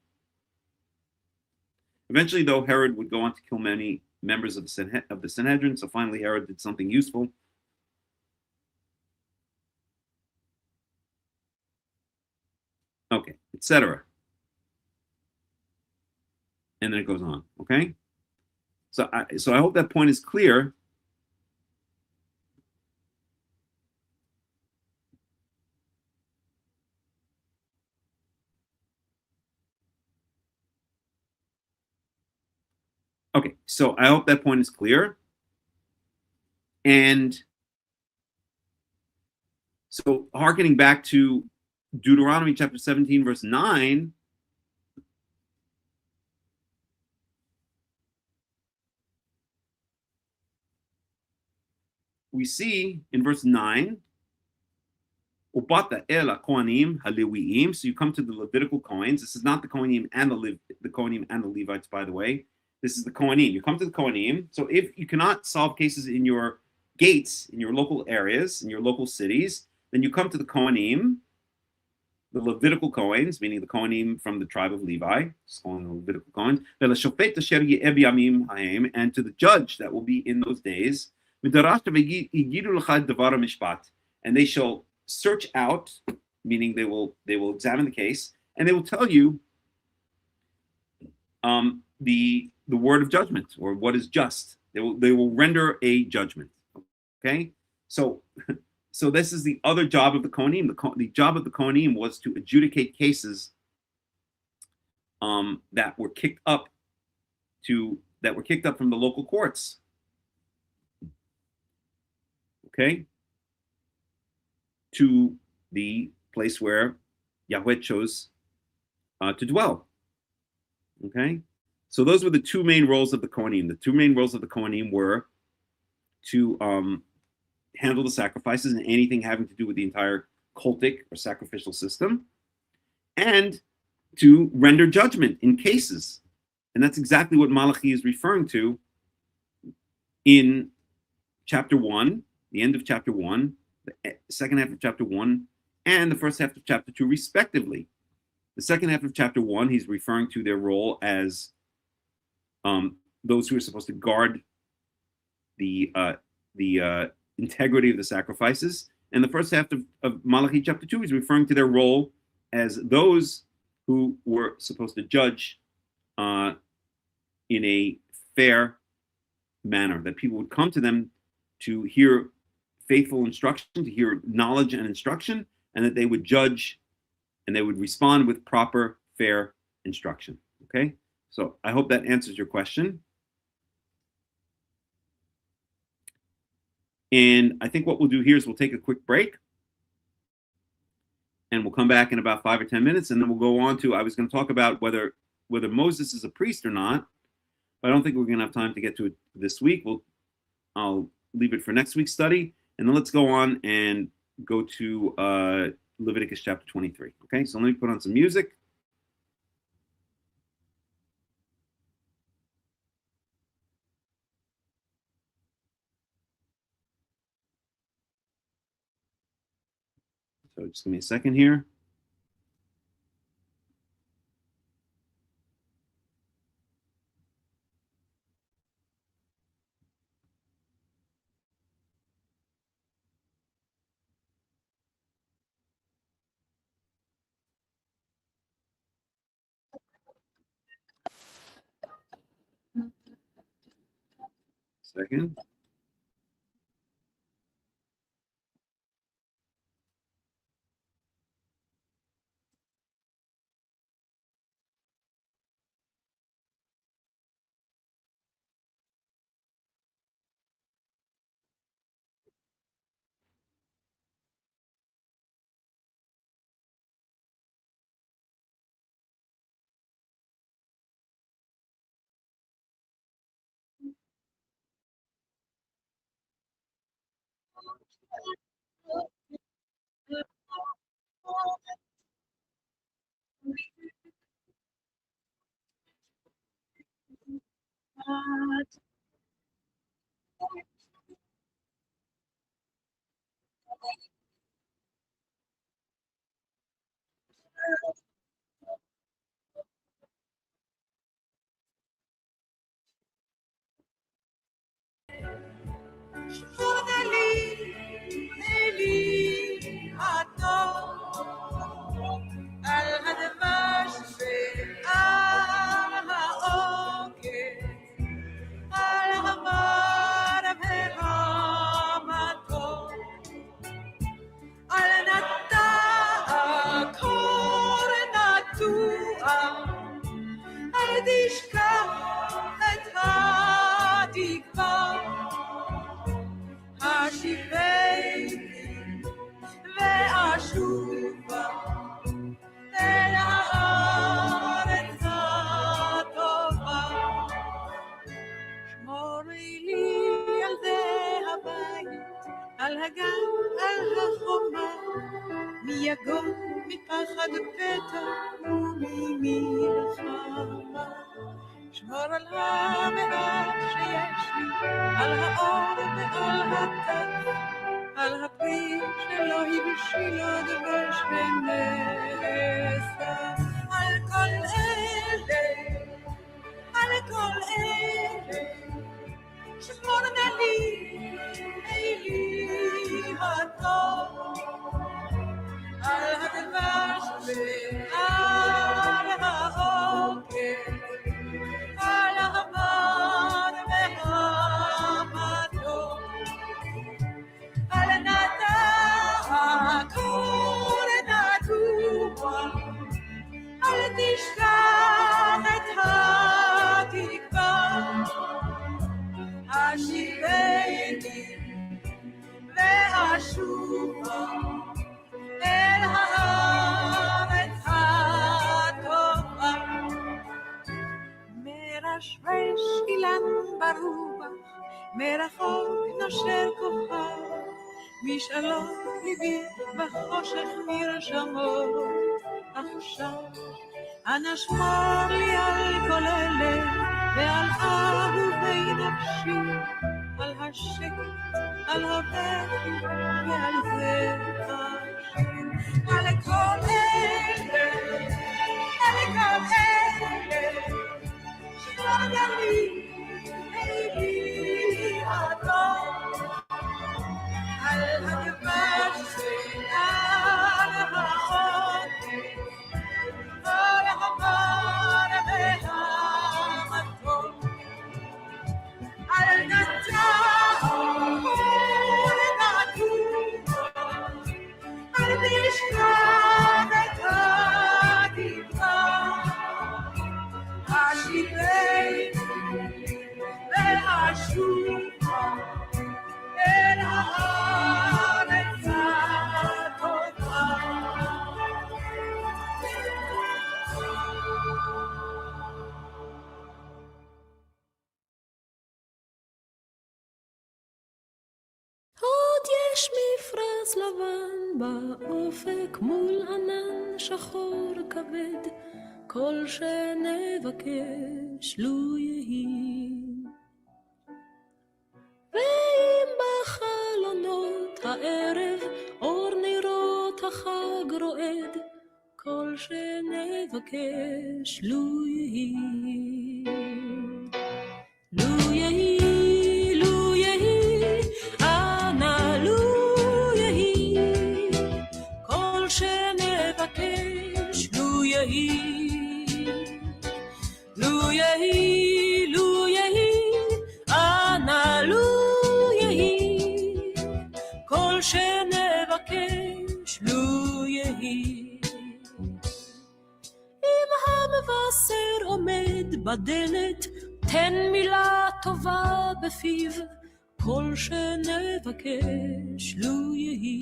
Speaker 3: Eventually, though, Herod would go on to kill many members of the Sanhedrin, so finally Herod did something useful. Okay, etc. And then it goes on, okay? So I hope that point is clear. Okay, so I hope that point is clear. And so hearkening back to Deuteronomy chapter 17, verse 9, we see in verse 9, Ubata el Kohanim halewiim. So you come to the Levitical Cohens. This is not the Kohanim and the Kohanim and the Levites, by the way. This is the Kohanim. You come to the Kohanim. So if you cannot solve cases in your gates, in your local areas, in your local cities, then you come to the Kohanim, the Levitical Cohens, meaning the Kohanim from the tribe of Levi, just calling the Levitical Cohens, and to the judge that will be in those days, and they shall search out, meaning they will examine the case, and they will tell you the word of judgment, or what is just. They will render a judgment. Okay, so So this is the other job of the Kohanim. The job of the Kohanim was to adjudicate cases that were kicked up from the local courts. Okay, to the place where Yahweh chose to dwell. Okay, so those were the two main roles of the Kohanim. The two main roles of the Kohanim were to handle the sacrifices and anything having to do with the entire cultic or sacrificial system, and to render judgment in cases. And that's exactly what Malachi is referring to in chapter 1, the end of chapter 1, the second half of chapter 1, and the first half of chapter 2, respectively. The second half of chapter 1, he's referring to their role as those who are supposed to guard the integrity of the sacrifices. And the first half of Malachi chapter 2 is referring to their role as those who were supposed to judge in a fair manner, that people would come to them to hear faithful instruction, to hear knowledge and instruction, and that they would judge and they would respond with proper, fair instruction. Okay? So I hope that answers your question. And I think what we'll do here is we'll take a quick break, and we'll come back in about 5 or 10 minutes, and then we'll go on to, I was going to talk about whether Moses is a priest or not, but I don't think we're going to have time to get to it this week. I'll leave it for next week's study, and then let's go on and go to Leviticus chapter 23. Okay, so let me put on some music. So just give me a second here. Second.
Speaker 4: רשרש אילן ברוח, מרחוק נושר כוכב, משאלות ליבי בחושך נרשמו. עכשיו אנא שמור לי על כל אלה ועל אהובי נפשי, על השקט, על הבכי ועל זה השם. על כל אלה, על כל אלה שכבר לי ליבי אדום, על הדבש ועל העונג, על המר והמתוק, על נטעו ונטעו, על תשכח את התקווה, השיבני והשובה אל הארץ הטובה.
Speaker 5: עוד יש מפרש לבן באופק מול ענן שחור כבד, כל שנבקש לו יהי. ואם בחלונות הערב אור נרות החג רועד, כל שנבקש לו יהי. לו יהי, לו יהי, אנא לו יהי, כל שנבקש לו יהי. לו יהי, לו יהי, אנא לו יהי, כל שנבקש לו יהי. אם המבשר עומד בדלת, תן מילה טובה בפיו, כל שנבקש לו יהי.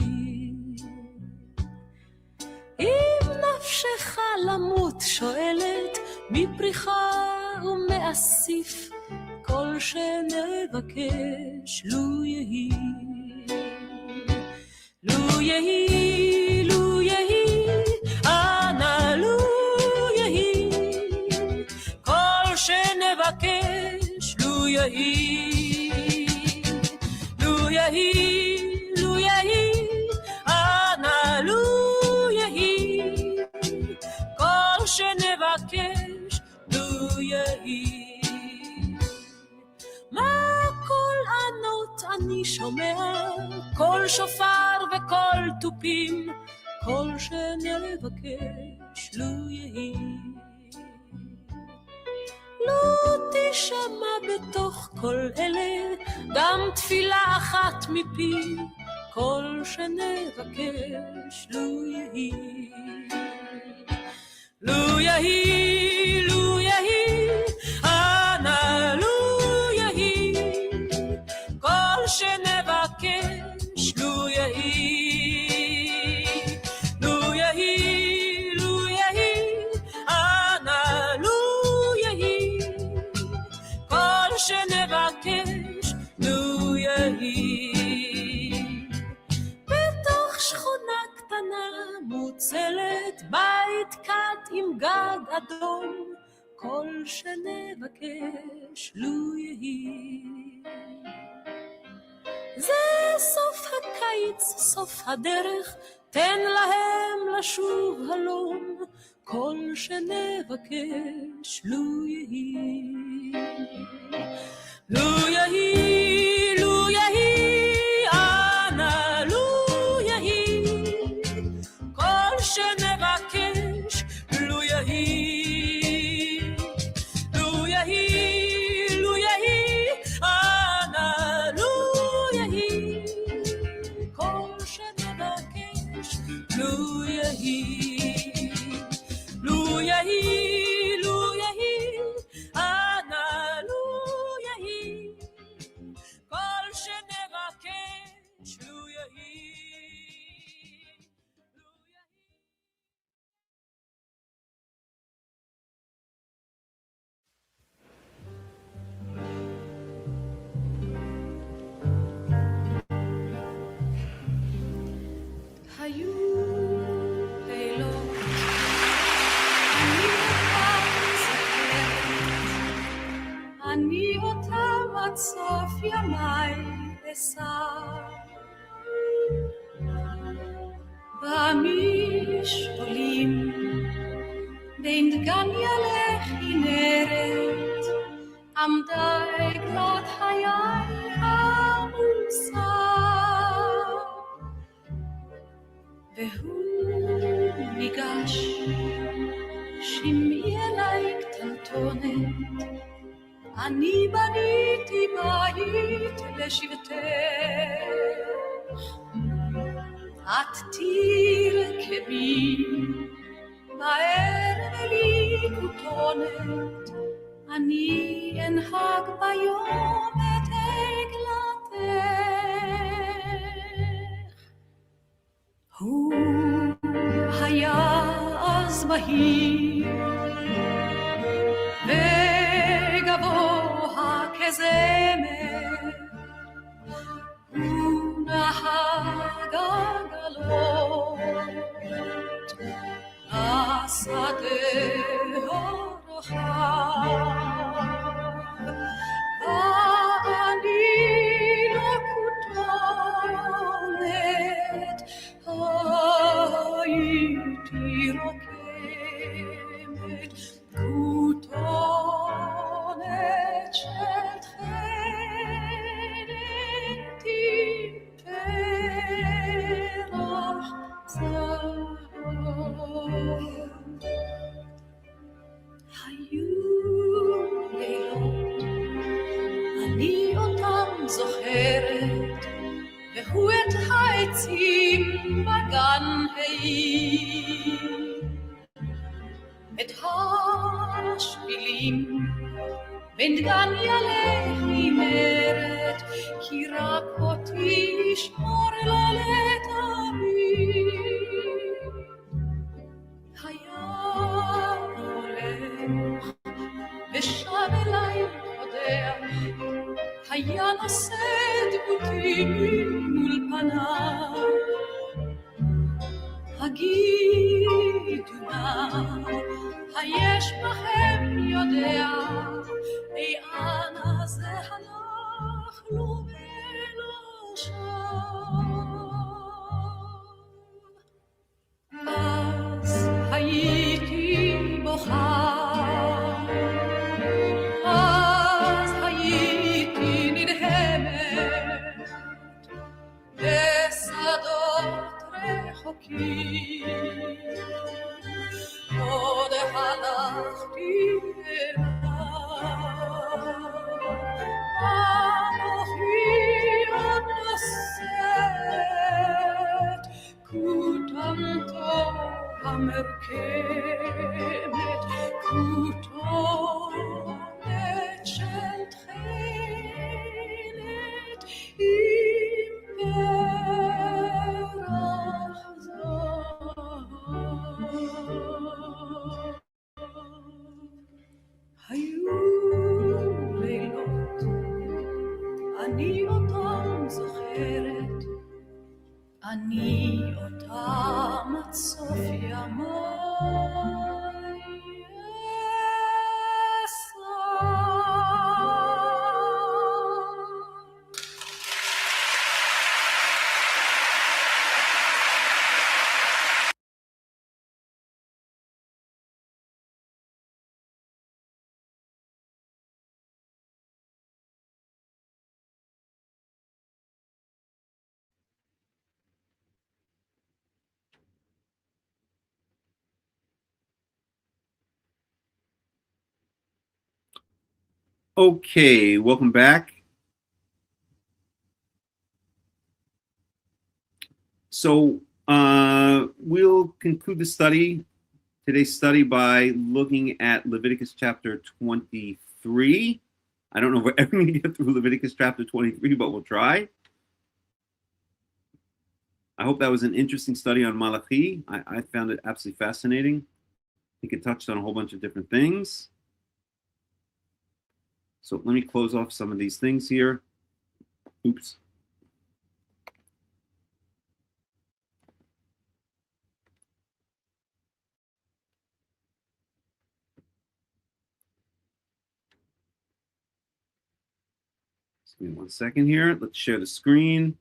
Speaker 5: אם נפשך למות שואלת, מפריחה ומאסיף, כל שנבקש לו יהי. לו יהי, לו יהי, אנא לו יהי, כל שנבקש לו יהי. לו יהי, לו יהי, אנא לו יהי, כל שנבקש לו יהי. מה כל ענות אני שומע, כל שופר וכל תופים, כל שנבקש לו יהי. לא תשמע בתוך כל אלה גם תפילה אחת מפי, כל שנבקש לו יהי. לו יהי, לו יהי, אנא לו יהי, כל שנבקש לו יהי. לו יהי, לו יהי, אנא לו יהי, כל שנבקש לו יהי. בתוך שכונה קטנה מוצלת, בית קט עם גג אדום, כל שנבקש לו יהי. זה סוף הקיץ, סוף הדרך, תן להם לשוב הלום, כל שנבקש לו יהי. לו יהי, לו יהי, אנא לו יהי, כל שנבקש לו יהי. לו יהי, לו יהי, אנא לו יהי, כל שנבקש לו יהי. לו יהי, לו יהי, אנא לו יהי, היו לילות, אני אותם עד סוף ימיי אשא. במשעולים בין דגניה לכנרת עמדה עגלת חיי עמוסה, והוא ניגש שמעי אליי קטנטונת, אני בניתי בית לשבטך, את תרכבי בערב לי כותונת, אני אנהג ביום את עגלתך. הוא היה אז בהיר וגבוה כזמר, הוא נהג עגלות השדה הרחב, ואני לא כותונת הייתי רוקמת, כותונת של תכלת עם פרח זהב. היו לילות, אני אותם זוכרת, והוא את העצים בגן העיר, את השבילים בין דגניה לכנרת, כי רק אותי ישמור לו לתמיד. היה הולך ושב אליי חודח, היה נושא דמותי מול פניו, הגידו נא, היש בכם יודע, אי אנה זה הלך לו ולא שב. אז הייתי בוכה, אז הייתי נדהמת, בשדות רחוקים עוד הלכתי אליו, אנוכי עוד נושאת כותנתו המרכבת, כותונת של תכלת עם פרח זהב. היו לילות, אני אותם זוכרת, אני אותם עד סוף ימיי אשא.
Speaker 3: Okay, welcome back. So we'll conclude the study, today's study, by looking at Leviticus chapter 23. I don't know if we're ever going to get through Leviticus chapter 23, but we'll try. I hope that was an interesting study on Malachi. I found it absolutely fascinating. I think it touched on a whole bunch of different things. So let me close off some of these things here. Oops. Just give me 1 second here. Let's share the screen.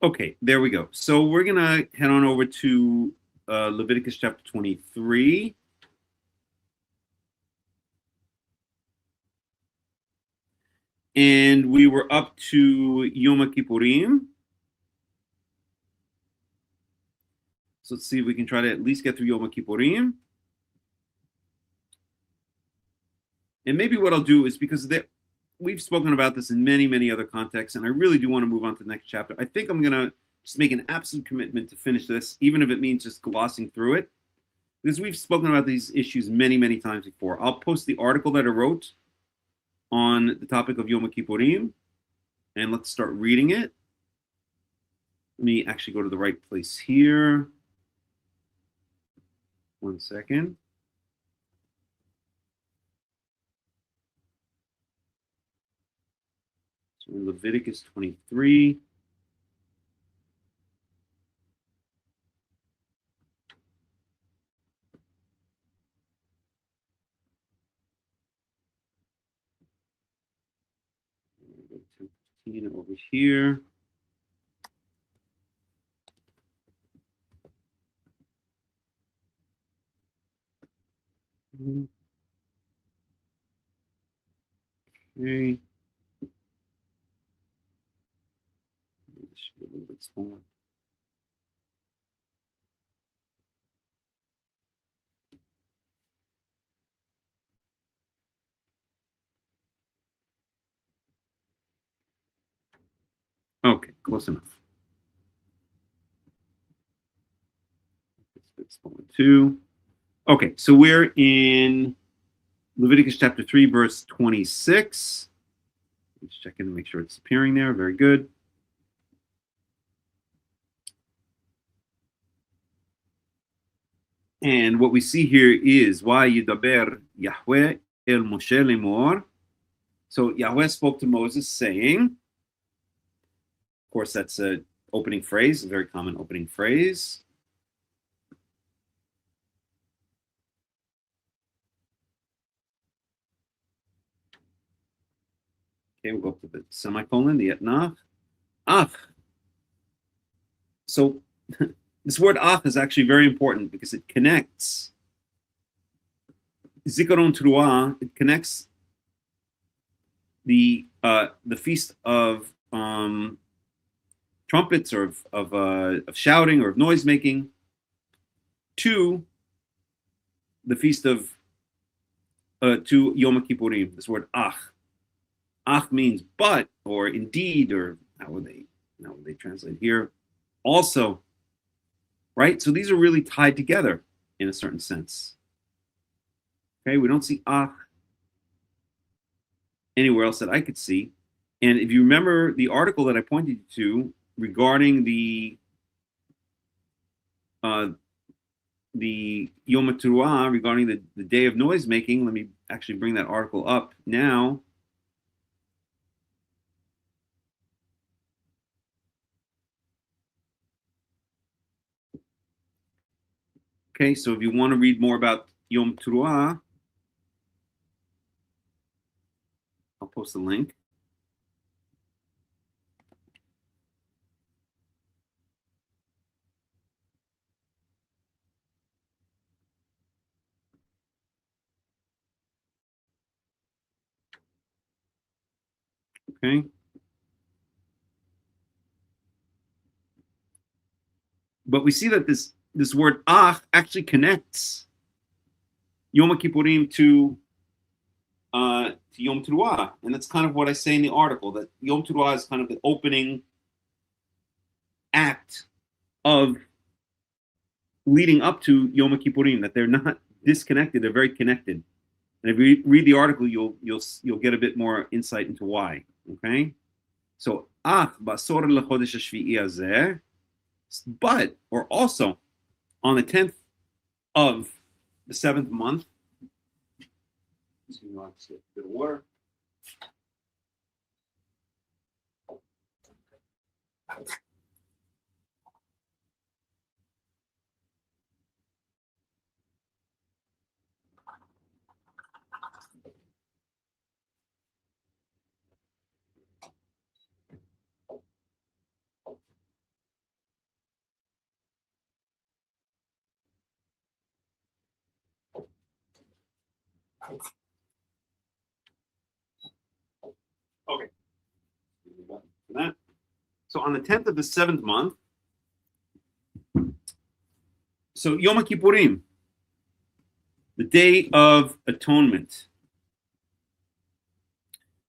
Speaker 3: Okay, there we go. So we're going to head on over to Leviticus chapter 23. And we were up to Yom HaKippurim. So let's see if we can try to at least get through Yom HaKippurim. And maybe what I'll do is, because we've spoken about this in many, many other contexts, and I really do want to move on to the next chapter. I think I'm going to just make an absolute commitment to finish this, even if it means just glossing through it, because we've spoken about these issues many, many times before. I'll post the article that I wrote on the topic of Yom HaKippurim, and let's start reading it. Let me actually go to the right place here. 1 second. So Leviticus 23. Go to 15 over here. Okay. This should be a little bit smaller. Okay, close enough. It's a bit smaller too. Okay, so we're in Leviticus chapter 3, verse 26. Let's check in and make sure it's appearing there. Very good. And what we see here is why Yidaber Yahweh el Moshe lemor. So Yahweh spoke to Moses saying, of course, that's an opening phrase, a very common opening phrase. Okay, we'll go up to the semicolon, the etnach. Ach. So this word ach is actually very important because it connects Zikaron Teruah. It connects the feast of trumpets or of shouting or of noise making to the feast of to Yom HaKippurim. This word ach. Ach means but or indeed, or how would they translate here? Also, right? So these are really tied together in a certain sense. Okay, we don't see ach anywhere else that I could see. And if you remember the article that I pointed to regarding the Yom HaTeruah, regarding the day of noise making, let me actually bring that article up now. Okay, so if you want to read more about Yom Teruah, I'll post the link. Okay. But we see that this word ach actually connects Yom HaKippurim to Yom Teruah. And that's kind of what I say in the article, that Yom Teruah is kind of the opening act of leading up to Yom HaKippurim, that they're not disconnected, they're very connected. And if you read the article, you'll get a bit more insight into why. Okay? So, ach basor lechodesh hashvi'i hazeh, but, or also, on the 10th of the 7th month, Let's get a bit of water. Okay. For that. So on the 10th of the 7th month, so Yom HaKippurim, the Day of Atonement.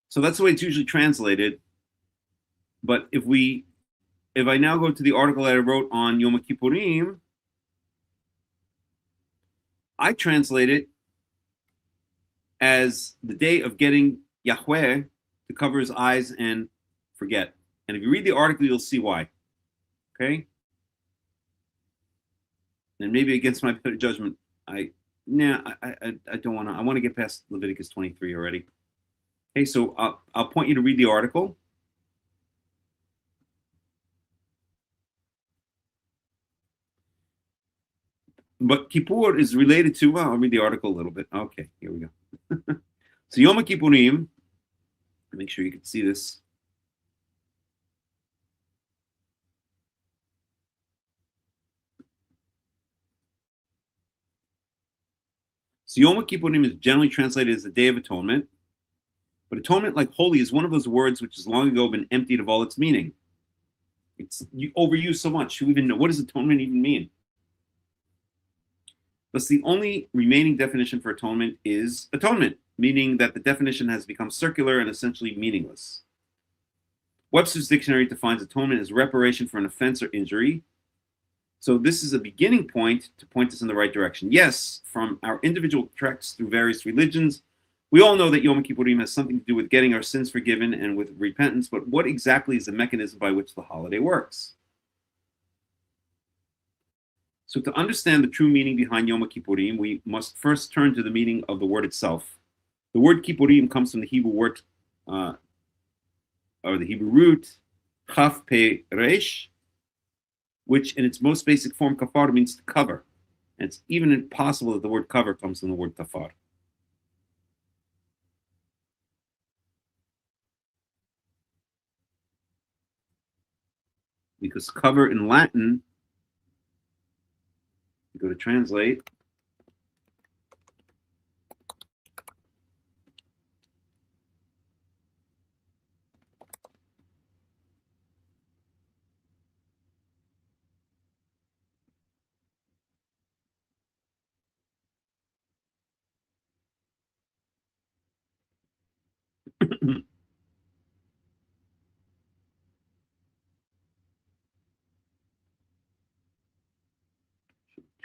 Speaker 3: So that's the way it's usually translated. But if I now go to the article that I wrote on Yom HaKippurim, I translate it as the day of getting Yahweh to cover his eyes and forget. And if you read the article, you'll see why. Okay? And maybe against my better judgment, I don't want to. I want to get past Leviticus 23 already. Okay, so I'll point you to read the article. But Kippur is related to, well, I'll read the article a little bit. Okay, here we go. So Yom HaKippurim, make sure you can see this. So Yom HaKippurim is generally translated as the Day of Atonement. But atonement, like holy, is one of those words which has long ago been emptied of all its meaning. It's overused so much. Who even know? What does atonement even mean? Thus, the only remaining definition for atonement is atonement, meaning that the definition has become circular and essentially meaningless. Webster's dictionary defines atonement as reparation for an offense or injury. So this is a beginning point to point us in the right direction. Yes, from our individual treks through various religions, we all know that Yom Kippurim has something to do with getting our sins forgiven and with repentance, but what exactly is the mechanism by which the holiday works? So to understand the true meaning behind Yom Kippurim, we must first turn to the meaning of the word itself. The word Kippurim comes from the Hebrew word, or the Hebrew root, Chaf Pe Resh, which in its most basic form, kafar, means to cover. And it's even impossible that the word cover comes from the word kafar. Because cover in Latin, you go to translate,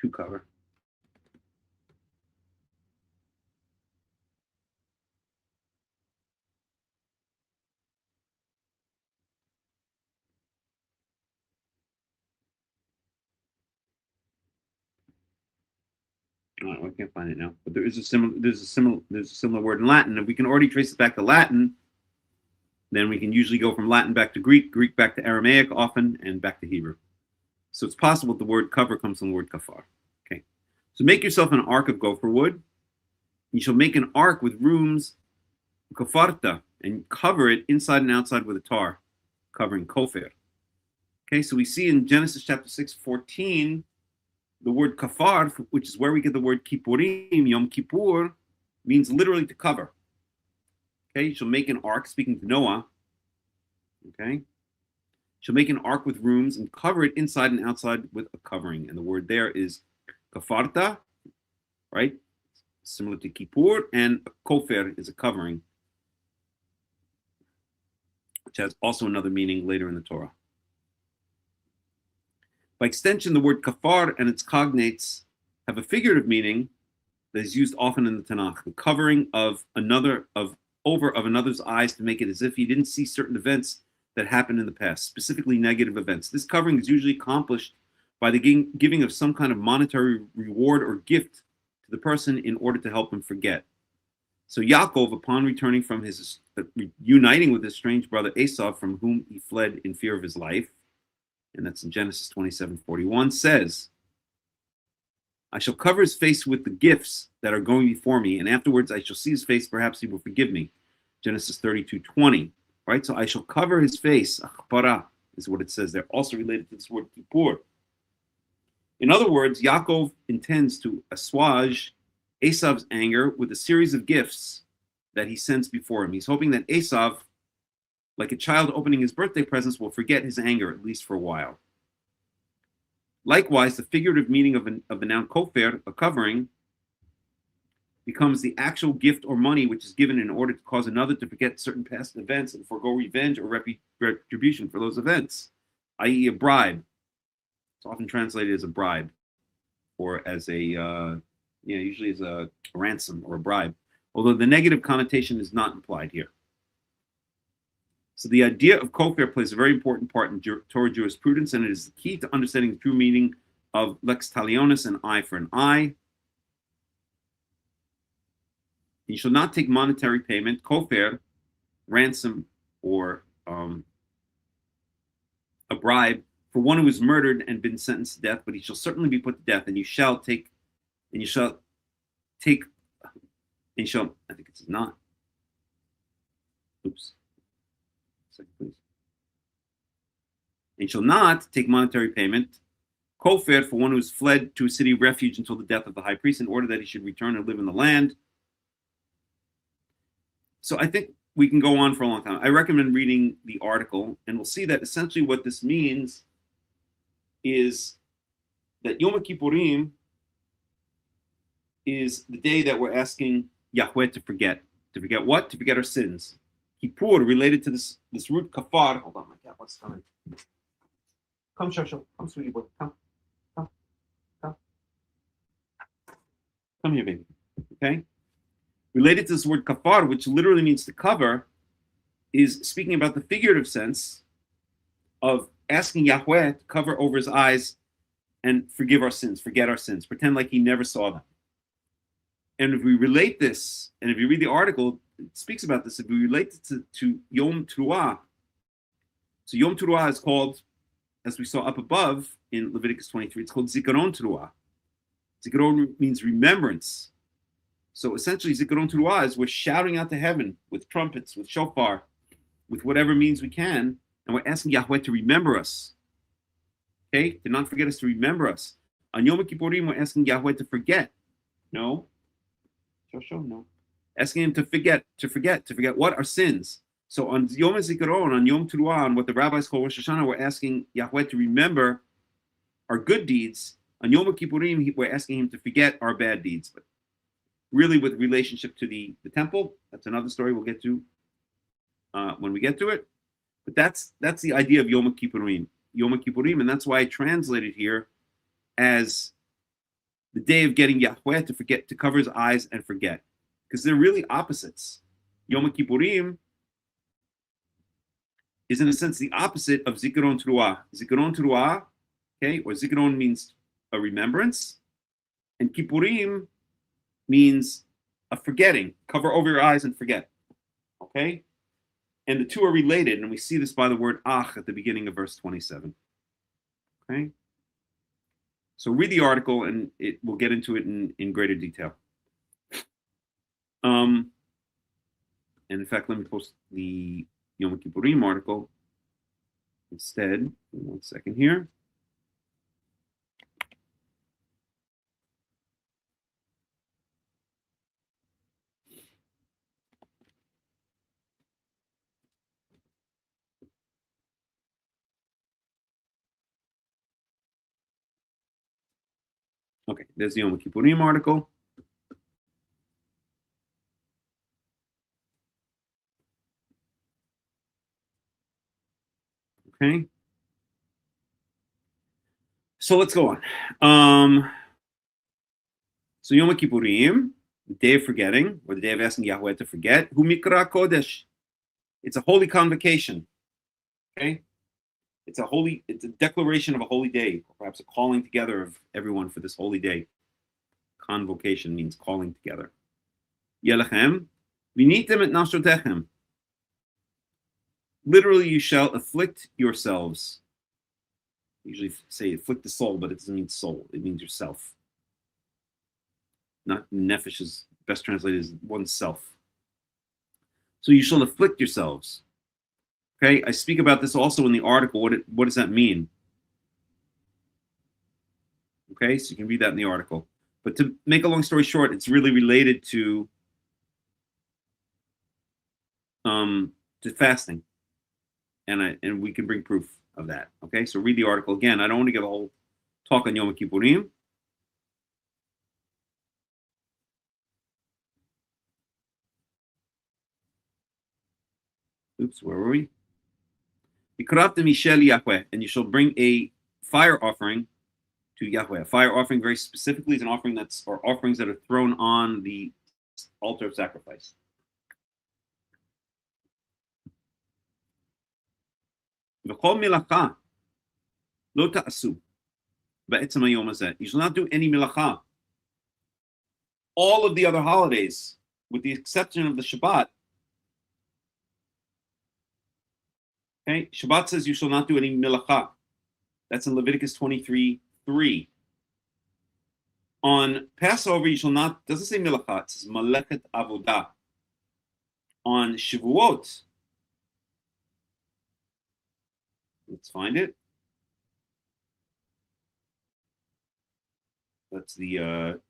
Speaker 3: to cover. Oh, I can't find it now, but there's a similar word in Latin. If we can already trace it back to Latin, then we can usually go from Latin back to Greek, Greek back to Aramaic often, and back to Hebrew. So it's possible the word cover comes from the word kafar. Okay, so make yourself an ark of gopher wood. You shall make an ark with rooms, kafarta, and cover it inside and outside with a tar, covering kofer. Okay, so we see in Genesis chapter 6:14, the word kafar, which is where we get the word kippurim, Yom Kippur, means literally to cover. Okay, you shall make an ark, speaking to Noah. Okay, shall make an ark with rooms and cover it inside and outside with a covering. And the word there is kafarta, right? Similar to kippur, and kofer is a covering, which has also another meaning later in the Torah. By extension, the word kafar and its cognates have a figurative meaning that is used often in the Tanakh, the covering of another's eyes to make it as if he didn't see certain events that happened in the past, specifically negative events. This covering is usually accomplished by the giving of some kind of monetary reward or gift to the person in order to help him forget. So Yaakov, upon returning from his uniting with his strange brother Esau, from whom he fled in fear of his life, and that's in Genesis 27:41, says, I shall cover his face with the gifts that are going before me, and afterwards I shall see his face, perhaps he will forgive me. Genesis 32:20, right? So I shall cover his face, achpara is what it says there, also related to this word kippur. In other words, Yaakov intends to assuage Esau's anger with a series of gifts that he sends before him. He's hoping that Esau, like a child opening his birthday presents, will forget his anger, at least for a while. Likewise, the figurative meaning of the noun kofer, a covering, becomes the actual gift or money which is given in order to cause another to forget certain past events and forego revenge or retribution for those events, i.e. a bribe. It's often translated as a bribe, or as a, usually as a ransom or a bribe, although the negative connotation is not implied here. So the idea of kofer plays a very important part in Torah jurisprudence, and it is the key to understanding the true meaning of lex talionis, an eye for an eye. You shall not take monetary payment, kofer, ransom, or a bribe, for one who is murdered and been sentenced to death, but he shall certainly be put to death, and I think it says not. Oops. Second, please. And shall not take monetary payment, kofer, for one who has fled to a city of refuge until the death of the high priest, in order that he should return and live in the land. So I think we can go on for a long time. I recommend reading the article, and we'll see that essentially what this means is that Yom HaKippurim is the day that we're asking Yahweh to forget. To forget what? To forget our sins. Kippur, related to this root kafar. Hold on, my cat, what's coming? Come, Shosho. Come, sweetie boy. Come. Come here, baby. Okay? Related to this word kafar, which literally means to cover, is speaking about the figurative sense of asking Yahweh to cover over his eyes and forgive our sins, forget our sins, pretend like he never saw them. And if we relate this, and if you read the article, it speaks about this, if we relate it to Yom Teruah, so Yom Teruah is called, as we saw up above in Leviticus 23, it's called Zikaron Teruah. Zikaron means remembrance. So essentially, Zikaron Teruah is we're shouting out to heaven with trumpets, with shofar, with whatever means we can, and we're asking Yahweh to remember us. Okay? To not forget us, to remember us. On Yom Kippurim, we're asking Yahweh to forget. No. No. Asking him to forget what? Our sins. So on Yom HaZikaron, on Yom Teruah, on what the rabbis call Rosh Hashanah, we're asking Yahweh to remember our good deeds. On Yom Kippurim, we're asking him to forget our bad deeds. But really with relationship to the temple, that's another story we'll get to when we get to it. But that's the idea of Yom HaKippurim. Yom HaKippurim, and that's why I translated here as the day of getting Yahweh to forget, to cover his eyes and forget. Because they're really opposites. Yom HaKippurim is in a sense the opposite of Zikaron Teruah. Zikaron Teruah, okay, or Zikaron means a remembrance, and Kippurim means a forgetting. Cover over your eyes and forget. Okay? And the two are related, and we see this by the word ach at the beginning of verse 27. Okay? So read the article, and we'll get into it in greater detail. And in fact, let me post the Yom Kippurim article instead. 1 second here. Okay, there's the Yom Kippurim article. Okay. So let's go on. So Yom Kippurim, the day of forgetting, or the day of asking Yahweh to forget, Hu Mikra Kodesh. It's a holy convocation. Okay? It's a declaration of a holy day, perhaps a calling together of everyone for this holy day. Convocation means calling together. Yelechem, Vinitem et nafshotechem. Literally, you shall afflict yourselves. Usually say afflict the soul, but it doesn't mean soul. It means yourself. Not nefesh is best translated as oneself. So you shall afflict yourselves. Okay, I speak about this also in the article. What does that mean? Okay, so you can read that in the article. But to make a long story short, it's really related to fasting, and we can bring proof of that. Okay, so read the article again. I don't want to give a whole talk on Yom HaKippurim. Oops, where were we? Yahweh, and you shall bring a fire offering to Yahweh. A fire offering, very specifically, is an offering or offerings that are thrown on the altar of sacrifice. You shall not do any milacha. All of the other holidays, with the exception of the Shabbat. Okay, Shabbat says you shall not do any milacha. That's in Leviticus 23:3. On Passover, you shall not, doesn't say milacha, it says malechet avodah. On Shavuot, let's find it. That's the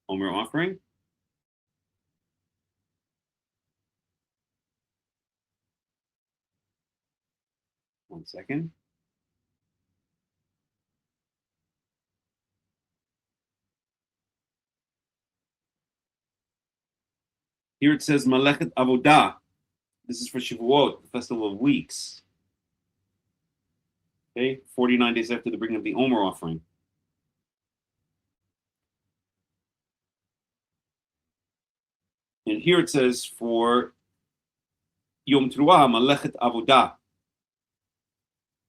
Speaker 3: Omer offering. One second. Here it says Malechet Avodah. This is for Shavuot, the festival of weeks. Okay, 49 days after the bringing of the Omer offering. And here it says for Yom Teruah, Malechet Avodah.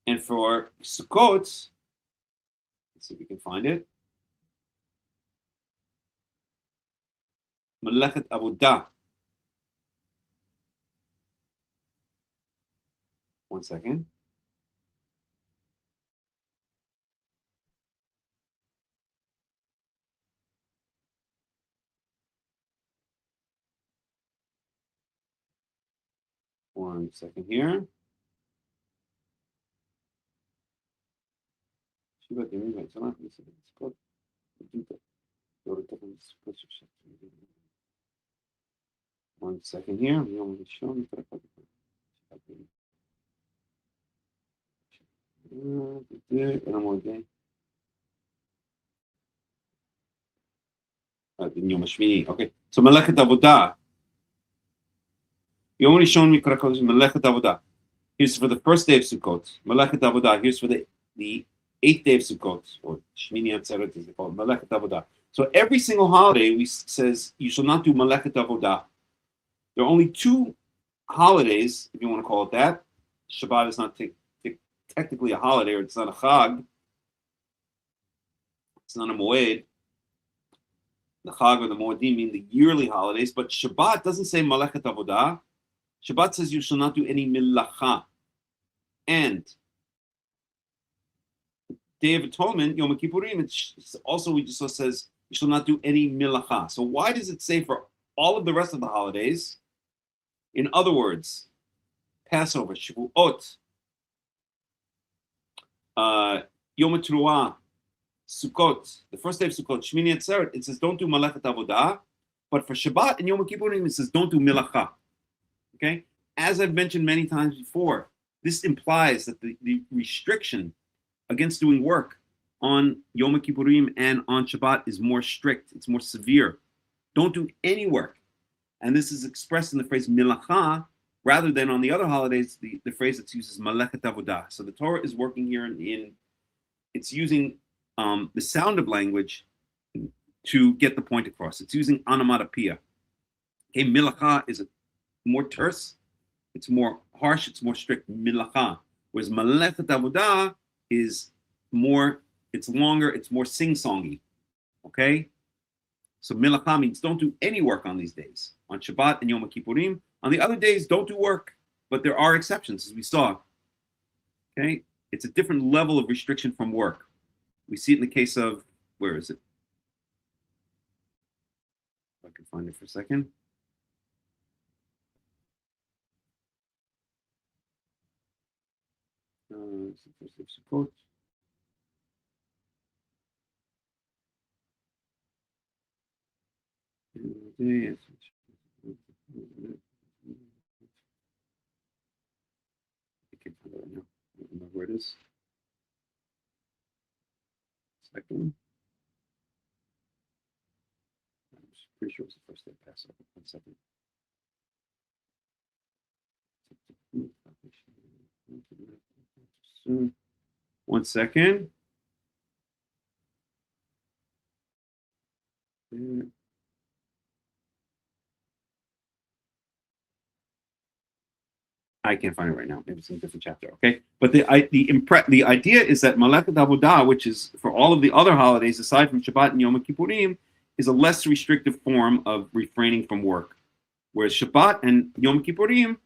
Speaker 3: And for Sukkot, let's see if we can find it. Malechet Avodah. One second. One second here. One second here. Okay, so Malechet Avodah. You only shown me Malechet Avodah. Here's for the first day of Sukkot. Malechet Avodah. Here's for the 8th day of Sukkot, or Shmini Atzeret, as they call it, Malechet Avodah. So every single holiday, we says you shall not do Malechet Avodah. There are only 2 holidays, if you want to call it that. Shabbat is not technically a holiday, or it's not a Chag. It's not a Moed. The Chag or the Moedim mean the yearly holidays, but Shabbat doesn't say Malechet Avodah. Shabbat says you shall not do any milacha. And Day of Atonement, Yom HaKippurim, it's also, we just says you shall not do any milacha. So why does it say for all of the rest of the holidays? In other words, Passover, Shavuot, Yom Teruah, Sukkot, the first day of Sukkot, Shmini Atzeret, it says don't do Malechet Avodah, but for Shabbat and Yom HaKippurim, it says don't do milacha. Okay? As I've mentioned many times before, this implies that the restriction against doing work on Yom HaKippurim and on Shabbat is more strict, it's more severe. Don't do any work. And this is expressed in the phrase milacha, rather than on the other holidays, the phrase that's used is Malechet Avodah. So the Torah is working here it's using the sound of language to get the point across. It's using onomatopoeia. Okay, milacha is more terse, it's more harsh, it's more strict, milacha. Whereas Malechet Avodah is more, it's longer, it's more sing-songy. Okay? So Melacha means don't do any work on these days. On Shabbat and Yom HaKippurim. On the other days, don't do work. But there are exceptions, as we saw. Okay? It's a different level of restriction from work. We see it in the case of, where is it? If I can find it for a second. Support. I can't find it right now. I don't remember where it is. Second. I'm pretty sure it's the first day Passover. 1 second. Soon. 1 second. There. I can't find it right now. Maybe it's in a different chapter. Okay, but the idea is that Malachat Avodah, which is for all of the other holidays aside from Shabbat and Yom HaKippurim, is a less restrictive form of refraining from work. Whereas Shabbat and Yom Kippurim,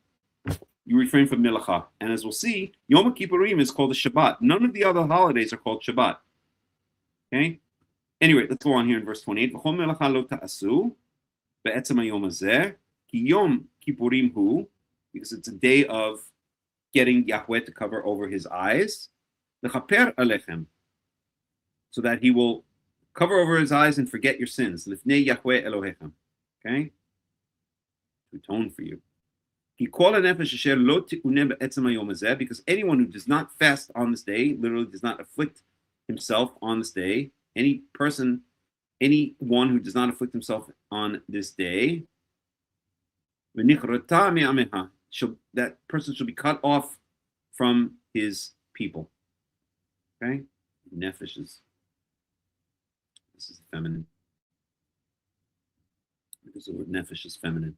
Speaker 3: you refrain from Melacha. And as we'll see, Yom Kippurim is called a Shabbat. None of the other holidays are called Shabbat. Okay? Anyway, let's go on here in verse 28. V'chol melacha lo ta'asu be'etzem hayom hazeh ki Yom Kippurim hu, because it's a day of getting Yahweh to cover over his eyes, l'chaper alechem, so that he will cover over his eyes and forget your sins. Lifnei Yahweh Elohechem. Okay? To atone for you. Because anyone who does not fast on this day, literally does not afflict himself on this day, anyone who does not afflict himself on this day, that person shall be cut off from his people. Okay? Nefesh is, this is feminine. Because the word nefesh is feminine.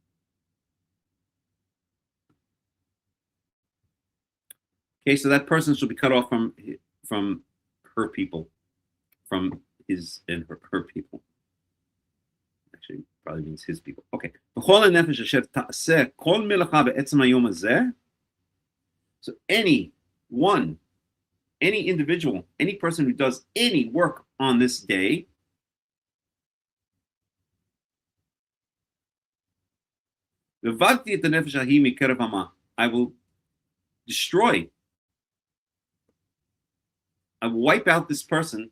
Speaker 3: Okay, so that person shall be cut off from her people, from his and her people. Actually, probably means his people. Okay. So any individual, any person who does any work on this day, I will destroy, I will wipe out this person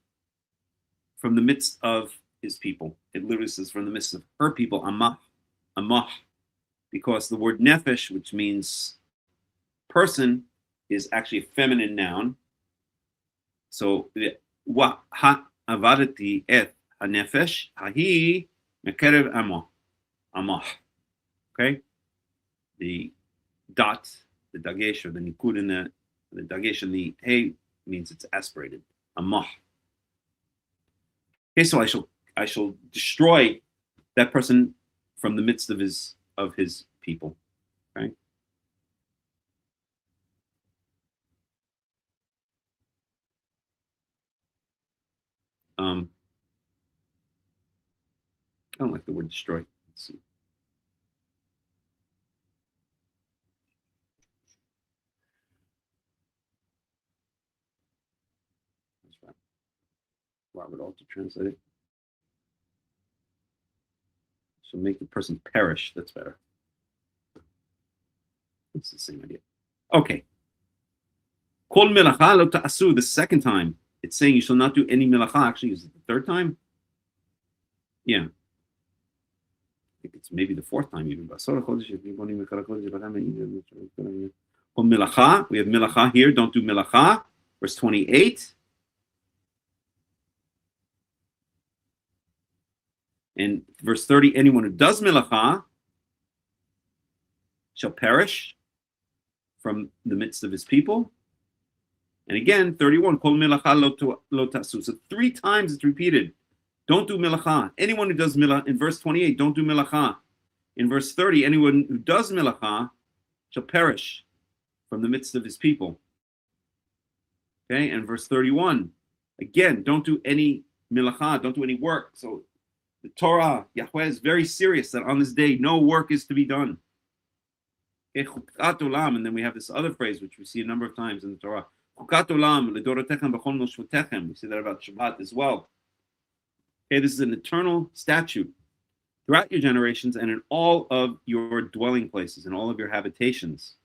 Speaker 3: from the midst of his people. It literally says from the midst of her people, amah, because the word nefesh, which means person, is actually a feminine noun. So, wa ha avadati et hanefesh hahi mekerev amah. Okay, the dot, the dagesh or the nikud in the dagesh and the hey means it's aspirated. Amah. Okay, so I shall destroy that person from the midst of his people. Okay. I don't like the word destroy. Let's see. That's right. Robert Alter translated. So make the person perish. That's better. It's the same idea. Okay. Kol melacha lo ta'asu, the second time. It's saying you shall not do any melacha. Actually, is it the third time? Yeah. I think it's maybe the fourth time even. Kol melacha. We have melacha here. Don't do melacha. Verse 28. And verse 30, anyone who does melacha shall perish from the midst of his people. And again, 31, kol melacha lo ta'asu. So 3 times it's repeated. Don't do melacha. Anyone who does melacha, in verse 28, don't do melacha. In verse 30, anyone who does melacha shall perish from the midst of his people. Okay, and verse 31, again, don't do any melacha, don't do any work. So The Torah, Yahweh is very serious that on this day no work is to be done. Okay, Chukat Olam, and then we have this other phrase which we see a number of times in the Torah. Chukat Olam, Ledorotechem b'chol moshvotechem. We see that about Shabbat as well. Okay, this is an eternal statute throughout your generations and in all of your dwelling places, in all of your habitations.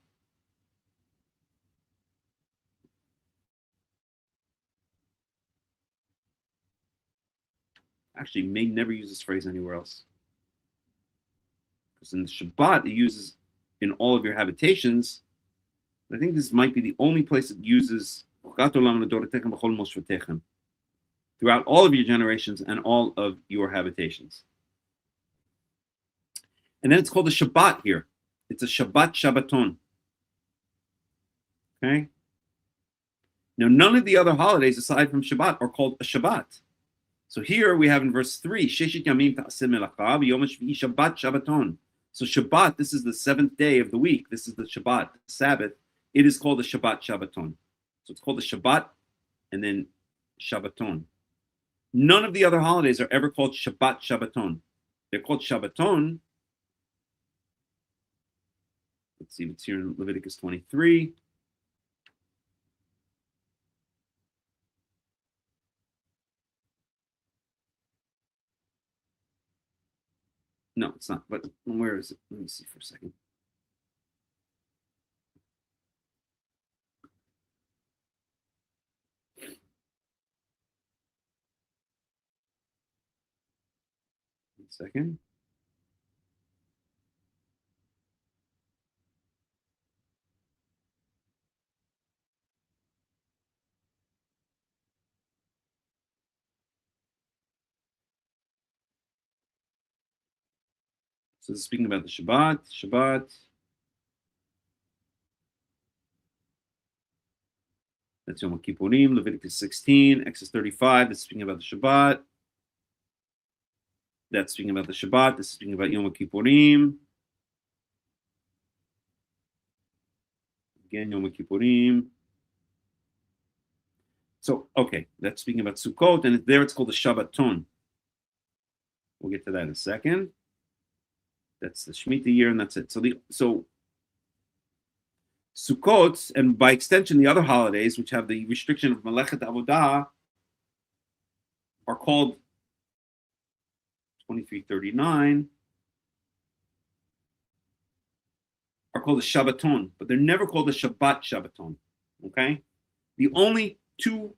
Speaker 3: Actually, may never use this phrase anywhere else. Because in the Shabbat, it uses in all of your habitations. I think this might be the only place it uses throughout all of your generations and all of your habitations. And then it's called a Shabbat here. It's a Shabbat Shabbaton. Okay? Now, none of the other holidays aside from Shabbat are called a Shabbat. So here we have in verse 3, Sheshit Yamim Ta'aseh Melacha V'Yom HaShvi'i Shabbat Shabbaton. So Shabbat, this is the seventh day of the week. This is the Shabbat, Sabbath. It is called a Shabbat Shabbaton. So it's called a Shabbat and then Shabbaton. None of the other holidays are ever called Shabbat Shabbaton. They're called Shabbaton. Let's see, it's here in Leviticus 23. No, it's not. But where is it? Let me see for a second. One second. So this is speaking about the Shabbat. That's Yom HaKippurim, Leviticus 16, Exodus 35. That's speaking about the Shabbat. That's speaking about the Shabbat. This is speaking about Yom HaKippurim. Again, Yom HaKippurim. So, okay, that's speaking about Sukkot, and there it's called the Shabbaton. We'll get to that in a second. That's the Shemitah year, and that's it. So Sukkot, and by extension the other holidays, which have the restriction of Melechet Avodah, are called 2339, are called the Shabbaton, but they're never called the Shabbat Shabbaton. Okay? The only two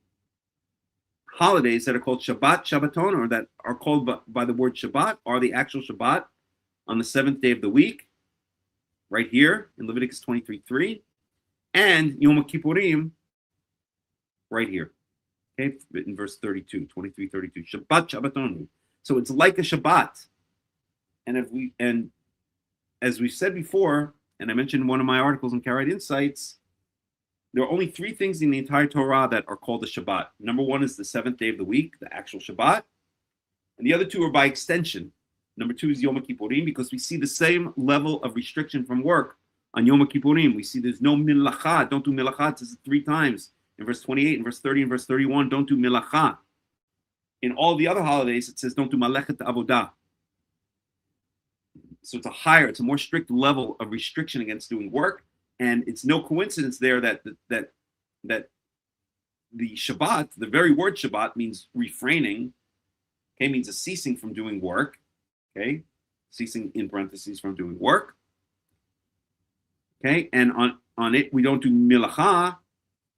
Speaker 3: holidays that are called Shabbat Shabbaton, or that are called by the word Shabbat, are the actual Shabbat on the seventh day of the week, right here in Leviticus 23:3, and Yom HaKippurim, right here, okay, in verse 32, 23:32, Shabbat Shabbaton. So it's like a Shabbat, and as we said before, and I mentioned in one of my articles in Karaite Insights, there are only three things in the entire Torah that are called a Shabbat. Number one is the seventh day of the week, the actual Shabbat, and the other two are by extension. Number two is Yom HaKippurim, because we see the same level of restriction from work on Yom HaKippurim. We see there's no milacha, don't do milacha. It says it 3 times in verse 28, in verse 30, in verse 31, don't do milacha. In all the other holidays, it says don't do malechet avodah. So it's a more strict level of restriction against doing work, and it's no coincidence there that the Shabbat, the very word Shabbat, means refraining. Okay, means a ceasing from doing work. Okay, ceasing in parentheses from doing work. Okay, and on it we don't do milacha.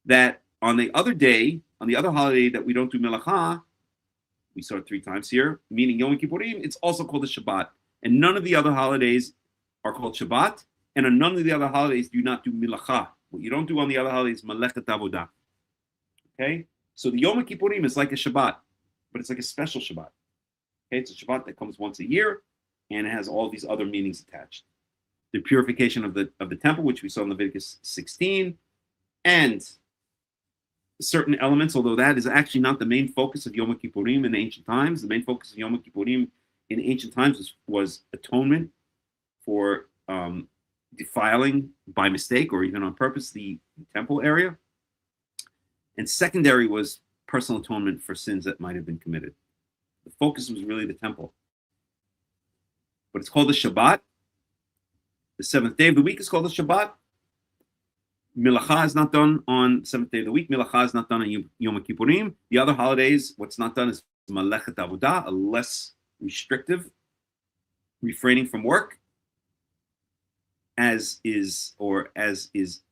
Speaker 3: That on the other day, on the other holiday that we don't do milacha, we saw it 3 times here, meaning Yom Kippurim, it's also called a Shabbat. And none of the other holidays are called Shabbat, and on none of the other holidays do not do milacha. What you don't do on the other holidays is malechet avodah. Okay, so the Yom Kippurim is like a Shabbat, but it's like a special Shabbat. Okay, it's a Shabbat that comes once a year, and it has all these other meanings attached. The purification of the temple, which we saw in Leviticus 16, and certain elements, although that is actually not the main focus of Yom Kippurim in ancient times. The main focus of Yom Kippurim in ancient times was atonement for defiling by mistake or even on purpose the temple area. And secondary was personal atonement for sins that might have been committed. The focus was really the temple. but it's called the Shabbat. The seventh day of the week is called the Shabbat. Melacha is not done on the seventh day of the week. Melacha is not done on Yom HaKippurim. The other holidays, what's not done is Malechet Avodah, a less restrictive, refraining from work, as is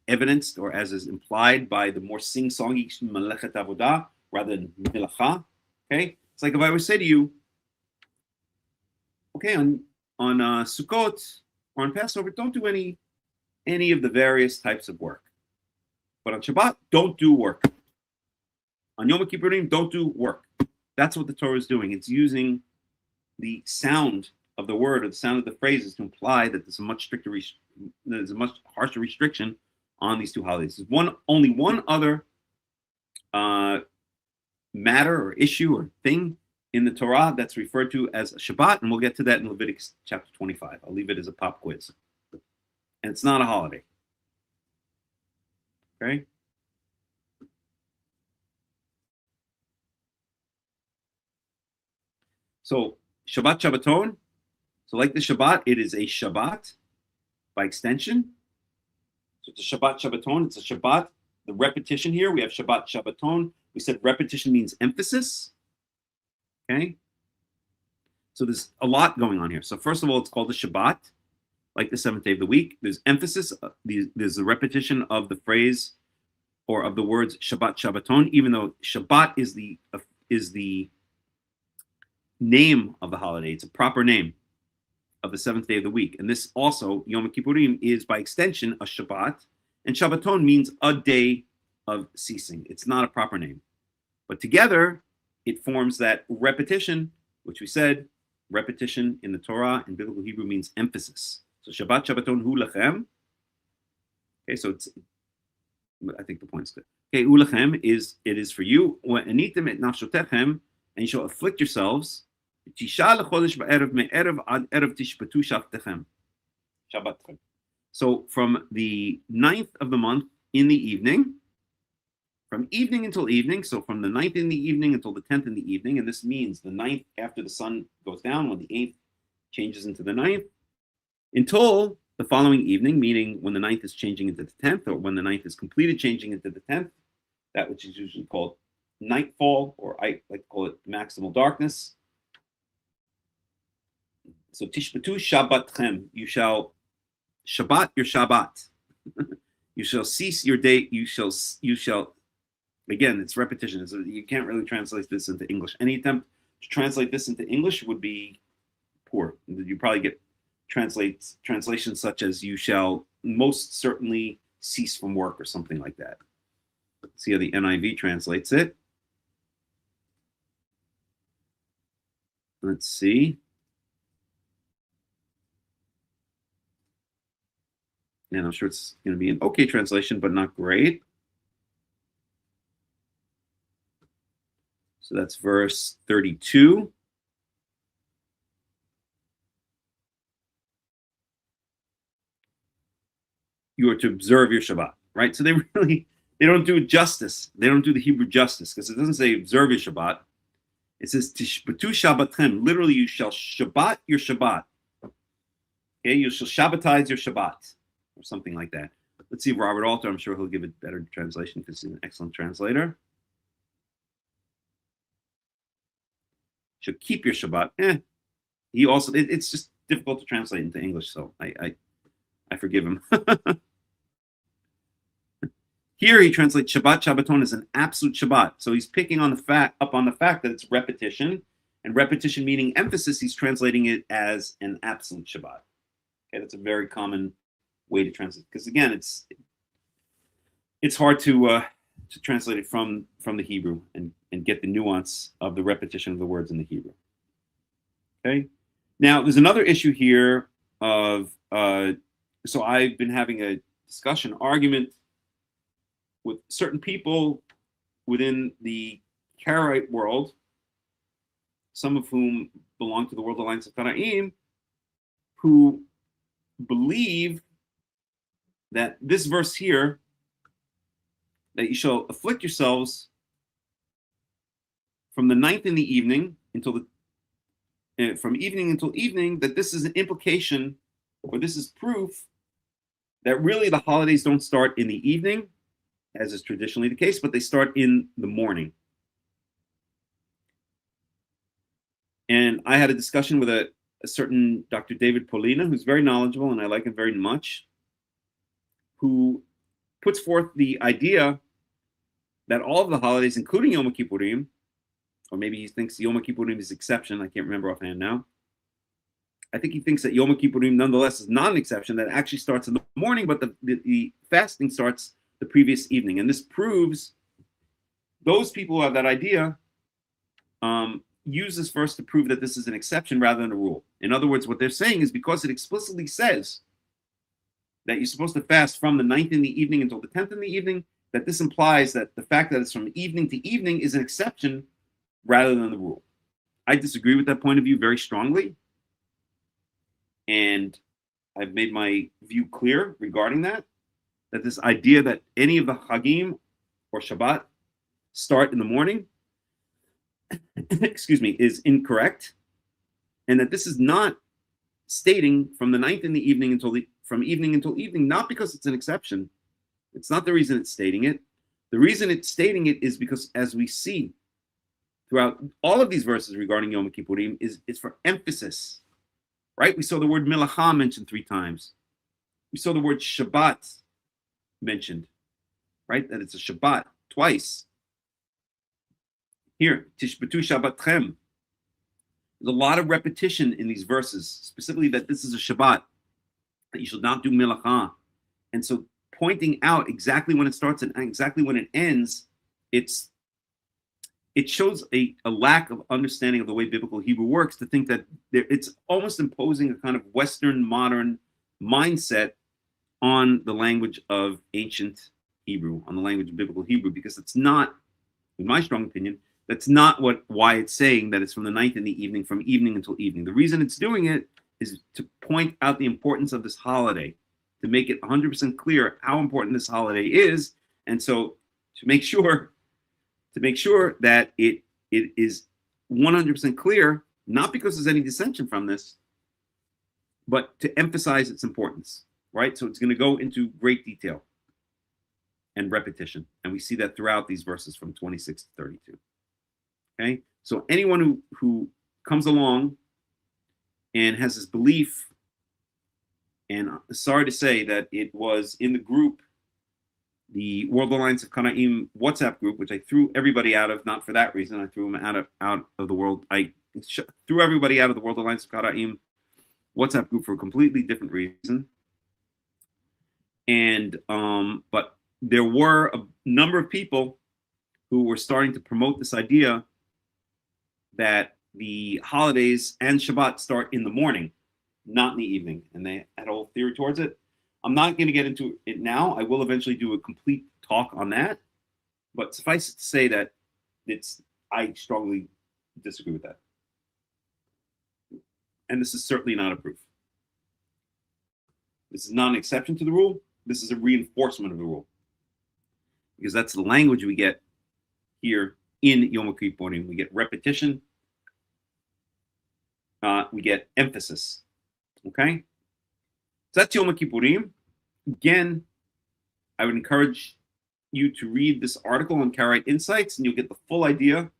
Speaker 3: evidenced or as is implied by the more sing-songy Malechet Avodah rather than Melacha. Okay, it's like if I would say to you, okay, on Sukkot or on Passover, don't do any of the various types of work. But on Shabbat, don't do work. On Yom HaKippurim, don't do work. That's what the Torah is doing. It's using the sound of the word or the sound of the phrases to imply that there's a much stricter, there's a much harsher restriction on these two holidays. There's only one other matter or issue or thing in the Torah that's referred to as a Shabbat, and we'll get to that in Leviticus chapter 25. I'll leave it as a pop quiz. And it's not a holiday. Okay? So, Shabbat Shabbaton. So, like the Shabbat, it is a Shabbat by extension. So, it's a Shabbat Shabbaton. It's a Shabbat. The repetition here, we have Shabbat Shabbaton. We said repetition means emphasis. Okay? So, there's a lot going on here. So, first of all, it's called a Shabbat, like the seventh day of the week. There's emphasis. There's a repetition of the phrase or of the words Shabbat Shabbaton, even though Shabbat is the name of the holiday. It's a proper name of the seventh day of the week. And this also, Yom HaKippurim, is by extension a Shabbat. And Shabbaton means a day of ceasing. It's not a proper name. But together, it forms that repetition, which we said, repetition in the Torah in biblical Hebrew means emphasis. So Shabbat Shabbaton hu lachem. Okay, so I think the point's good. Okay, hu lachem is it is for you. Anitem et nafshotechem, and you shall afflict yourselves. So from the 9th of the month in the evening, from evening until evening, so from the 9th in the evening until the 10th in the evening, and this means the 9th after the sun goes down, when the 8th changes into the 9th, until the following evening, meaning when the 9th is changing into the 10th, or when the 9th is completed changing into the 10th, that which is usually called nightfall, or I like to call it maximal darkness. So tishbatu shabbatchem, you shall Shabbat your Shabbat. You shall cease your day. You shall. Again, it's repetition. You can't really translate this into English. Any attempt to translate this into English would be poor. You probably get translations such as "you shall most certainly cease from work" or something like that. Let's see how the NIV translates it. Let's see. And I'm sure it's going to be an okay translation, but not great. So that's verse 32. You are to observe your Shabbat, right? So they don't do it justice. They don't do the Hebrew justice, because it doesn't say observe your Shabbat. It says tishbatu shabbatchem. Literally, you shall Shabbat your Shabbat. Okay, you shall Shabbatize your Shabbat, or something like that. Let's see, Robert Alter, I'm sure he'll give a better translation because he's an excellent translator. Should keep your Shabbat. He also, it's just difficult to translate into English, so I forgive him. Here he translates Shabbat Shabbaton as an absolute Shabbat. So he's picking on the fact that it's repetition, and repetition meaning emphasis. He's translating it as an absolute Shabbat. Okay, that's a very common way to translate, because again, it's hard to translate it from the Hebrew and get the nuance of the repetition of the words in the Hebrew. Okay, now there's another issue here of so I've been having a argument with certain people within the Karaite world, some of whom belong to the World Alliance of Qara'im, who believe that this verse here, that you shall afflict yourselves from the 9th in the evening until the from evening until evening, that this is an implication, or this is proof, that really the holidays don't start in the evening, as is traditionally the case, but they start in the morning. And I had a discussion with a certain Dr. David Polina, who's very knowledgeable, and I like him very much, who puts forth the idea that all of the holidays, including Yom HaKippurim, or maybe he thinks Yom HaKippurim is exception, I can't remember offhand now. I think he thinks that Yom HaKippurim nonetheless is not an exception, that it actually starts in the morning, but the fasting starts the previous evening. And this proves those people who have that idea use this verse to prove that this is an exception rather than a rule. In other words, what they're saying is because it explicitly says that you're supposed to fast from the 9th in the evening until the 10th in the evening, that this implies that the fact that it's from evening to evening is an exception rather than the rule. I disagree with that point of view very strongly. And I've made my view clear regarding that this idea that any of the Chagim or Shabbat start in the morning, excuse me, is incorrect. And that this is not stating from the 9th in the evening from evening until evening, not because it's an exception. It's not the reason it's stating it. The reason it's stating it is because, as we see throughout all of these verses regarding Yom Kippurim, is for emphasis, right? We saw the word Malachi mentioned 3 times. We saw the word Shabbat mentioned, right? That it's a Shabbat twice. Here, Tishbatu Shabbatchem. There's a lot of repetition in these verses, specifically that this is a Shabbat, that you should not do Melacha. And so pointing out exactly when it starts and exactly when it ends, it shows a lack of understanding of the way biblical Hebrew works, to think that it's almost imposing a kind of Western modern mindset on the language of ancient Hebrew, on the language of biblical Hebrew, because it's not, in my strong opinion, that's not why it's saying that it's from the 9th in the evening, from evening until evening. The reason it's doing it is to point out the importance of this holiday, to make it 100% clear how important this holiday is, and so to make sure that it is 100% clear, not because there's any dissension from this, but to emphasize its importance, right? So it's going to go into great detail and repetition, and we see that throughout these verses from 26 to 32. Okay, so anyone who comes along and has this belief, and sorry to say that it was in the group, the World Alliance of Qara'im WhatsApp group, which I threw everybody out of, not for that reason. I threw them out of the world. I threw everybody out of the World Alliance of Qara'im WhatsApp group for a completely different reason. And but there were a number of people who were starting to promote this idea that the holidays and Shabbat start in the morning, not in the evening, and they had a whole theory towards it. I'm not going to get into it now. I will eventually do a complete talk on that, but suffice it to say that I strongly disagree with that. And this is certainly not a proof. This is not an exception to the rule. This is a reinforcement of the rule, because that's the language we get here in Yom HaKippurim. We get repetition. We get emphasis. Okay? So that's Yom HaKippurim. Again, I would encourage you to read this article on Karaite Insights, and you'll get the full idea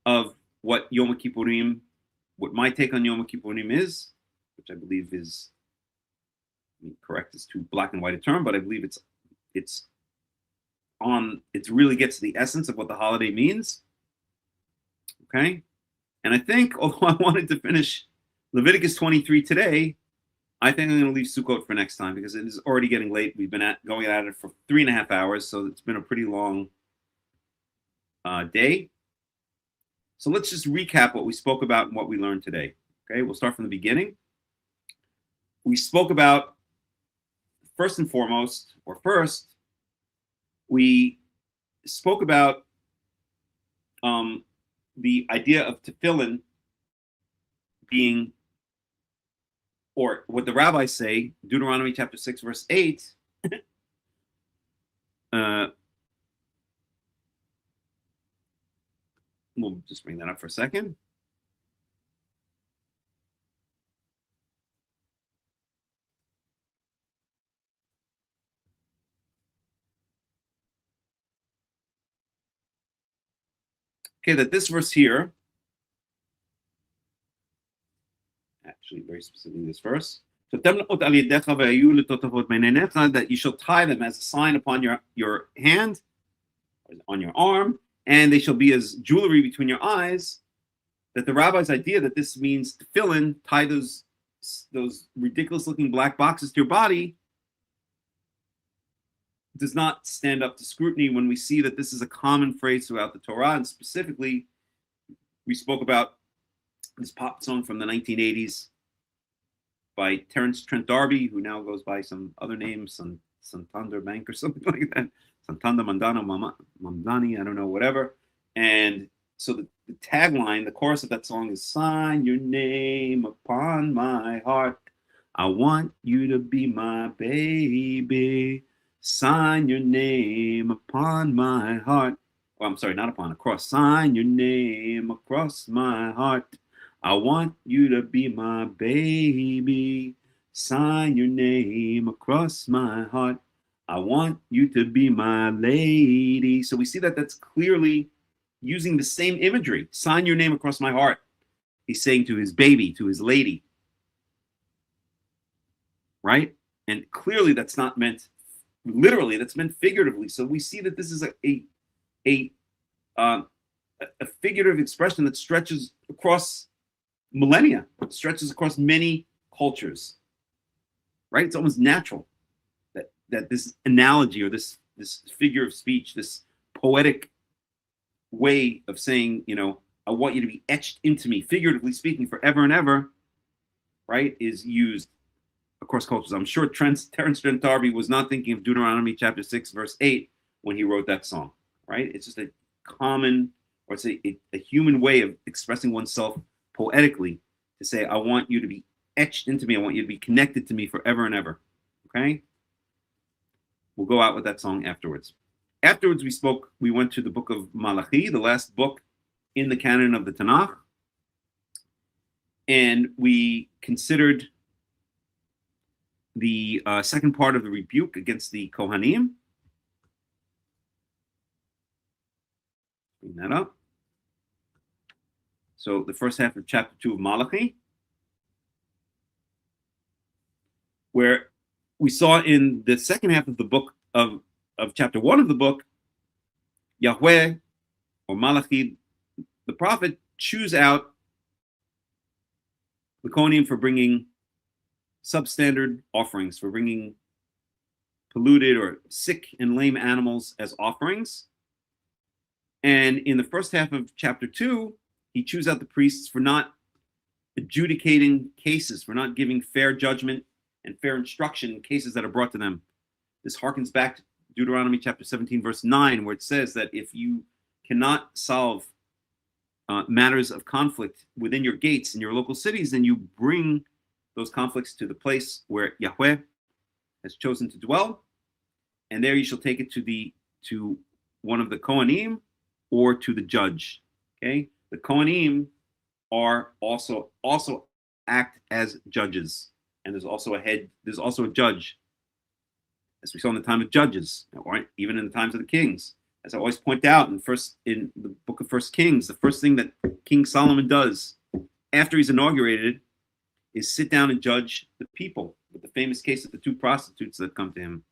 Speaker 3: of what Yom HaKippurim, what my take on Yom HaKippurim is, which I believe is, correct is too black and white a term, but I believe it really gets to the essence of what the holiday means. Okay? And I think, although I wanted to finish Leviticus 23 today, I think I'm going to leave Sukkot for next time, because it is already getting late. We've been going at it for 3.5 hours, so it's been a pretty long day. So let's just recap what we spoke about and what we learned today. Okay, we'll start from the beginning. We spoke about, first, we spoke about the idea of tefillin being, or what the rabbis say, Deuteronomy chapter 6, verse 8, we'll just bring that up for a second. Okay, that this verse here, actually very specifically this verse, that you shall tie them as a sign upon your hand, on your arm, and they shall be as jewelry between your eyes. That the rabbi's idea that this means to fill in, tie those ridiculous looking black boxes to your body, does not stand up to scrutiny when we see that this is a common phrase throughout the Torah. And specifically, we spoke about this pop song from the 1980s by Terence Trent D'Arby, who now goes by some other name, Santander Bank or something like that. Santander Mandano Mamdani, I don't know, whatever. And so the tagline, the chorus of that song is, sign your name upon my heart. I want you to be my baby. Sign your name upon my heart. Oh, I'm sorry, not upon, across. Sign your name across my heart. I want you to be my baby. Sign your name across my heart. I want you to be my lady. So we see that that's clearly using the same imagery. Sign your name across my heart. He's saying to his baby, to his lady. Right? And clearly that's not meant literally, that's meant figuratively. So we see that this is a figurative expression that stretches across millennia, stretches across many cultures. Right? It's almost natural that this analogy or this figure of speech, this poetic way of saying, I want you to be etched into me, figuratively speaking, forever and ever, right, is used across cultures. I'm sure Terence Trent D'Arby was not thinking of Deuteronomy chapter 6, verse 8 when he wrote that song, right? It's just a common, or it's a human way of expressing oneself poetically to say, I want you to be etched into me. I want you to be connected to me forever and ever, okay? We'll go out with that song afterwards. Afterwards, we went to the book of Malachi, the last book in the canon of the Tanakh, and we considered the second part of the rebuke against the Kohanim. Bring that up. So the first half of chapter 2 of Malachi, where we saw in the second half of the book of chapter 1 of the book, Yahweh or Malachi, the prophet, choose out the Kohanim for bringing substandard offerings, for bringing polluted or sick and lame animals as offerings. And in the first half of chapter 2, he chooses out the priests for not adjudicating cases, for not giving fair judgment and fair instruction in cases that are brought to them. This harkens back to Deuteronomy chapter 17, verse 9, where it says that if you cannot solve matters of conflict within your gates in your local cities, then you bring those conflicts to the place where Yahweh has chosen to dwell, and there you shall take it to one of the Kohanim or to the judge. Okay, the Kohanim are also act as judges, and there's also a head. There's also a judge, as we saw in the time of Judges, or even in the times of the kings. As I always point out in the book of First Kings, the first thing that King Solomon does after he's inaugurated is sit down and judge the people. With the famous case of the two prostitutes that come to him,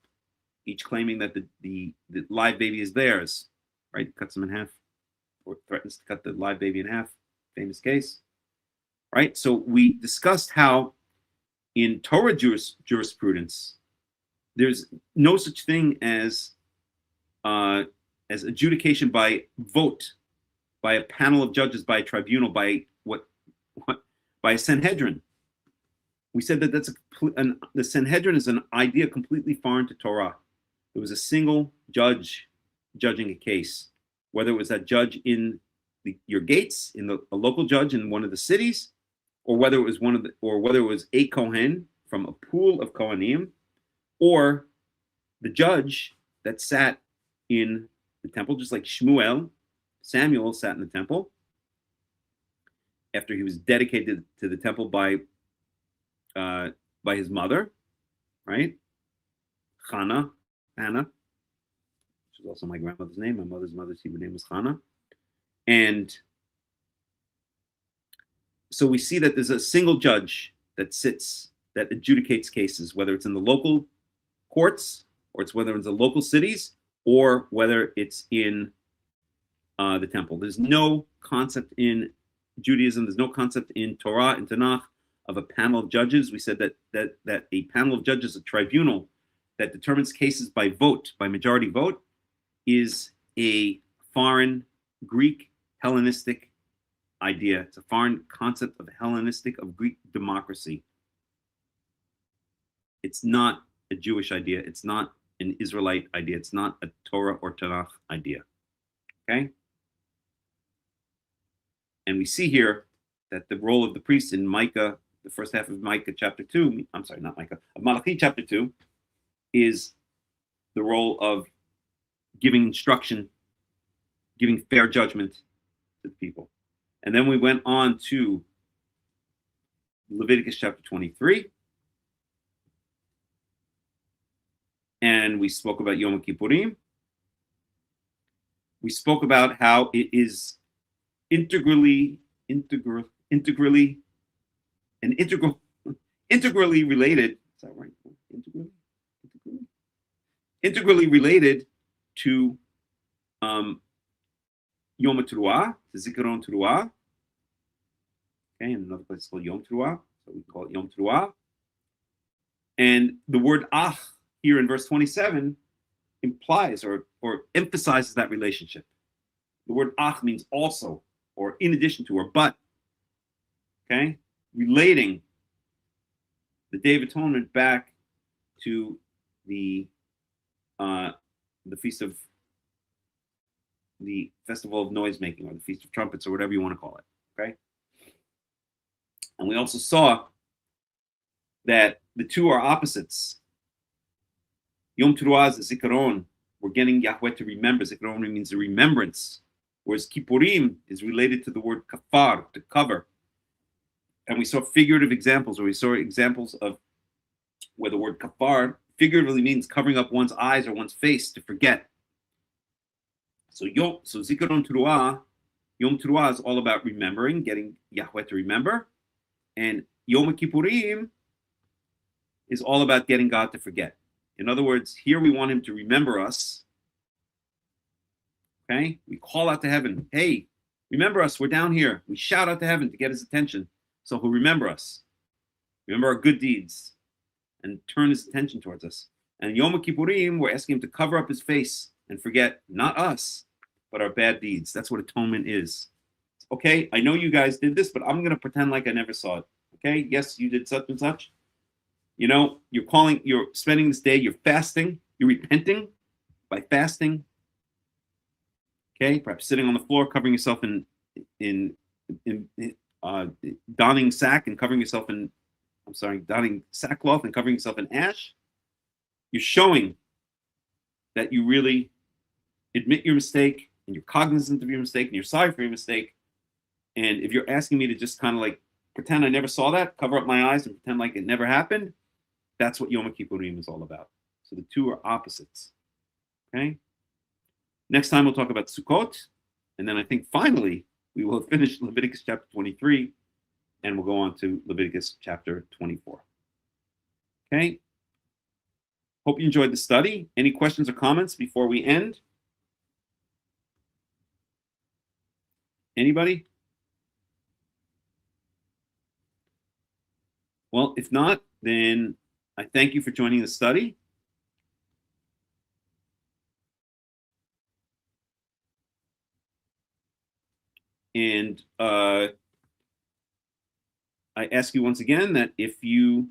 Speaker 3: each claiming that the live baby is theirs, right? Cuts them in half, or threatens to cut the live baby in half. Famous case, right? So we discussed how in Torah jurisprudence, there's no such thing as adjudication by vote, by a panel of judges, by a tribunal, by by a Sanhedrin. We said that the Sanhedrin is an idea completely foreign to Torah. There was a single judge judging a case, whether it was that judge in your gates, a local judge in one of the cities, or whether it was a Cohen from a pool of Kohanim, or the judge that sat in the temple, just like Samuel sat in the temple after he was dedicated to the temple by his mother, right? Hannah, which is also my grandmother's name. My mother's Hebrew name was Hannah. And so we see that there's a single judge that sits, that adjudicates cases, whether it's in the local courts, or it's whether it's in local cities, or whether it's in the temple. There's no concept in Judaism, there's no concept in Torah and Tanakh of a panel of judges. We said that a panel of judges, a tribunal that determines cases by vote, by majority vote, is a foreign Greek Hellenistic idea. It's a foreign concept of Hellenistic, of Greek democracy. It's not a Jewish idea. It's not an Israelite idea. It's not a Torah or Tanakh idea. Okay? And we see here that the role of the priest in Micah, the first half of Micah chapter 2, I'm sorry, not Micah, of Malachi chapter 2, is the role of giving instruction, giving fair judgment to the people. And then we went on to Leviticus chapter 23. And we spoke about Yom HaKippurim. We spoke about how it is integrally related. Is that right? Integrally related to Yom HaTeruah, the Zikaron Teruah. Okay, and another place is called Yom Teruah, so we call it Yom Teruah. And the word ach here in verse 27 implies or emphasizes that relationship. The word ach means also, or in addition to, or but. Okay, relating the Day of Atonement back to the feast of the festival of noise making, or the Feast of Trumpets, or whatever you want to call it. Okay, and we also saw that the two are opposites. Yom Teruah is a zikaron. We're getting Yahweh to remember. Zikaron means a remembrance, whereas Kippurim is related to the word kafar, to cover. And we saw figurative examples, or we saw examples of where the word kafar figuratively means covering up one's eyes or one's face to forget. So Zikaron Teruah, Yom Teruah is all about remembering, getting Yahweh to remember. And Yom HaKippurim is all about getting God to forget. In other words, here we want him to remember us. Okay? We call out to heaven, hey, remember us, we're down here. We shout out to heaven to get his attention. So he'll remember us. Remember our good deeds and turn his attention towards us. And Yom HaKippurim, we're asking him to cover up his face and forget not us, but our bad deeds. That's what atonement is. Okay, I know you guys did this, but I'm going to pretend like I never saw it. Okay, yes, you did such and such. You know, you're spending this day, you're fasting, you're repenting by fasting. Okay, perhaps sitting on the floor, covering yourself in donning sack and covering yourself in, donning sackcloth and covering yourself in ash. You're showing that you really admit your mistake and you're cognizant of your mistake and you're sorry for your mistake. And if you're asking me to just kind of like pretend I never saw that, cover up my eyes and pretend like it never happened, that's what Yom HaKippurim is all about. So the two are opposites. Okay? Next time we'll talk about Sukkot. And then I think finally we will finish Leviticus chapter 23 and we'll go on to Leviticus chapter 24. Okay? Hope you enjoyed the study. Any questions or comments before we end? Anybody? Well, if not, then I thank you for joining the study. And I ask you once again that if you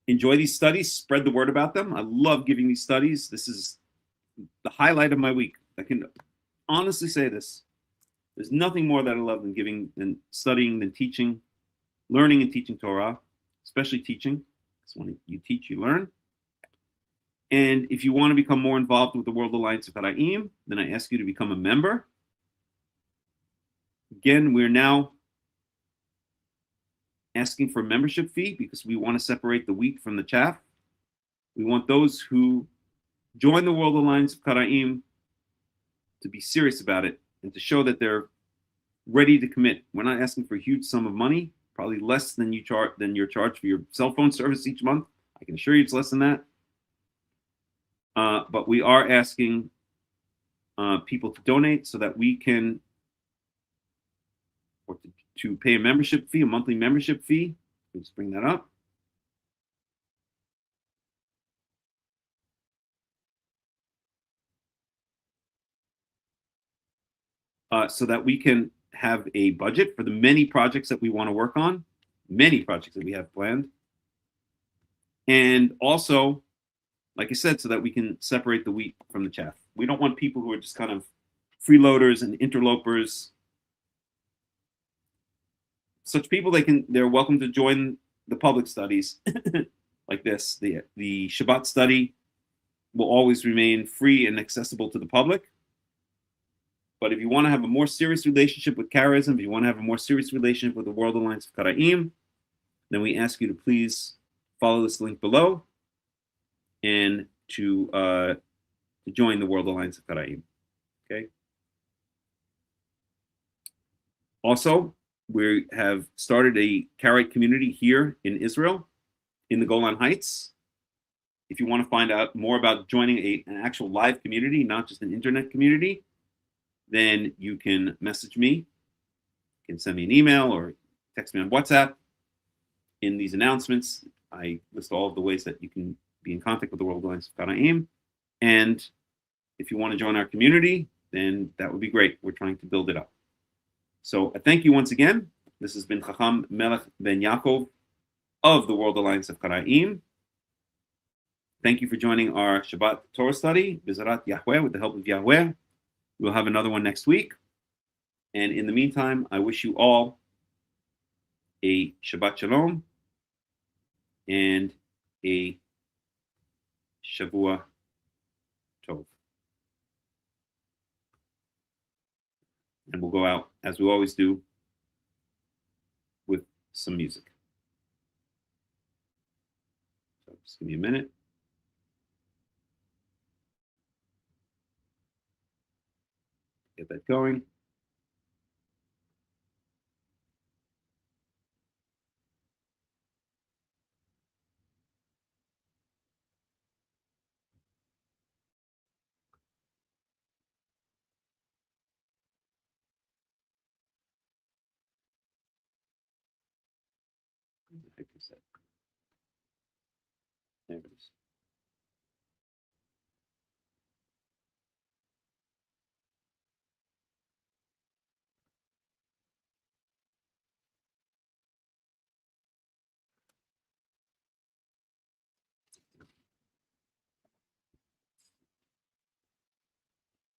Speaker 3: enjoy these studies, spread the word about them. I love giving these studies. This is the highlight of my week. I can honestly say this. There's nothing more that I love than studying, than teaching, learning and teaching Torah, especially teaching. Because when you teach, you learn. And if you want to become more involved with the World Alliance of Qara'im, then I ask you to become a member. Again, we're now asking for a membership fee because we want to separate the wheat from the chaff. We want those who join the World Alliance of Qara'im to be serious about it and to show that they're ready to commit. We're not asking for a huge sum of money, probably less than your charge for your cell phone service each month. I can assure you it's less than that. But we are asking people to donate so that we can, or to pay a membership fee, a monthly membership fee. Let's bring that up. So that we can have a budget for the many projects that we want to work on, many projects that we have planned. And also, like I said, so that we can separate the wheat from the chaff. We don't want people who are just kind of freeloaders and interlopers. Such people, they're welcome to join the public studies like this. The Shabbat study will always remain free and accessible to the public. But if you want to have a more serious relationship with Karaism, if you want to have a more serious relationship with the World Alliance of Qara'im, then we ask you to please follow this link below and to join the World Alliance of Qara'im. Okay. Also, we have started a Karaite community here in Israel, in the Golan Heights. If you want to find out more about joining an actual live community, not just an internet community, then you can message me. You can send me an email or text me on WhatsApp. In these announcements, I list all of the ways that you can be in contact with the World Alliance of Qara'im. And if you want to join our community, then that would be great. We're trying to build it up. So I thank you once again. This has been Hakham Melech ben Yaakov of the World Alliance of Qara'im. Thank you for joining our Shabbat Torah study, Bizarat Yahweh, with the help of Yahweh. We'll have another one next week. And in the meantime, I wish you all a Shabbat Shalom and a Shavua Tov. And we'll go out, as we always do, with some music. So just give me a minute. Get that going. There it is.